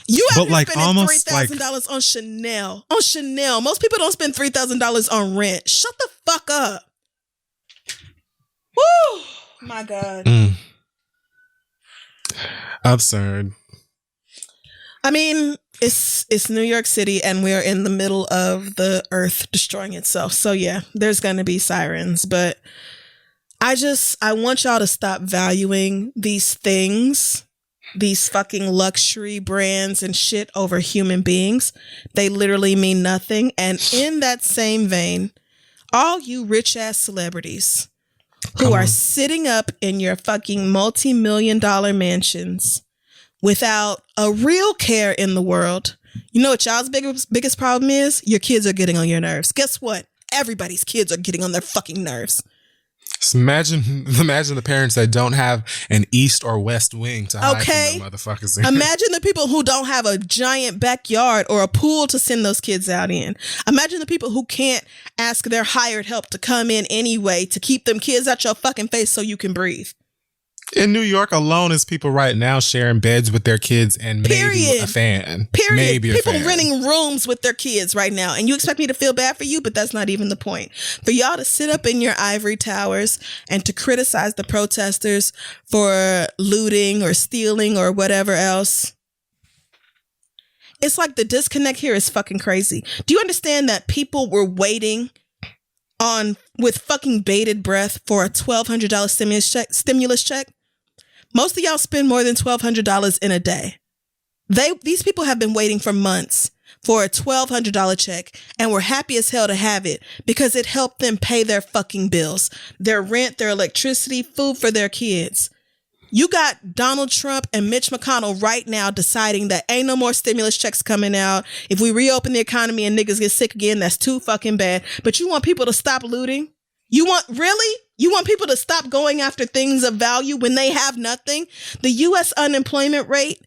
You have been spending $3,000 on Chanel. On Chanel. Most people don't spend $3,000 on rent. Shut the fuck up. Woo! My God. Absurd. I mean, it's New York City and we're in the middle of the earth destroying itself. So yeah, there's going to be sirens, but I want y'all to stop valuing these things, these fucking luxury brands and shit over human beings. They literally mean nothing. And in that same vein, all you rich ass celebrities who are sitting up in your fucking multi-million-dollar mansions without a real care in the world. You know what y'all's biggest problem is? Your kids are getting on your nerves. Guess what? Everybody's kids are getting on their fucking nerves. So imagine the parents that don't have an east or west wing to hide from them motherfuckers. Imagine the people who don't have a giant backyard or a pool to send those kids out in. Imagine the people who can't ask their hired help to come in anyway to keep them kids out your fucking face so you can breathe. In New York alone is people right now sharing beds with their kids and maybe a fan. Maybe a fan. People renting rooms with their kids right now. And you expect me to feel bad for you, but that's not even the point. For y'all to sit up in your ivory towers and to criticize the protesters for looting or stealing or whatever else. It's like the disconnect here is fucking crazy. Do you understand that people were waiting with fucking bated breath for a $1,200 stimulus check? Most of y'all spend more than $1,200 in a day. These people have been waiting for months for a $1,200 check and were happy as hell to have it because it helped them pay their fucking bills, their rent, their electricity, food for their kids. You got Donald Trump and Mitch McConnell right now deciding that ain't no more stimulus checks coming out. If we reopen the economy and niggas get sick again, that's too fucking bad. But you want people to stop looting? You want people to stop going after things of value when they have nothing? The U.S. unemployment rate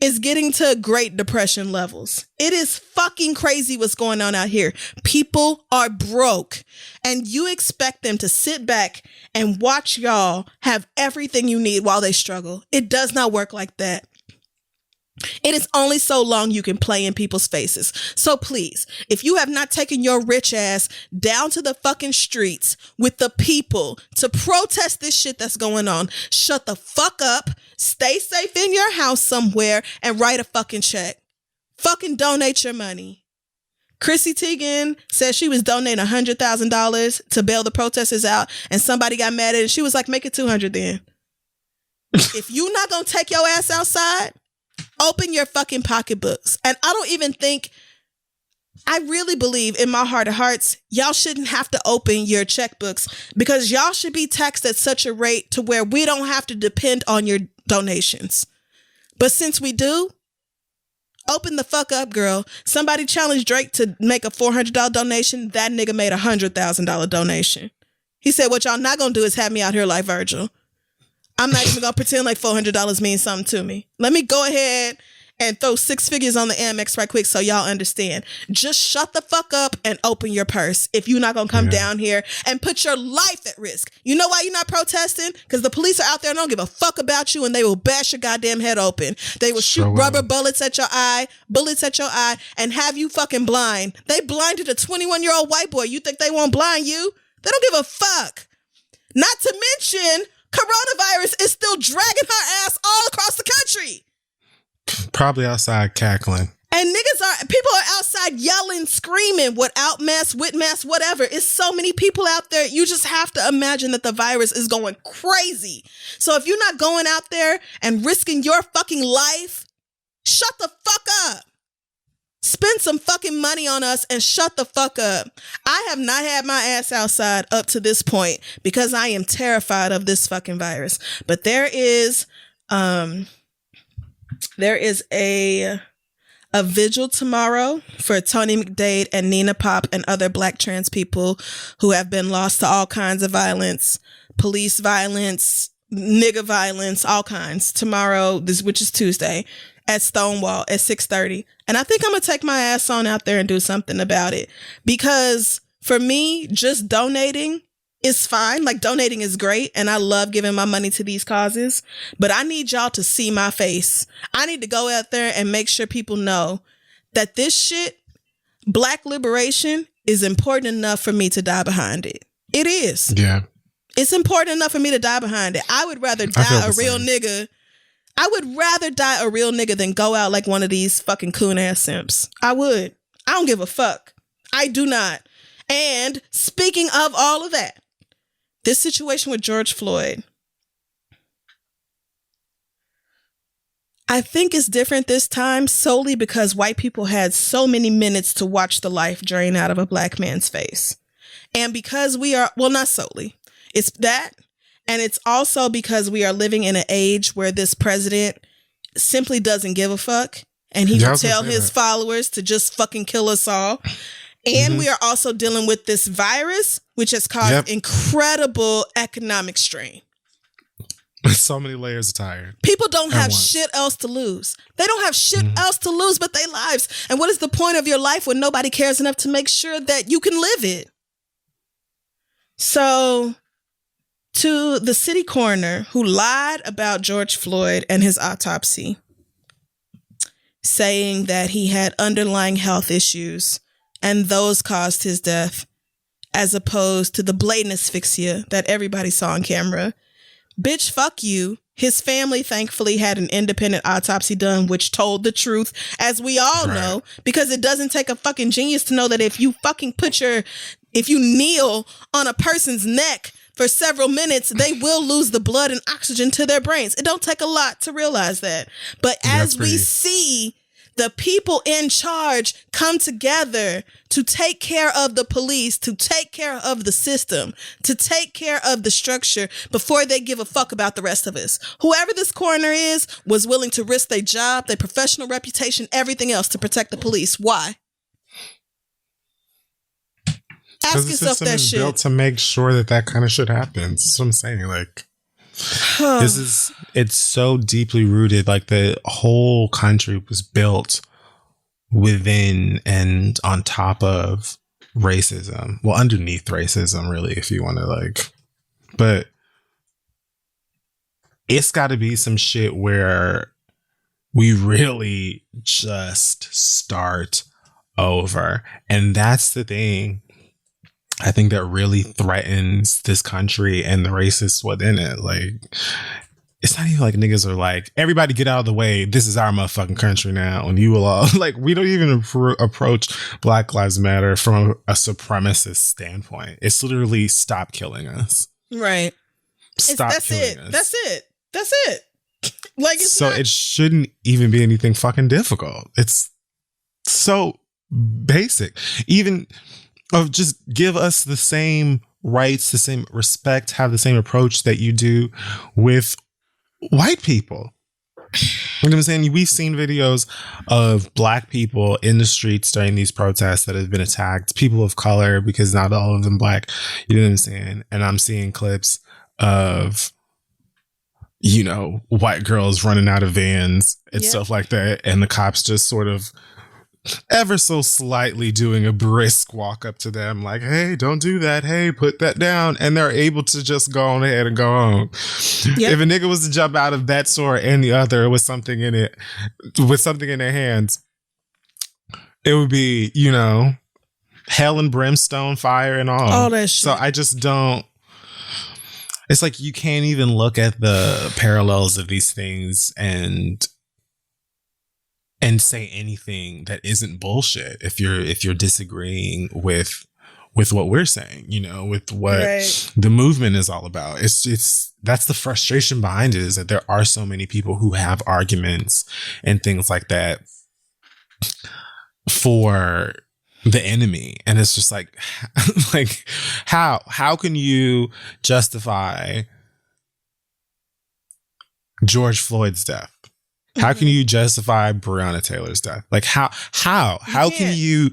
is getting to Great Depression levels. It is fucking crazy what's going on out here. People are broke, and you expect them to sit back and watch y'all have everything you need while they struggle. It does not work like that. It is only so long you can play in people's faces. So please, if you have not taken your rich ass down to the fucking streets with the people to protest this shit that's going on, shut the fuck up, stay safe in your house somewhere, and write a fucking check. Fucking donate your money. Chrissy Teigen said she was donating $100,000 to bail the protesters out, and somebody got mad at it. She was like, make it 200 then. If you not gonna take your ass outside, open your fucking pocketbooks. And I really believe in my heart of hearts, y'all shouldn't have to open your checkbooks, because y'all should be taxed at such a rate to where we don't have to depend on your donations. But since we do, open the fuck up, girl. Somebody challenged Drake to make a $400 donation. That nigga made a $100,000 donation. He said, what y'all not gonna do is have me out here like Virgil. I'm not even gonna pretend like $400 means something to me. Let me go ahead and throw 6 figures on the Amex right quick so y'all understand. Just shut the fuck up and open your purse if you're not gonna come down here and put your life at risk. You know why you're not protesting? Because the police are out there and don't give a fuck about you, and they will bash your goddamn head open. They will shoot rubber bullets at your eye, and have you fucking blind. They blinded a 21-year-old white boy. You think they won't blind you? They don't give a fuck. Not to mention, coronavirus is still dragging her ass all across the country. Probably outside cackling. And people are outside yelling, screaming, without masks, with masks, whatever. It's so many people out there. You just have to imagine that the virus is going crazy. So if you're not going out there and risking your fucking life, shut the fuck up. Spend some fucking money on us and shut the fuck up. I have not had my ass outside up to this point because I am terrified of this fucking virus. But there is a vigil tomorrow for Tony McDade and Nina Pop and other Black trans people who have been lost to all kinds of violence, police violence, nigga violence, all kinds. Tomorrow, which is Tuesday, at Stonewall at 6:30. And I think I'm going to take my ass on out there and do something about it. Because for me, just donating is fine. Like, donating is great. And I love giving my money to these causes. But I need y'all to see my face. I need to go out there and make sure people know that this shit, Black liberation, is important enough for me to die behind it. It is. Yeah. It's important enough for me to die behind it. I would rather die a real nigga. I would rather die a real nigga than go out like one of these fucking coon ass simps. I would. I don't give a fuck. I do not. And speaking of all of that, this situation with George Floyd, I think it's different this time solely because white people had so many minutes to watch the life drain out of a Black man's face. And because we are, well, not solely. It's that. And it's also because we are living in an age where this president simply doesn't give a fuck. And he will tell his followers to just fucking kill us all. And we are also dealing with this virus, which has caused incredible economic strain. So many layers of tired. People don't have shit else to lose. They don't have shit else to lose but their lives. And what is the point of your life when nobody cares enough to make sure that you can live it? So, to the city coroner who lied about George Floyd and his autopsy, saying that he had underlying health issues and those caused his death, as opposed to the blatant asphyxia that everybody saw on camera. Bitch, fuck you. His family thankfully had an independent autopsy done, which told the truth, as we all know, because it doesn't take a fucking genius to know that if you fucking if you kneel on a person's neck for several minutes, they will lose the blood and oxygen to their brains. It don't take a lot to realize that. But as we see the people in charge come together to take care of the police, to take care of the system, to take care of the structure before they give a fuck about the rest of us. Whoever this coroner is was willing to risk their job, their professional reputation, everything else to protect the police. Why? Ask yourself that shit. Built to make sure that kind of shit happens. That's what I'm saying. Like, It's so deeply rooted. Like the whole country was built within and on top of racism. Well, underneath racism, really, if you want to like, but it's got to be some shit where we really just start over. And that's the thing I think that really threatens this country and the racists within it. Like, it's not even like niggas are like, everybody get out of the way. This is our motherfucking country now. And you will all, like, we don't even approach Black Lives Matter from a supremacist standpoint. It's literally stop killing us. Right. Stop killing us. That's it. Like, it's so it shouldn't even be anything fucking difficult. It's so basic. Even of just give us the same rights, the same respect, have the same approach that you do with white people. You know what I'm saying? We've seen videos of Black people in the streets during these protests that have been attacked, people of color, because not all of them Black. You know what I'm saying? And I'm seeing clips of, you know, white girls running out of vans and stuff like that. And the cops just sort of ever so slightly doing a brisk walk up to them like, hey, don't do that. Hey, put that down. And they're able to just go on ahead and go on. Yep. If a nigga was to jump out of that store and the other with something in it, with something in their hands, it would be, you know, hell and brimstone, fire and all that shit. So I just don't. It's like you can't even look at the parallels of these things and say anything that isn't bullshit if you're disagreeing with what we're saying, you know, with what the movement is all about. It's that's the frustration behind it, is that there are so many people who have arguments and things like that for the enemy. And it's just like how can you justify George Floyd's death? How can you justify Breonna Taylor's death? Like how can you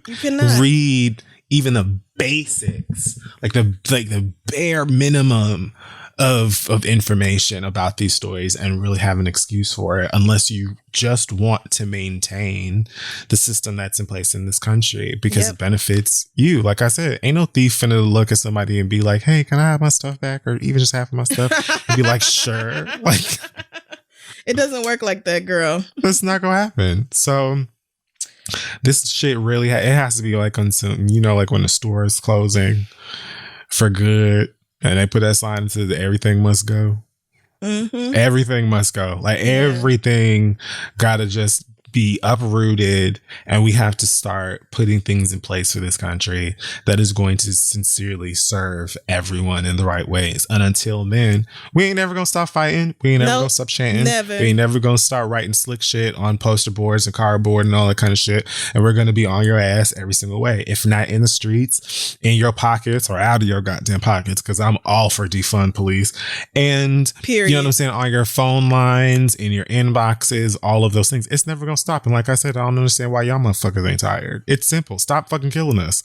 read even the basics, like the bare minimum of information about these stories and really have an excuse for it, unless you just want to maintain the system that's in place in this country because it benefits you. Like I said, ain't no thief finna look at somebody and be like, hey, can I have my stuff back? Or even just half of my stuff and be like, sure. Like, it doesn't work like that, girl. That's not gonna happen. So this shit really, it has to be like on some, you know, like when the store is closing for good and they put that sign that says everything must go. Mm-hmm. Everything must go. Like everything gotta just be uprooted, and we have to start putting things in place for this country that is going to sincerely serve everyone in the right ways. And until then, we ain't never gonna stop fighting. We ain't never gonna stop chanting. Never. We ain't never gonna start writing slick shit on poster boards and cardboard and all that kind of shit. And we're gonna be on your ass every single way. If not in the streets, in your pockets or out of your goddamn pockets, because I'm all for defund police. And period. You know what I'm saying? On your phone lines, in your inboxes, all of those things. It's never gonna stop. And like I said, I don't understand why y'all motherfuckers ain't tired. It's simple. Stop fucking killing us.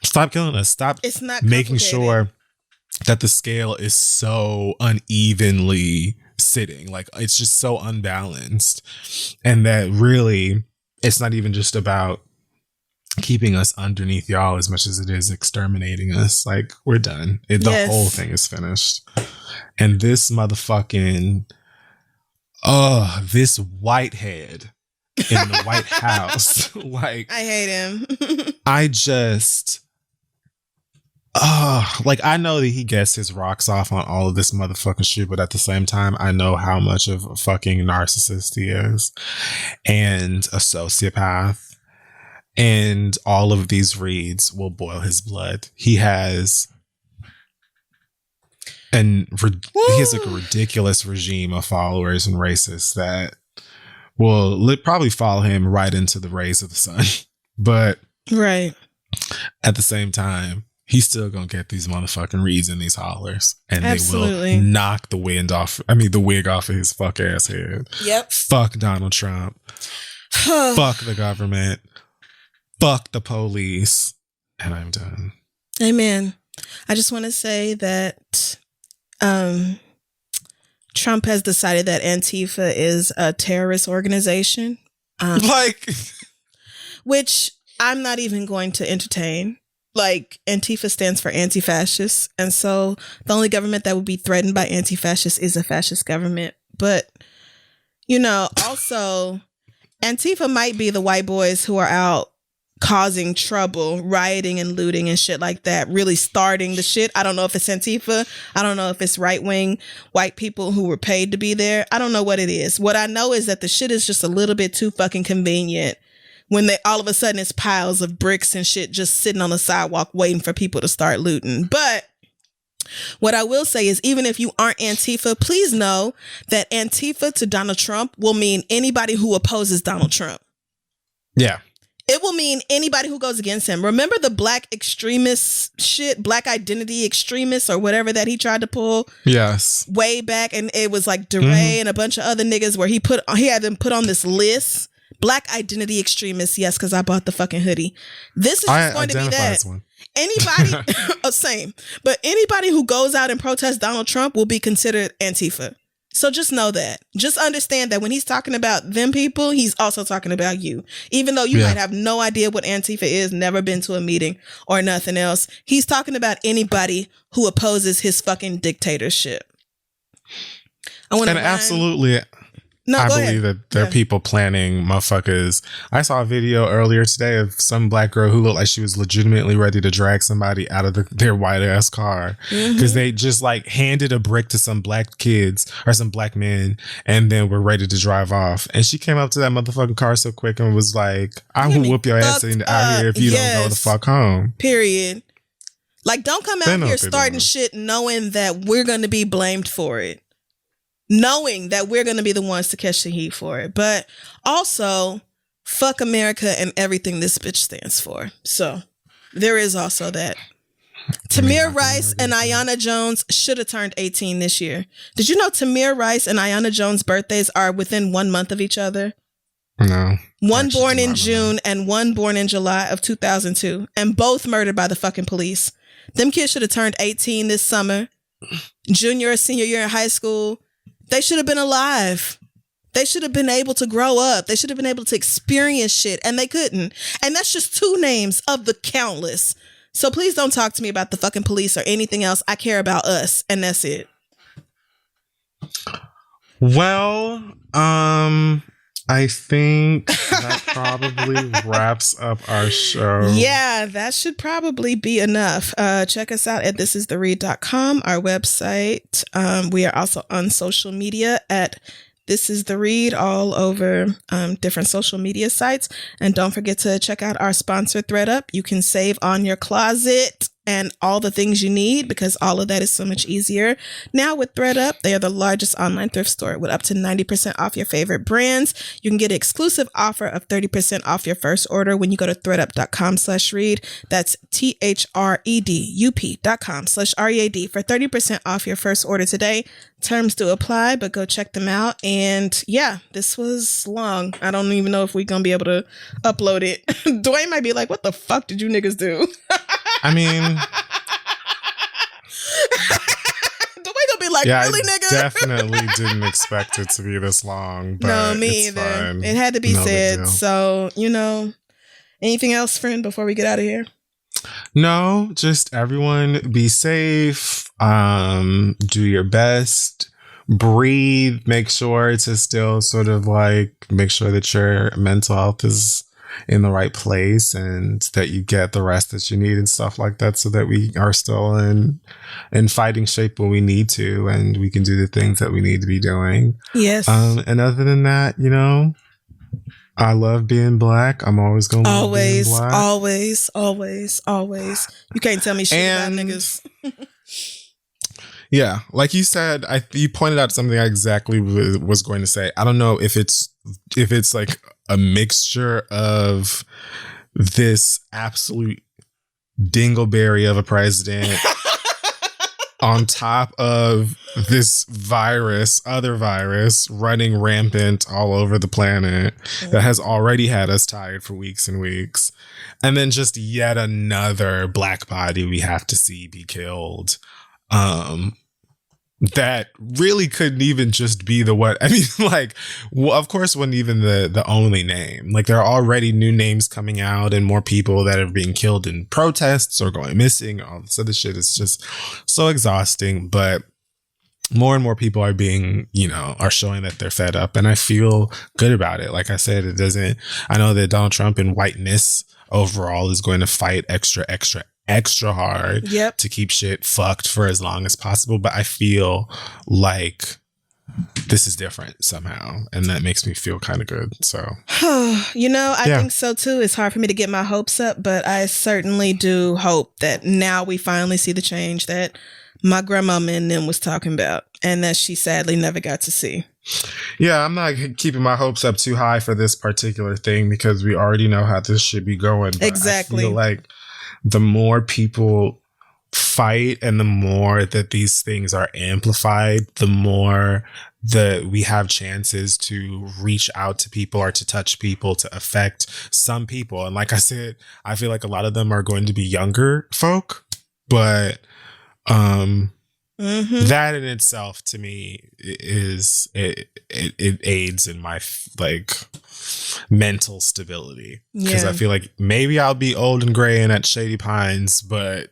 Stop killing us. Stop making sure that the scale is so unevenly sitting. Like, it's just so unbalanced. And that really, it's not even just about keeping us underneath y'all as much as it is exterminating us. Like, we're done. The whole thing is finished. And this motherfucking... this whitehead in the White House. Like, I hate him. I just, like, I know that he gets his rocks off on all of this motherfucking shit, but at the same time, I know how much of a fucking narcissist he is and a sociopath. And all of these reads will boil his blood. He has... And he has like a ridiculous regime of followers and racists that will probably follow him right into the rays of the sun. But at the same time, he's still gonna get these motherfucking reads and these hollers, and they will knock the wig off of his fuck ass head. Yep. Fuck Donald Trump. Fuck the government. Fuck the police. And I'm done. Amen. I just want to say that Trump has decided that Antifa is a terrorist organization. Like, which I'm not even going to entertain. Like, Antifa stands for anti-fascist. And so the only government that would be threatened by anti-fascist is a fascist government. But, you know, also, Antifa might be the white boys who are out causing trouble, rioting and looting and shit like that, really starting the shit. I don't know if it's Antifa. I don't know if it's right-wing white people who were paid to be there. I don't know what it is. What I know is that the shit is just a little bit too fucking convenient when they all of a sudden it's piles of bricks and shit just sitting on the sidewalk waiting for people to start looting. But what I will say is, even if you aren't Antifa, please know that Antifa to Donald Trump will mean anybody who opposes Donald Trump. Yeah. It will mean anybody who goes against him. Remember the black extremist shit, black identity extremists or whatever that he tried to pull? Yes. Way back, and it was like DeRay and a bunch of other niggas where he had them put on this list. Black identity extremists, yes, because I bought the fucking hoodie. This is just going to be that. Anybody, same. But anybody who goes out and protests Donald Trump will be considered Antifa. So just know that. Just understand that when he's talking about them people, he's also talking about you. Even though you might have no idea what Antifa is, never been to a meeting or nothing else, he's talking about anybody who opposes his fucking dictatorship. Absolutely. No, I go believe ahead. that there are people planning motherfuckers. I saw a video earlier today of some black girl who looked like she was legitimately ready to drag somebody out of their white ass car because they just like handed a brick to some black kids or some black men and then were ready to drive off. And she came up to that motherfucking car so quick and was like, I will whoop your ass out here if you don't go the fuck home. Period. Like, don't come out here starting shit knowing that we're going to be blamed for it. Knowing that we're going to be the ones to catch the heat for it. But also, fuck America and everything this bitch stands for. So, there is also that. Tamir Rice and Ayanna Jones should have turned 18 this year. Did you know Tamir Rice and Ayanna Jones' birthdays are within 1 month of each other? No. One born in June and one born in July of 2002. And both murdered by the fucking police. Them kids should have turned 18 this summer. Junior or senior year in high school. They should have been alive. They should have been able to grow up. They should have been able to experience shit, and they couldn't. And that's just 2 names of the countless. So please don't talk to me about the fucking police or anything else. I care about us, and that's it. Well, I think that probably wraps up our show. Yeah, that should probably be enough. Check us out at thisistheread.com, our website. We are also on social media at This Is The Read, all over different social media sites. And don't forget to check out our sponsor, ThredUp. You can save on your closet and all the things you need, because all of that is so much easier now with ThredUp. They are the largest online thrift store with up to 90% off your favorite brands. You can get an exclusive offer of 30% off your first order when you go to thredup.com/read. That's THREDUP.com/READ for 30% off your first order today. Terms do apply, but go check them out. And yeah, this was long. I don't even know if we're going to be able to upload it. Dwayne might be like, what the fuck did you niggas do? I mean, the way gonna be like, really, nigga? I definitely didn't expect it to be this long. But no, me either. Fine. It had to be said. So, anything else, friend, before we get out of here? No, just everyone be safe. Do your best. Breathe. Make sure to still sort of like make sure that your mental health is in the right place and that you get the rest that you need and stuff like that, so that we are still in fighting shape when we need to, and we can do the things that we need to be doing. Yes. And other than that, I love being black. I'm always going to love being black. Always. You can't tell me shit about niggas. Yeah, like you said, you pointed out something I exactly was going to say. I don't know if it's like a mixture of this absolute dingleberry of a president on top of this other virus running rampant all over the planet that has already had us tired for weeks and weeks. And then just yet another black body we have to see be killed. that really couldn't even just be the what. I mean, like, well, of course, wasn't even the only name. Like, there are already new names coming out and more people that are being killed in protests or going missing. All this other shit is just so exhausting. But more and more people are being, are showing that they're fed up. And I feel good about it. Like I said, I know that Donald Trump in whiteness overall is going to fight extra hard to keep shit fucked for as long as possible. But I feel like this is different somehow. And that makes me feel kind of good. So, I think so too. It's hard for me to get my hopes up, but I certainly do hope that now we finally see the change that my grandmama and them was talking about and that she sadly never got to see. Yeah, I'm not keeping my hopes up too high for this particular thing because we already know how this should be going. But exactly. I feel like the more people fight and the more that these things are amplified, the more that we have chances to reach out to people or to touch people, to affect some people. And like I said, I feel like a lot of them are going to be younger folk, but that in itself to me is it aids in my mental stability because I feel like maybe I'll be old and gray and at Shady Pines, but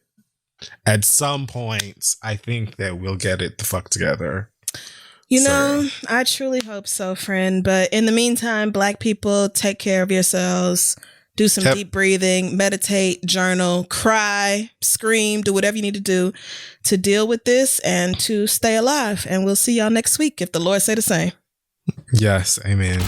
at some point I think that we'll get it the fuck together. I truly hope so, friend. But in the meantime, Black people, take care of yourselves. Do some deep breathing, meditate, journal, cry, scream, do whatever you need to do to deal with this and to stay alive. And we'll see y'all next week if the Lord say the same. Yes, amen.